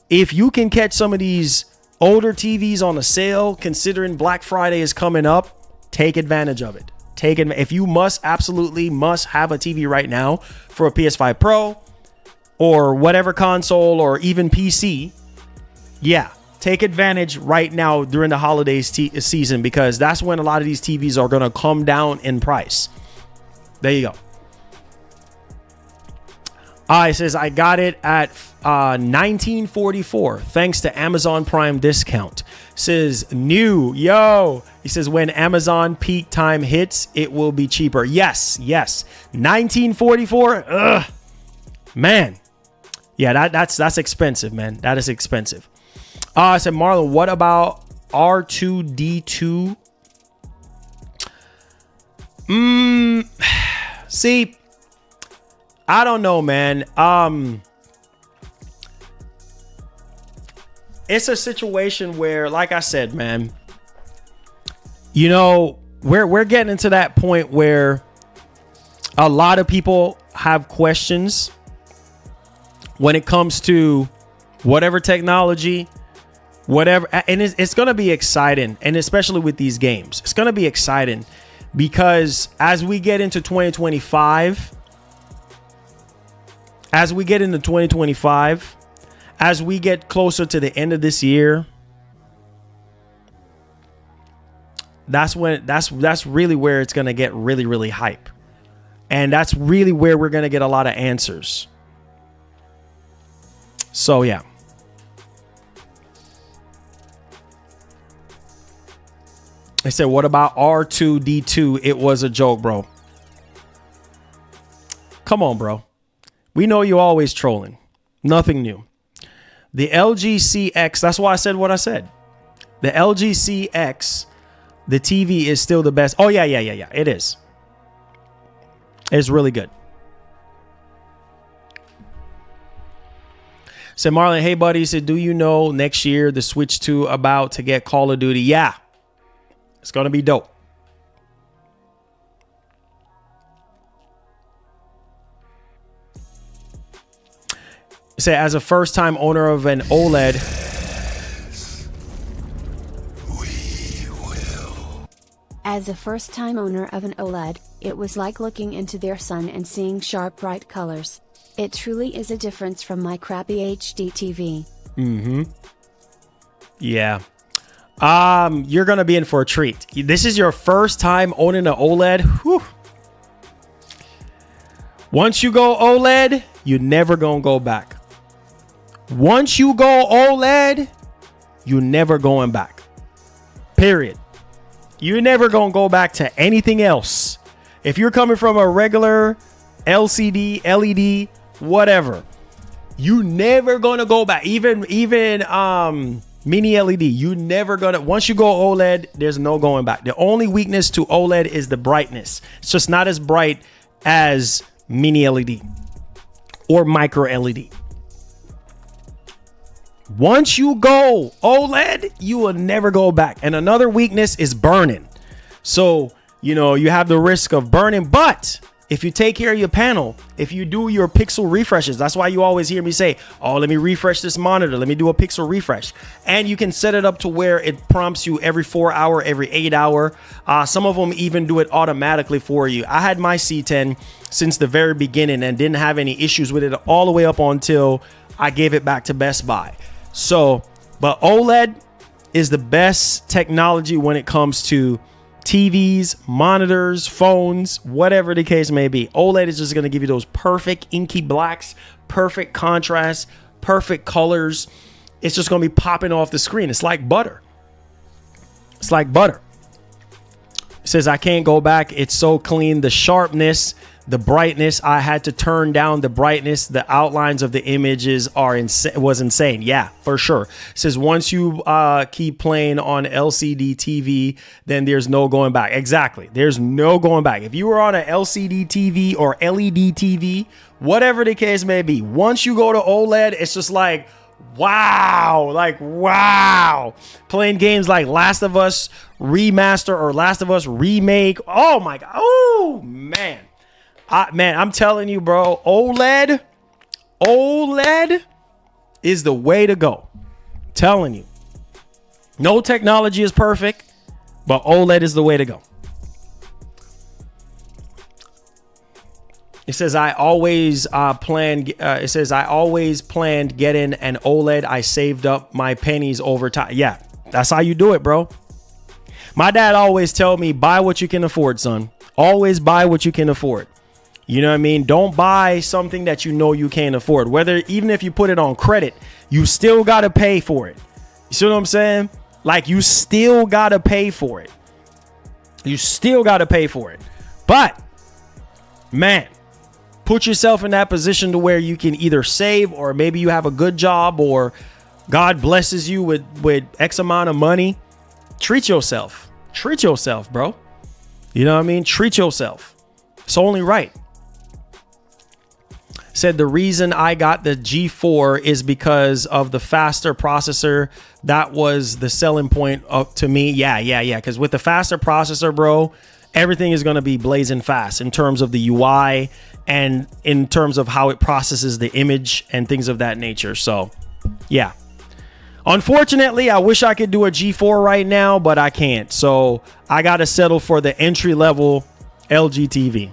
if you can catch some of these older TVs on a sale, considering Black Friday is coming up, take advantage of it. If you absolutely must have a TV right now for a PS5 Pro or whatever console or even PC, yeah. Take advantage right now during the holidays season because that's when a lot of these TVs are going to come down in price. There you go. It says, I got it at $19.44 thanks to Amazon Prime discount. Says new. Yo. He says, when Amazon peak time hits, it will be cheaper. Yes. $19.44. Ugh. Man. Yeah, that's expensive, man. That is expensive. I said, Marlon, what about R2D2? See, I don't know, man. It's a situation where, like I said, man, you know, we're getting into that point where a lot of people have questions when it comes to whatever technology, whatever. And it's going to be exciting. And especially with these games, it's going to be exciting because as we get into 2025, as we get closer to the end of this year, that's really where it's going to get really, really hype. And that's really where we're going to get a lot of answers. So, yeah. I said, what about R2D2? It was a joke, bro. Come on, bro. We know you always trolling. Nothing new. The LG CX, that's why I said what I said. The LG CX, the TV is still the best. Oh, yeah. It is. It's really good. Said Marlon, hey, buddy. He said, do you know next year the Switch 2 about to get Call of Duty? Yeah. It's going to be dope. Say, as a first-time owner of an OLED, as a first-time owner of an OLED, it was like looking into their sun and seeing sharp, bright colors. It truly is a difference from my crappy HD TV. Yeah. You're gonna be in for a treat. This is your first time owning an OLED. Whew. Once you go OLED, you're never gonna go back. Once you go OLED, you're never going back. Period. You're never going to go back to anything else. If you're coming from a regular LCD, LED, whatever, you never going to go back. Even mini LED, you never going to. Once you go OLED, there's no going back. The only weakness to OLED is the brightness. It's just not as bright as mini LED or micro LED. Once you go OLED, you will never go back. And another weakness is burning. So, you know, you have the risk of burning. But if you take care of your panel, if you do your pixel refreshes, that's why you always hear me say, oh, let me refresh this monitor. Let me do a pixel refresh. And you can set it up to where it prompts you every 4 hour, every 8 hour. Some of them even do it automatically for you. I had my C10 since the very beginning and didn't have any issues with it all the way up until I gave it back to Best Buy. So, but OLED is the best technology when it comes to TVs, monitors, phones, whatever the case may be. OLED is just going to give you those perfect inky blacks, perfect contrast, perfect colors. It's just going to be popping off the screen. It's like butter. It's like butter. It says, I can't go back. It's so clean. The sharpness, the brightness, I had to turn down the brightness. The outlines of the images was insane. Yeah, for sure. It says once you keep playing on LCD TV, then there's no going back. Exactly. There's no going back. If you were on an LCD TV or LED TV, whatever the case may be, once you go to OLED, it's just like, wow, playing games like Last of Us Remaster or Last of Us Remake. Oh my God. Oh man. Man, I'm telling you, bro, OLED is the way to go. I'm telling you. No technology is perfect, but OLED is the way to go. It says I always planned getting an OLED. I saved up my pennies over time. Yeah, that's how you do it, bro. My dad always tell me, buy what you can afford, son. Always buy what you can afford. You know what I mean? Don't buy something that you know you can't afford. Even if you put it on credit, you still got to pay for it. You see what I'm saying? Like, you still got to pay for it. You still got to pay for it. But, man, put yourself in that position to where you can either save, or maybe you have a good job, or God blesses you with X amount of money. Treat yourself. Treat yourself, bro. You know what I mean? Treat yourself. It's only right. Said the reason I got the G4 is because of the faster processor. That was the selling point to me. Yeah. Because with the faster processor, bro, everything is going to be blazing fast in terms of the UI and in terms of how it processes the image and things of that nature. So, yeah. Unfortunately, I wish I could do a G4 right now, but I can't. So I got to settle for the entry level LG TV.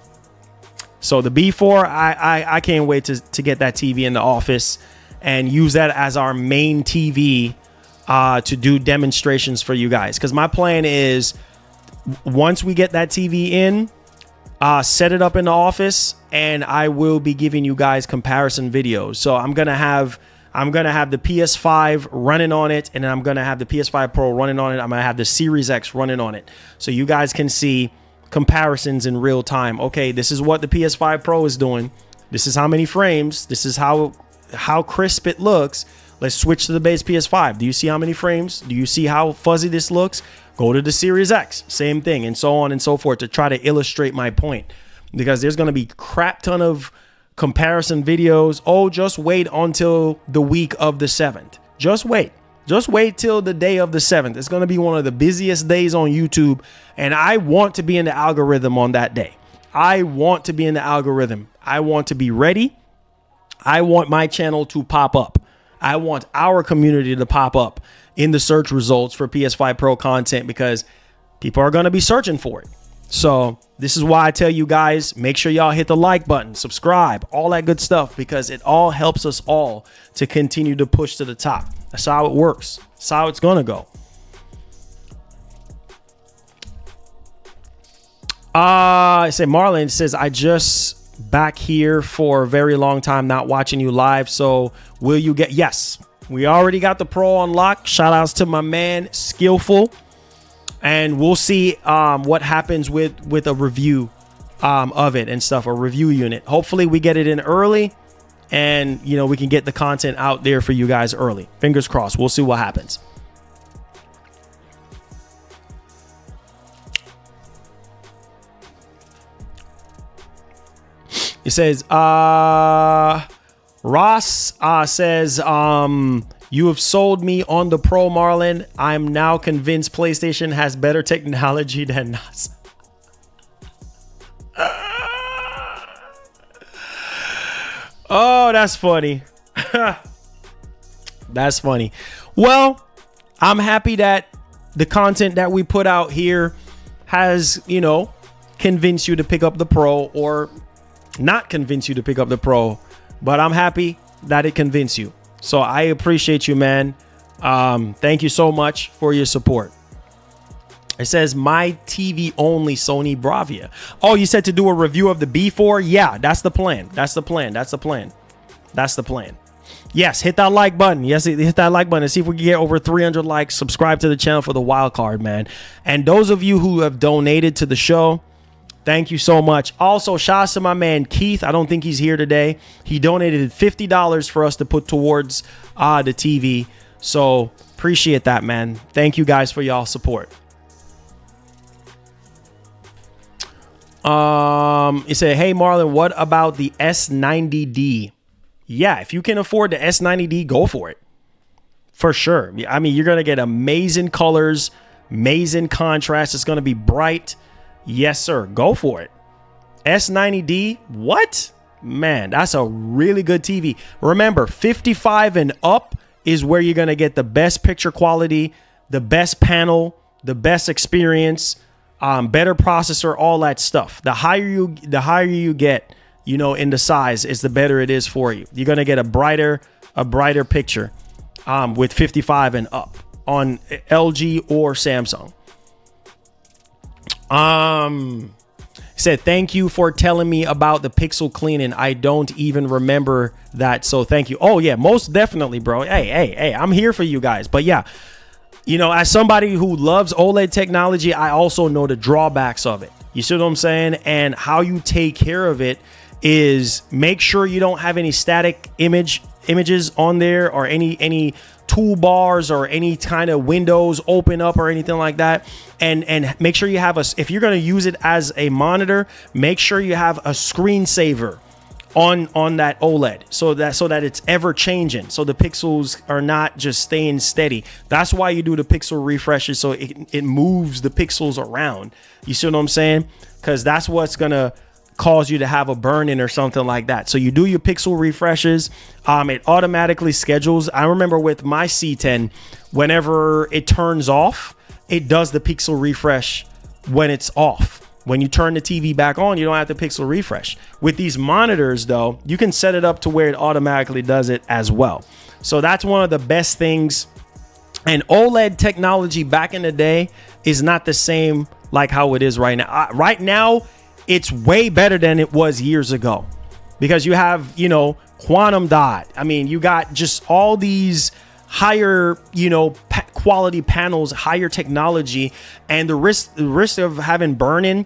So the B4, I can't wait to get that TV in the office and use that as our main TV to do demonstrations for you guys. Because my plan is, once we get that TV in, set it up in the office, and I will be giving you guys comparison videos. So I'm gonna have the PS5 running on it, and then I'm gonna have the PS5 Pro running on it. I'm gonna have the Series X running on it, so you guys can see comparisons in real time. Okay, this is what the PS5 Pro is doing. This is how many frames. This is how crisp it looks. Let's switch to the base PS5. Do you see how many frames? Do you see how fuzzy this looks? Go to the Series X, same thing, and so on and so forth, to try to illustrate my point. Because there's going to be crap ton of comparison videos. Oh, just wait until the week of the 7th. Just wait. Just wait till the day of the 7th. It's going to be one of the busiest days on YouTube, and I want to be in the algorithm on that day. I want to be in the algorithm. I want to be ready. I want my channel to pop up. I want our community to pop up in the search results for PS5 Pro content, because people are going to be searching for it. So this is why I tell you guys, make sure y'all hit the like button, subscribe, all that good stuff, because it all helps us all to continue to push to the top. That's how it works. That's how it's going to go. I say Marlon says, I just back here for a very long time, not watching you live. So will you get, yes, we already got the Pro unlocked. Shout outs to my man, Skillful. And we'll see what happens with a review of it and stuff, a review unit. Hopefully we get it in early, and, you know, we can get the content out there for you guys early. Fingers crossed. We'll see what happens. It says, Ross says, you have sold me on the Pro, Marlon. I'm now convinced PlayStation has better technology than us. Oh, that's funny. That's funny. Well, I'm happy that the content that we put out here has, you know, convinced you to pick up the Pro, or not convince you to pick up the Pro, but I'm happy that it convinced you. So I appreciate you, man. Thank you so much for your support. It says my TV only Sony Bravia. Oh, you said to do a review of the B4? Yeah, that's the plan. That's the plan. That's the plan. That's the plan. Yes, hit that like button. Yes, hit that like button and see if we can get over 300 likes. Subscribe to the channel for the wild card, man. And those of you who have donated to the show, thank you so much. Also, shout out to my man Keith. I don't think he's here today. He donated $50 for us to put towards the TV. So appreciate that, man. Thank you guys for y'all support. He said, hey, Marlon, what about the S90D? Yeah, if you can afford the S90D, go for it. For sure. I mean, you're going to get amazing colors, amazing contrast. It's going to be bright. Yes, sir. Go for it. S90D. What? Man, that's a really good TV. Remember, 55 and up is where you're going to get the best picture quality, the best panel, the best experience, better processor, all that stuff. The higher you get, you know, in the size, is the better it is for you. You're going to get a brighter picture with 55 and up on LG or Samsung. said, thank you for telling me about the pixel cleaning. I don't even remember that. So thank you. Oh, yeah, most definitely, bro. Hey, I'm here for you guys. But yeah, you know, as somebody who loves OLED technology, I also know the drawbacks of it. You see what I'm saying? And how you take care of it is make sure you don't have any static images on there, or any toolbars or any kind of windows open up or anything like that. And make sure you have if you're going to use it as a monitor, make sure you have a screensaver on that OLED, so that it's ever changing, so the pixels are not just staying steady. That's why you do the pixel refreshes, so it moves the pixels around. You see what I'm saying? Because that's what's gonna cause you to have a burn-in or something like that. So you do your pixel refreshes. It automatically schedules. I remember with my C10, whenever it turns off, it does the pixel refresh when it's off. When you turn the TV back on, you don't have to pixel refresh. With these monitors, though, you can set it up to where it automatically does it as well. So that's one of the best things. And OLED technology back in the day is not the same like how it is right now. Right now, it's way better than it was years ago, because you have, you know, quantum dot. I mean, you got just all these higher, you know, quality panels, higher technology, and the risk of having burn-in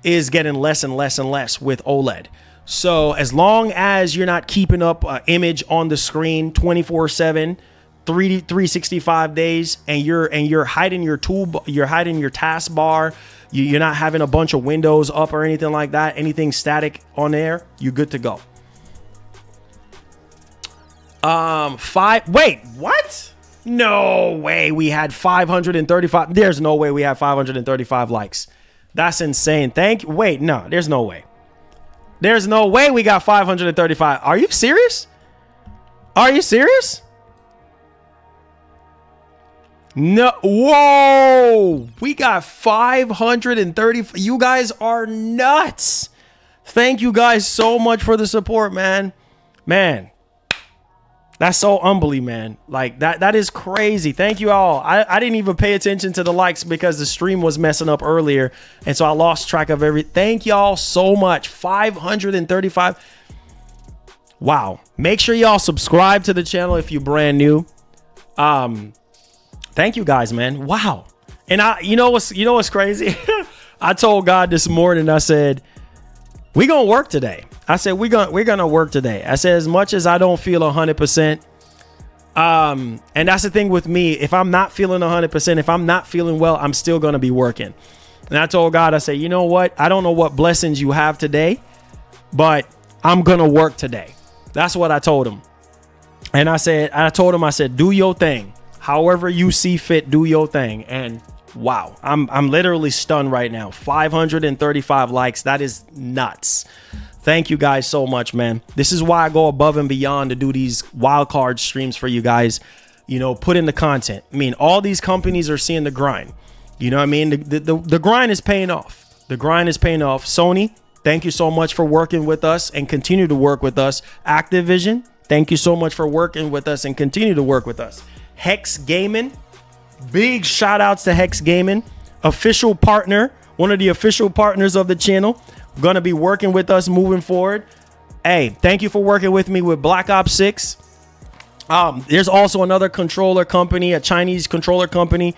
is getting less and less and less with OLED. So as long as you're not keeping up an image on the screen 24/7, 365 days, and you're hiding your you're hiding your taskbar, you're not having a bunch of windows up or anything like that, anything static on there, you're good to go. Wait, what? No way we had 535. There's no way we had 535 likes. That's insane. Wait, no, there's no way. There's no way we got 535. Are you serious? Are you serious? No. Whoa. We got 530. You guys are nuts. Thank you guys so much for the support, man. Man. That's so unbelievable, man. Like that is crazy. Thank you all. I didn't even pay attention to the likes because the stream was messing up earlier. And so I lost track of everything. Thank y'all so much. 535. Wow. Make sure y'all subscribe to the channel if you're brand new. Thank you guys, man. Wow. And you know what's crazy? I told God this morning, I said, we're going to work today. I said, we're going to work today. I said, as much as I don't feel 100%, and that's the thing with me. If I'm not feeling 100%, if I'm not feeling well, I'm still going to be working. And I told God, I said, you know what? I don't know what blessings you have today, but I'm going to work today. That's what I told him. And I told him, I said, do your thing. However you see fit, do your thing. And wow, I'm literally stunned right now. 535 likes. That is nuts. Thank you guys so much, man. This is why I go above and beyond to do these wild card streams for you guys. You know, put in the content. I mean, all these companies are seeing the grind. You know what I mean? The grind is paying off. The grind is paying off. Sony, thank you so much for working with us and continue to work with us. Activision, thank you so much for working with us and continue to work with us. Hex Gaming, big shout outs to Hex Gaming, official partner, one of the official partners of the channel, going to be working with us moving forward. Hey, thank you for working with me with Black Ops 6. There's also another controller company, a Chinese controller company.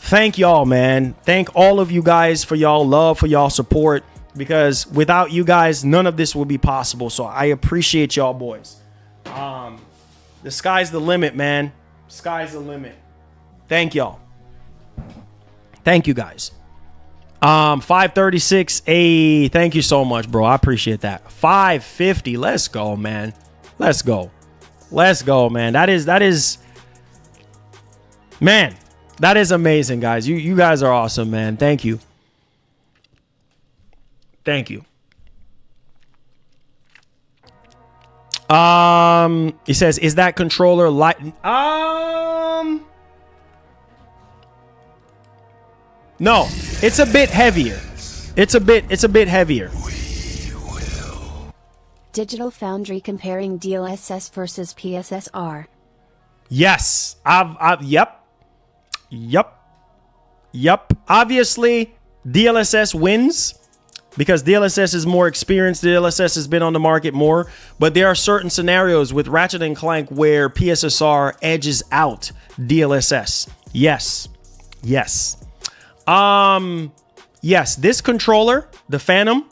Thank y'all, man. Thank all of you guys for y'all love, for y'all support, because without you guys, none of this would be possible. So I appreciate y'all boys. The sky's the limit, man. Sky's the limit. Thank y'all. Thank you guys. 536. Hey, thank you so much, bro. I appreciate that. 550. Let's go, man. Let's go. Let's go, man. That is man. That is amazing, guys. You guys are awesome, man. Thank you. Thank you. He says, is that controller light? No, it's a bit heavier. It's a bit heavier. Digital Foundry comparing DLSS versus PSSR. Yes. Yep. Obviously, DLSS wins. because DLSS is more experienced. DLSS has been on the market more, but there are certain scenarios with Ratchet and Clank where PSSR edges out DLSS. Yes. Yes, this controller, the Phantom,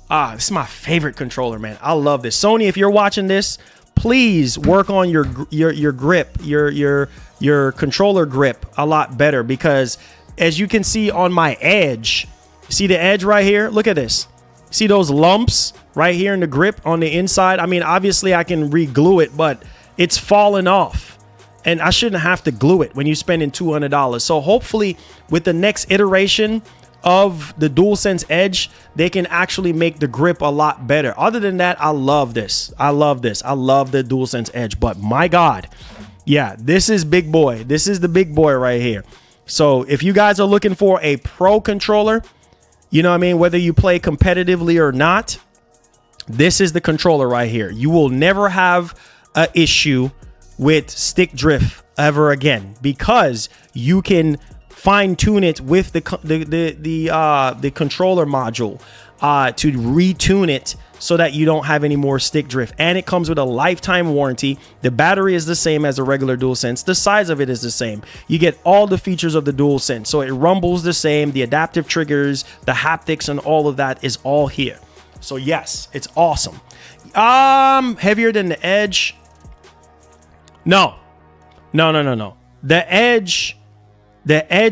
this is my favorite controller, man. I love this. Sony, if you're watching this, please work on your grip, your controller grip a lot better, because as you can see on my edge, see the edge right here? Look at this. See those lumps right here in the grip on the inside? I mean, obviously I can re-glue it, but it's falling off. And I shouldn't have to glue it when you're spending $200. So hopefully with the next iteration of the DualSense Edge, they can actually make the grip a lot better. Other than that, I love this. I love the DualSense Edge. But my God, yeah, this is big boy. This is the big boy right here. So if you guys are looking for a pro controller, you know what I mean, whether you play competitively or not, this is the controller right here. You will never have an issue with stick drift ever again, because you can fine tune it with the controller module to retune it so that you don't have any more stick drift. And it comes with a lifetime warranty. The battery is the same as a regular DualSense. The size of it is the same. You get all the features of the DualSense. So it rumbles the same. The adaptive triggers, the haptics, and all of that is all here. So yes, it's awesome. Heavier than the Edge? No. The Edge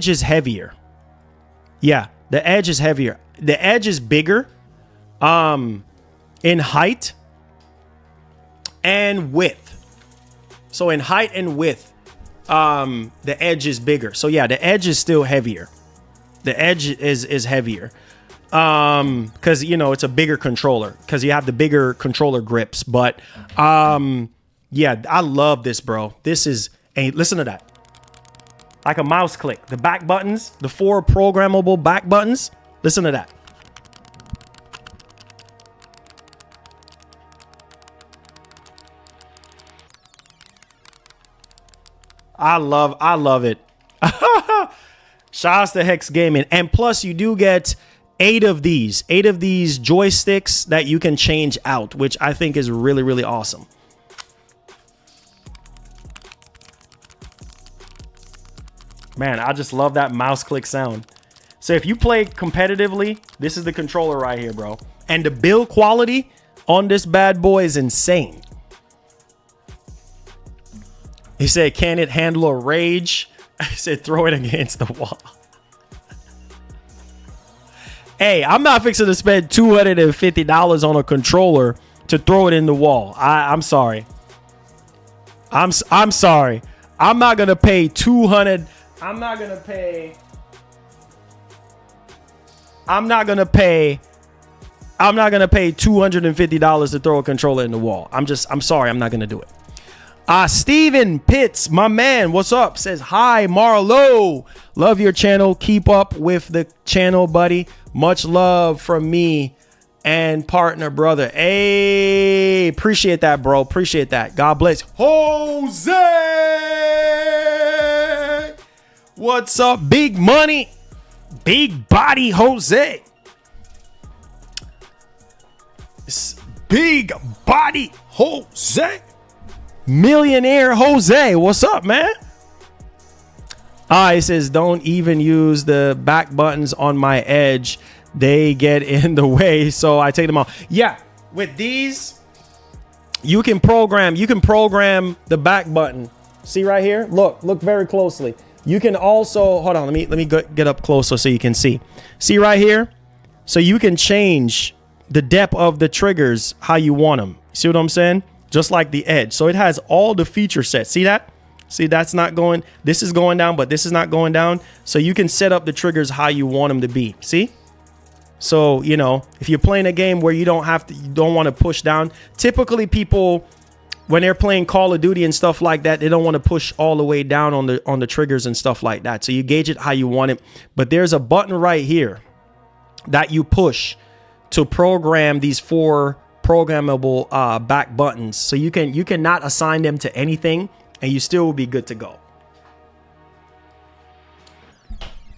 is heavier. Yeah, the Edge is heavier. The Edge is bigger in height and width. So in height and width, the Edge is bigger. So yeah, the Edge is still heavier. The Edge is heavier. Because, you know, it's a bigger controller, because you have the bigger controller grips. But yeah, I love this, bro. This is listen to that. Like a mouse click. The back buttons, the 4 programmable back buttons. Listen to that. I love it. Shouts to Hex Gaming. And plus you do get 8 of these joysticks that you can change out, which I think is really, really awesome. Man, I just love that mouse click sound. So if you play competitively, this is the controller right here, bro. And the build quality on this bad boy is insane. He said, can it handle a rage? I said, throw it against the wall. Hey, I'm not fixing to spend $250 on a controller to throw it in the wall. I'm sorry. I'm sorry. I'm not going to pay $200. I'm not gonna pay $250 to throw a controller in the wall. I'm sorry, I'm not gonna do it. Steven Pitts, my man, what's up? Says, hi, Marlo. Love your channel. Keep up with the channel, buddy. Much love from me and partner, brother. Hey, appreciate that, bro. Appreciate that. God bless. Jose! What's up, big money? Big body Jose. Big body Jose. Millionaire Jose. What's up, man? It says, don't even use the back buttons on my Edge. They get in the way, so I take them off. Yeah, with these, you can program the back button. See right here? Look very closely. You can also, hold on, let me get up closer so you can see. See right here? So you can change the depth of the triggers how you want them. See what I'm saying? Just like the Edge. So it has all the feature sets. See that? See, that's not going, this is going down, but this is not going down. So you can set up the triggers how you want them to be. See? So, you know, if you're playing a game where you don't want to push down, typically people, when they're playing Call of Duty and stuff like that, they don't want to push all the way down on the triggers and stuff like that. So you gauge it how you want it. But there's a button right here that you push to program these 4 programmable back buttons. So you can not assign them to anything and you still will be good to go.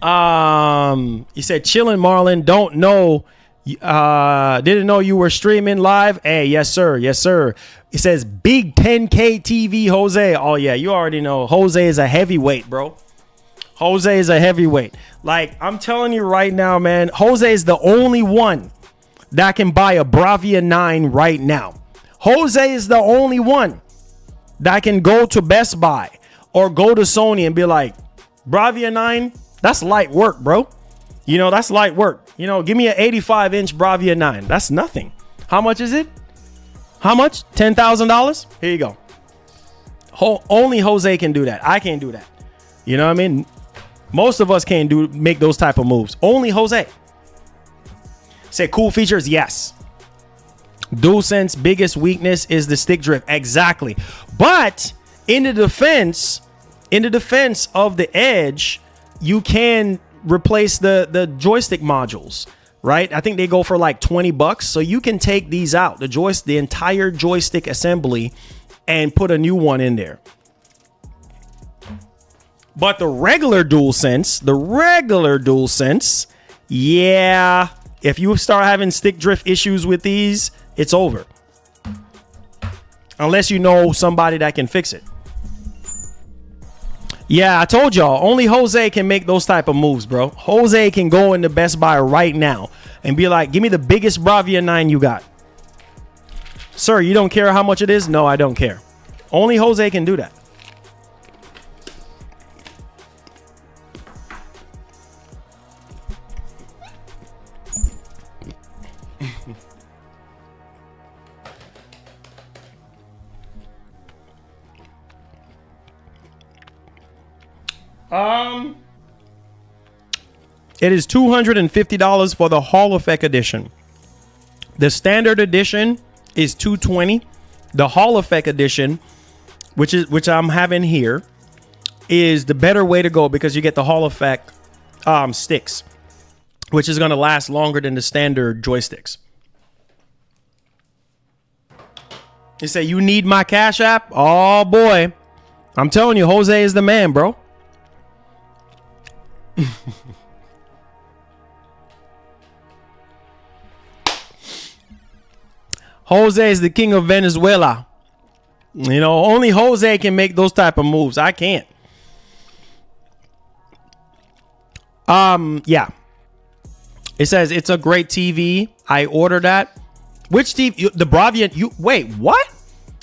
You said chillin' Marlon, don't know Didn't know you were streaming live. Hey, yes, sir. Yes, sir. It says big 10K TV, Jose. Oh, yeah, you already know. Jose is a heavyweight, bro. Jose is a heavyweight. Like, I'm telling you right now, man, Jose is the only one that can buy a Bravia 9 right now. Jose is the only one that can go to Best Buy or go to Sony and be like, Bravia 9, that's light work, bro. You know, that's light work. You know, give me an 85-inch Bravia 9. That's nothing. How much is it? How much? $10,000? Here you go. Only Jose can do that. I can't do that. You know what I mean? Most of us can't make those type of moves. Only Jose. Say cool features, yes. DualSense biggest weakness is the stick drift. Exactly. But in the defense of the Edge, you can replace the joystick modules, right? I think they go for like $20. So you can take these out, the entire joystick assembly, and put a new one in there. But the regular DualSense, yeah, if you start having stick drift issues with these, it's over. Unless you know somebody that can fix it. Yeah, I told y'all, only Jose can make those type of moves, bro. Jose can go into Best Buy right now and be like, give me the biggest Bravia 9 you got. Sir, you don't care how much it is? No, I don't care. Only Jose can do that. It is $250 for the Hall Effect edition. The standard edition is $220. The Hall Effect edition, which I'm having here, is the better way to go because you get the Hall Effect sticks, which is going to last longer than the standard joysticks. You say you need my Cash App? Oh boy, I'm telling you, Jose is the man, bro. Jose is the king of Venezuela. You know, only Jose can make those type of moves. I can't. Yeah. It says it's a great TV. I ordered that. Which TV? The Bravia. Wait, what?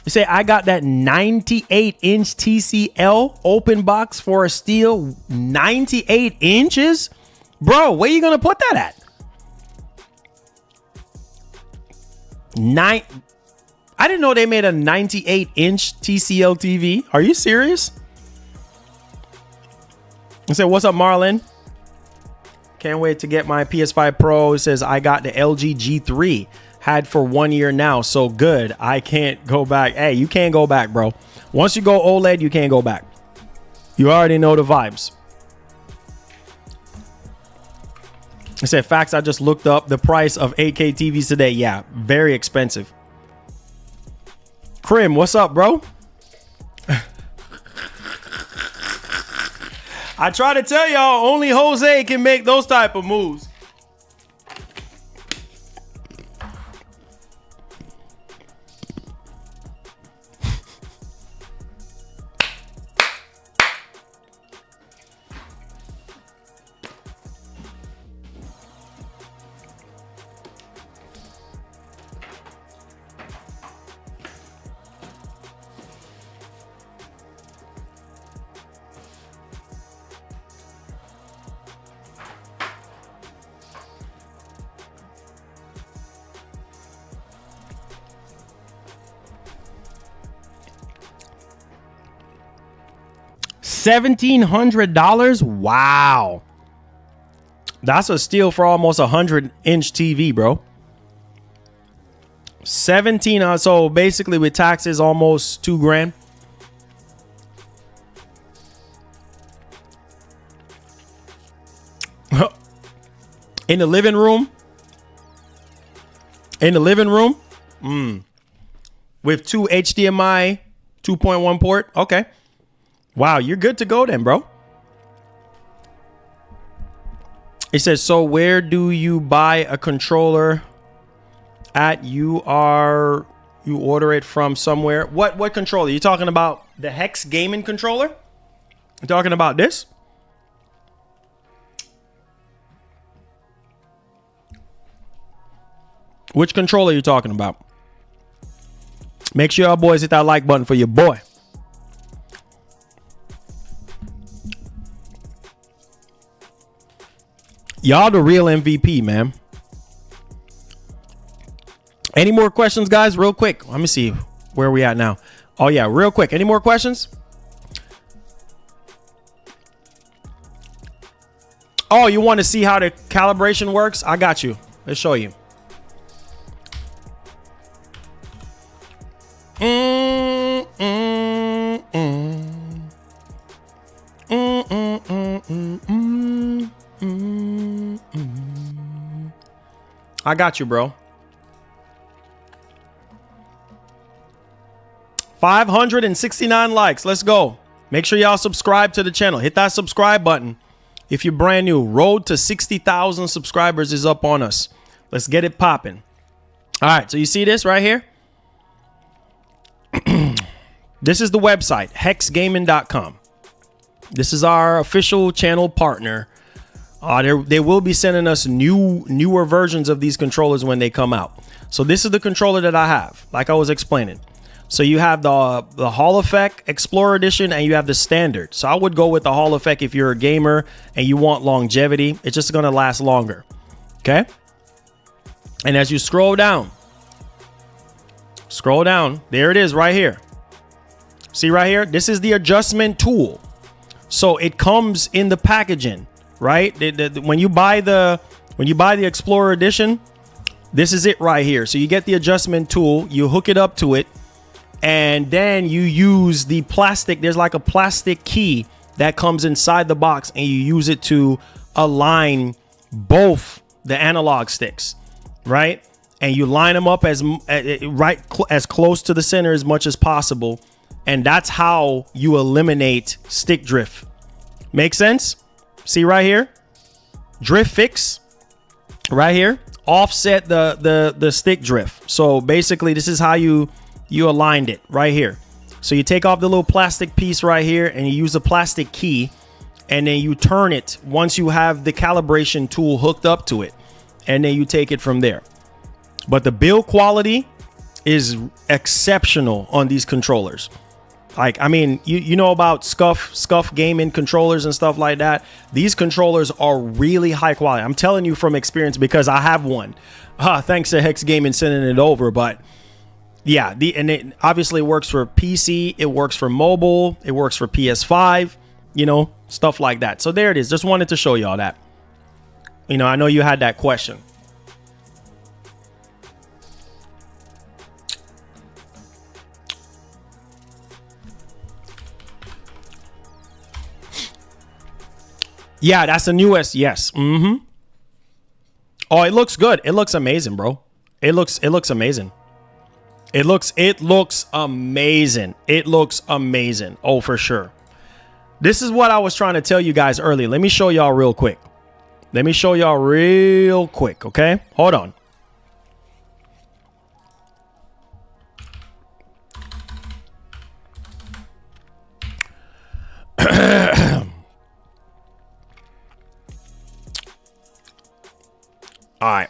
You say I got that 98-inch TCL open box for a steal. 98 inches? Bro, where you gonna put that at? I didn't know they made a 98-inch TCL TV. Are you serious? I said, what's up, Marlon? Can't wait to get my PS5 Pro. It says I got the LG G3. Had for 1 year now. So good. I can't go back. Hey, you can't go back, bro. Once you go OLED, you can't go back. You already know the vibes. I said, facts, I just looked up the price of 8K TVs today. Yeah, very expensive. Krim, what's up, bro? I try to tell y'all, only Jose can make those type of moves. $1,700? Wow. That's a steal for almost 100-inch TV, bro. 17. So basically with taxes, almost $2,000. In the living room. With two HDMI 2.1 port. Okay. Wow, you're good to go then, bro. It says, so where do you buy a controller at? You order it from somewhere. What controller? You talking about the Hex gaming controller? You talking about this? Which controller are you talking about? Make sure y'all boys hit that like button for your boy. Y'all the real MVP, man. Any more questions, guys? Real quick. Let me see where we at now. Oh, yeah. Real quick. Any more questions? Oh, you want to see how the calibration works? I got you. Let's show you. I got you, bro. 569 likes. Let's go. Make sure y'all subscribe to the channel. Hit that subscribe button. If you're brand new, road to 60,000 subscribers is up on us. Let's get it popping. All right. So you see this right here? This is the website, hexgaming.com. This is our official channel partner. They will be sending us newer versions of these controllers when they come out. So this is the controller that I have, like I was explaining. So you have the Hall Effect Explorer Edition and you have the standard. So I would go with the Hall Effect if you're a gamer and you want longevity. It's just going to last longer. Okay. And as you scroll down, there it is right here. See right here? This is the adjustment tool. So it comes in the packaging, right? When you buy the Explorer Edition, this is it right here. So you get the adjustment tool, you hook it up to it, and then you use the plastic. There's like a plastic key that comes inside the box, and you use it to align both the analog sticks, right? And you line them up as close to the center as much as possible. And that's how you eliminate stick drift. Make sense? See right here? Drift fix right here. Offset the stick drift. So basically this is how you aligned it right here. So you take off the little plastic piece right here and you use a plastic key and then you turn it once you have the calibration tool hooked up to it, and then you take it from there. But the build quality is exceptional on these controllers. Like, I mean, you know about scuff gaming controllers and stuff like that. These controllers are really high quality. I'm telling you from experience because I have one. Thanks to Hex Gaming sending it over. But yeah, and it obviously works for PC. It works for mobile. It works for PS5, you know, stuff like that. So there it is. Just wanted to show y'all that. You know, I know you had that question. Yeah, that's the newest. Yes. Mm-hmm. Oh, it looks good. It looks amazing, bro. It looks amazing. It looks amazing. It looks amazing. Oh, for sure. This is what I was trying to tell you guys earlier. Let me show y'all real quick. Okay? Hold on. All right.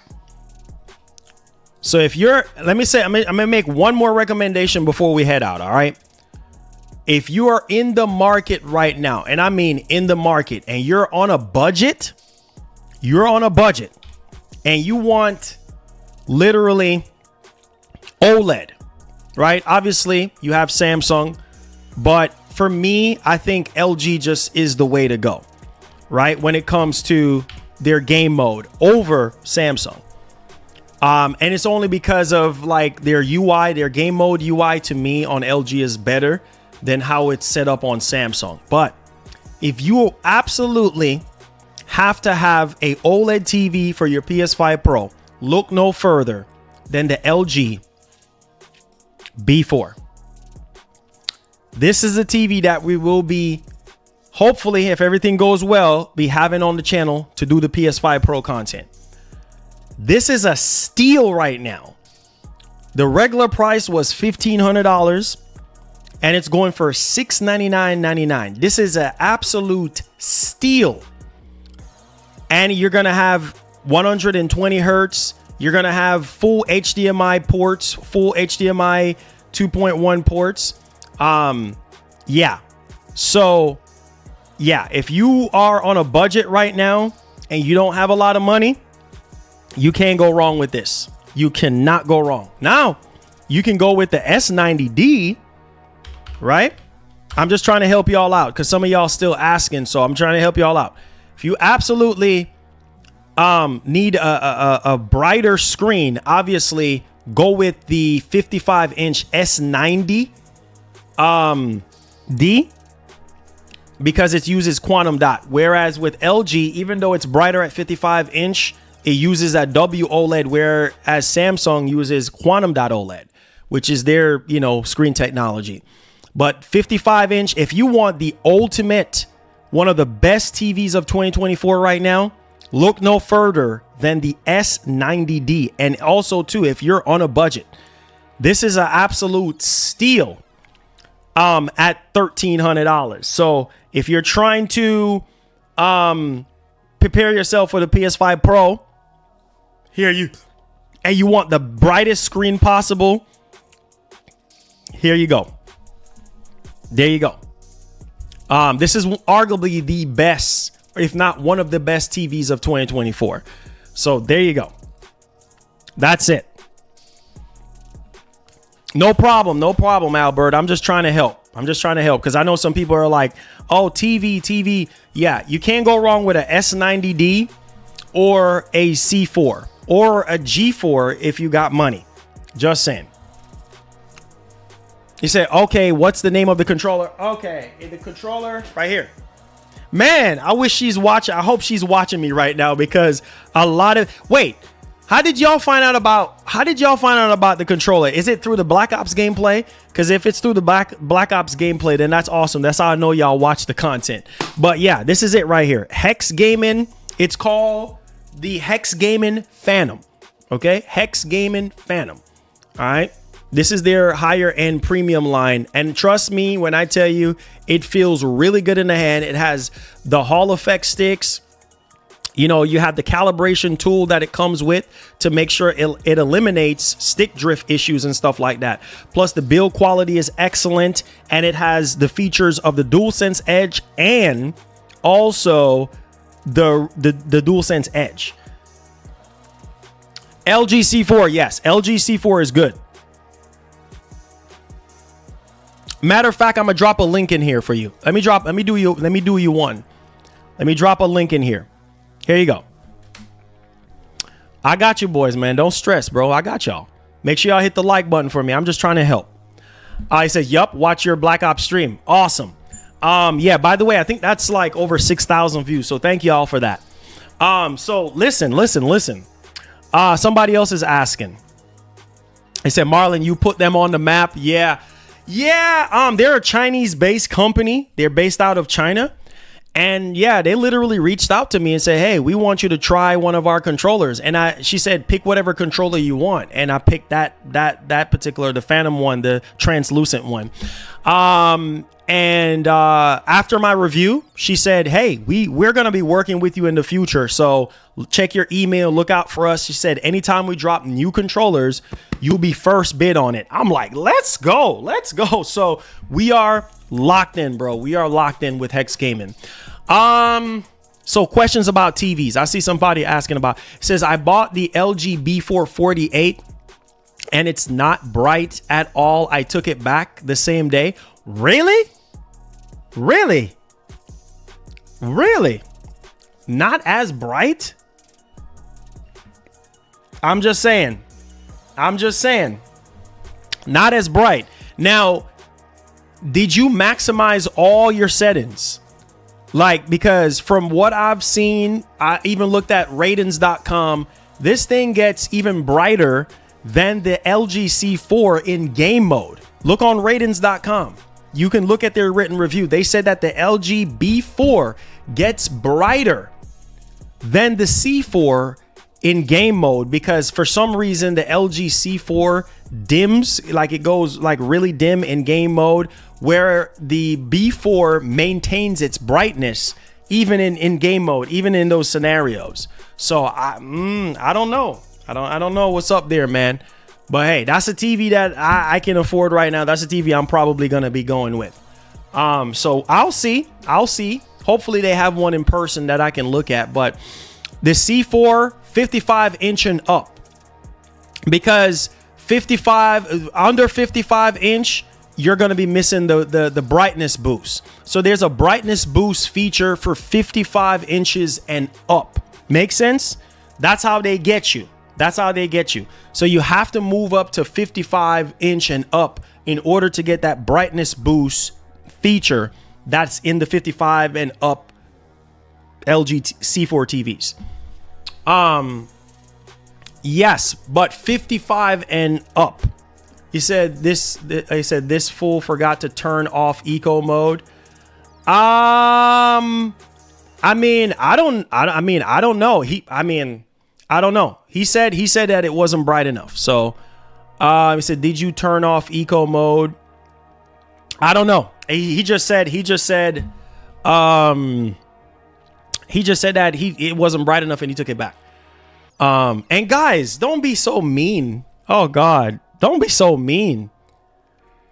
So if you're, let me say, I'm gonna make one more recommendation before we head out. All right. If you are in the market right now, and I mean in the market, and you're on a budget, and you want literally OLED, right? Obviously you have Samsung, but for me, I think LG just is the way to go, right? When it comes to their game mode over Samsung. And it's only because of like their UI, their game mode UI to me on LG is better than how it's set up on Samsung. But if you absolutely have to have a OLED TV for your PS5 Pro, look no further than the LG B4. This is a TV that we will be hopefully, if everything goes well, be having on the channel to do the PS5 Pro content. This is a steal right now. The regular price was $1,500 and it's going for $699.99. This is an absolute steal. And you're going to have 120 hertz. You're going to have full HDMI ports, full HDMI 2.1 ports. Yeah. So, yeah, if you are on a budget right now and you don't have a lot of money, you can't go wrong with this. You cannot go wrong. Now, you can go with the S90D, right? I'm just trying to help y'all out because some of y'all still asking, so I'm trying to help y'all out. If you absolutely need a brighter screen, obviously go with the 55-inch S90 D because it uses quantum dot. Whereas with LG, even though it's brighter at 55-inch, it uses a WOLED, whereas Samsung uses quantum dot OLED, which is their, screen technology. But 55-inch, if you want the ultimate, one of the best TVs of 2024 right now, look no further than the S90D. And also, too, if you're on a budget, this is an absolute steal at $1,300. So if you're trying to prepare yourself for the PS5 Pro, and you want the brightest screen possible, here you go. There you go. This is arguably the best, if not one of the best TVs of 2024. So there you go. That's it. No problem, Albert. I'm just trying to help. Because I know some people are like, oh, TV. Yeah, you can't go wrong with a S90D or a C4 or a G4 if you got money. Just saying. You say, okay, what's the name of the controller? Okay, the controller right here. Man, I wish she's watching. I hope she's watching me right now because wait, how did y'all find out about the controller? Is it through the Black Ops gameplay? Because if it's through the Black Ops gameplay, then that's awesome. That's how I know y'all watch the content. But yeah, this is it right here. Hex Gaming. It's called the Hex Gaming Phantom. Okay, Hex Gaming Phantom. All right. This is their higher end premium line. And trust me when I tell you, it feels really good in the hand. It has the Hall effect sticks. You have the calibration tool that it comes with to make sure it eliminates stick drift issues and stuff like that. Plus, the build quality is excellent. And it has the features of the DualSense Edge and also the DualSense Edge. LG C4, yes, LG C4 is good. Matter of fact, I'm gonna drop a link in here for you. Let me do you one. Let me drop a link in here. Here you go. I got you boys, man. Don't stress, bro. I got y'all. Make sure y'all hit the like button for me. I'm just trying to help. I said, yup, watch your Black Ops stream. Awesome. Yeah, by the way, I think that's like over 6,000 views. So thank y'all for that. So listen. Somebody else is asking. They said, Marlon, you put them on the map. Yeah. They're a Chinese-based company. They're based out of China. And yeah, they literally reached out to me and said, hey, we want you to try one of our controllers. And she said, pick whatever controller you want. And I picked that particular, the Phantom one, the translucent one. And after my review, she said, hey, we're going to be working with you in the future. So check your email, look out for us. She said, anytime we drop new controllers, you'll be first bid on it. I'm like, let's go. So we are locked in, bro. We are locked in with Hex Gaming. So questions about TVs. I see somebody asking about, it says, I bought the LG B448 and it's not bright at all. I took it back the same day. Really? Not as bright? I'm just saying. Not as bright. Now, did you maximize all your settings? Because from what I've seen, I even looked at ratings.com. This thing gets even brighter than the LG C4 in game mode. Look on ratings.com. You can look at their written review. They said that the LG B4 gets brighter than the C4 in game mode, because for some reason the LG C4 dims, like it goes like really dim in game mode, where the B4 maintains its brightness even in game mode, even in those scenarios. So I don't know. I don't know what's up there, man. But hey, that's a TV that I can afford right now. That's a TV I'm probably gonna be going with. So I'll see. Hopefully they have one in person that I can look at. But the C4 55 inch and up, because 55 under 55 inch, you're going to be missing the brightness boost. So there's a brightness boost feature for 55 inches and up. Make sense? That's how they get you. So you have to move up to 55 inch and up in order to get that brightness boost feature that's in the 55 and up LG C4 TVs. Yes, but 55 and up. He said this fool forgot to turn off eco mode. I mean, I don't know. I don't know. He said that it wasn't bright enough. So, he said, did you turn off eco mode? I don't know. He just said that it wasn't bright enough and he took it back. And guys, don't be so mean. Oh God, don't be so mean.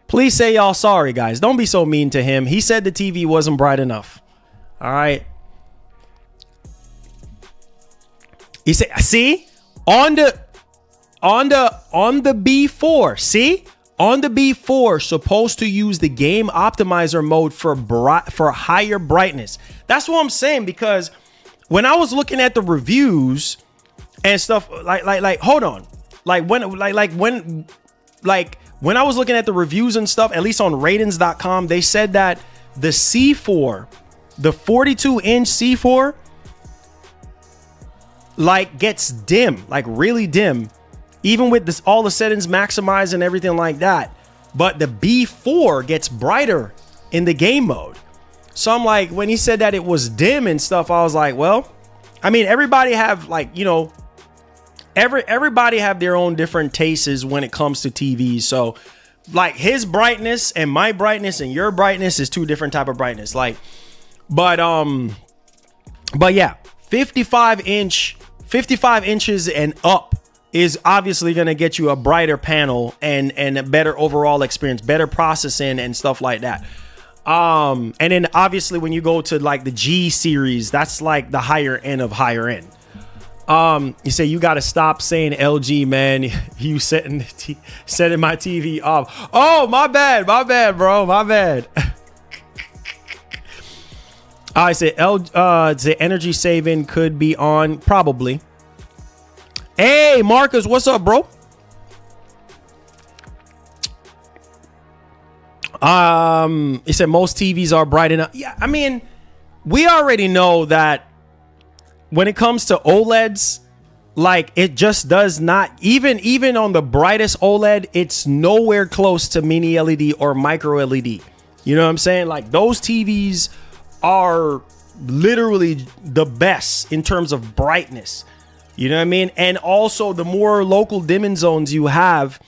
Please say y'all sorry, guys. Don't be so mean to him. He said the TV wasn't bright enough. All right. He said, see, on the B4, see, on the B4, supposed to use the game optimizer mode for higher brightness. That's what I'm saying, because when I was looking at the reviews and stuff, like hold on, when I was looking at the reviews and stuff, at least on ratings.com, they said that the C4, the 42 inch C4, like gets dim, like really dim, even with this, all the settings maximized and everything like that. But the B4 gets brighter in the game mode. So I'm like, when he said that it was dim and stuff, I was like, well, I mean, everybody have like, you know, everybody have their own different tastes when it comes to TVs. So like his brightness and my brightness and your brightness is two different type of brightness. Like, but yeah, 55 inches and up is obviously going to get you a brighter panel and a better overall experience, better processing and stuff like that. And then obviously when you go to like the G series, that's like the higher end of higher end. You say you got to stop saying LG, man. You setting my TV off. Oh, my bad, bro. My bad. I said the energy saving could be on, probably. Hey, Marcus, what's up, bro? He said most TVs are bright enough. Yeah, I mean, we already know that when it comes to OLEDs, like it just does not, even on the brightest OLED, it's nowhere close to mini LED or micro LED. You know what I'm saying? Like those TVs are literally the best in terms of brightness. You know what I mean? And also the more local dimming zones you have,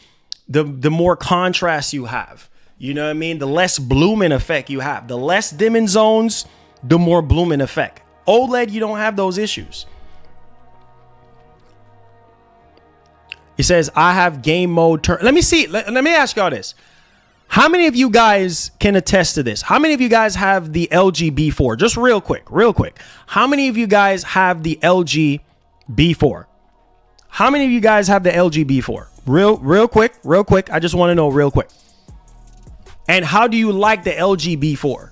the more contrast you have. You know what I mean? The less blooming effect you have. The less dimming zones, the more blooming effect. OLED, you don't have those issues. He says, I have game mode turn. Let me see. Let me ask y'all this. How many of you guys can attest to this? How many of you guys have the LG B4? Just real quick. How many of you guys have the LG B4? How many of you guys have the LG B4? Real quick. I just want to know real quick. And how do you like the LG B4?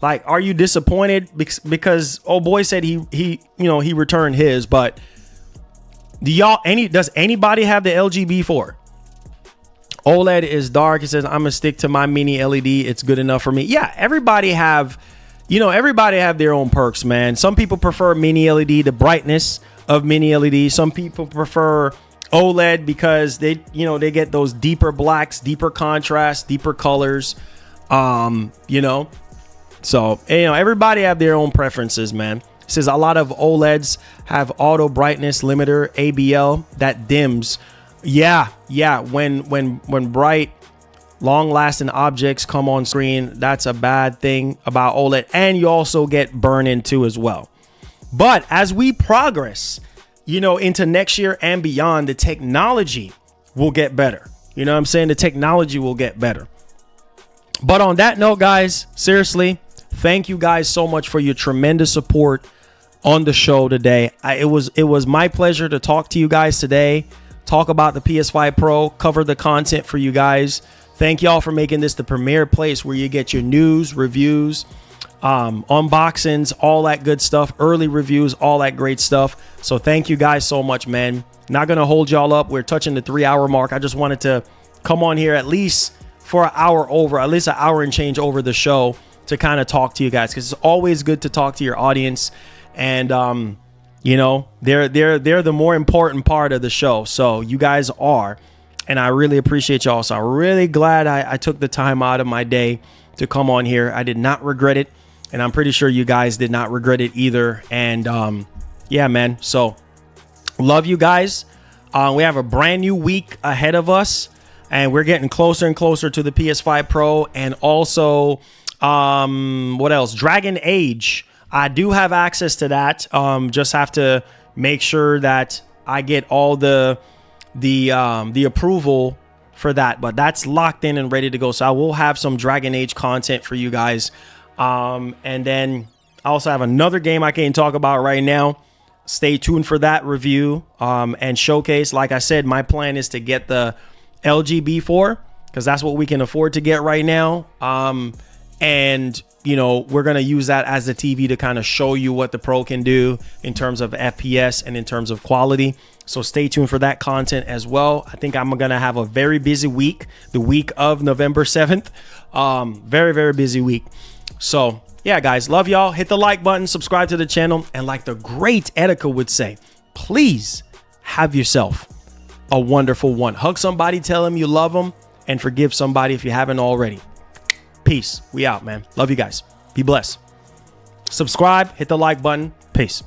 Like, are you disappointed because old boy said he returned his, but does anybody have the LG B4? OLED is dark. It says I'm gonna stick to my mini LED. It's good enough for me. Yeah, everybody have their own perks, man. Some people prefer mini LED, the brightness of mini LED. Some people prefer OLED because they get those deeper blacks, deeper contrast, deeper colors. You know, so, you know, everybody have their own preferences, man. It says a lot of OLEDs have auto brightness limiter, ABL, that dims. Yeah. When bright, long-lasting objects come on screen, that's a bad thing about OLED, and you also get burn-in too as well. But as we progress, you know, into next year and beyond, the technology will get better. You know what I'm saying? The technology will get better. But on that note, guys, seriously, thank you guys so much for your tremendous support on the show today. It was my pleasure to talk to you guys today, talk about the PS5 Pro, cover the content for you guys. Thank y'all for making this the premier place where you get your news, reviews, unboxings, all that good stuff, early reviews, all that great stuff. So thank you guys so much, man. Not going to hold y'all up. We're touching the 3-hour mark. I just wanted to come on here at least for an hour over, at least an hour and change over the show to kind of talk to you guys, because it's always good to talk to your audience. And, you know, they're the more important part of the show. So you guys are. And I really appreciate y'all. So I'm really glad I took the time out of my day to come on here. I did not regret it. And I'm pretty sure you guys did not regret it either. And yeah, man. So love you guys. We have a brand new week ahead of us. And we're getting closer and closer to the PS5 Pro. And also, what else? Dragon Age. I do have access to that. Just have to make sure that I get all the approval for that, but that's locked in and ready to go. So I will have some Dragon Age content for you guys. And then I also have another game I can't talk about right now. Stay tuned for that review and showcase. Like I said, my plan is to get the LG B4 because that's what we can afford to get right now. And you know, we're going to use that as the TV to kind of show you what the Pro can do in terms of FPS and in terms of quality. So stay tuned for that content as well. I think I'm going to have a very busy week, the week of November 7th. Very, very busy week. So yeah, guys, love y'all. Hit the like button, subscribe to the channel. And like the great Etika would say, please have yourself a wonderful one. Hug somebody, tell them you love them, and forgive somebody if you haven't already. Peace. We out, man. Love you guys. Be blessed. Subscribe, hit the like button. Peace.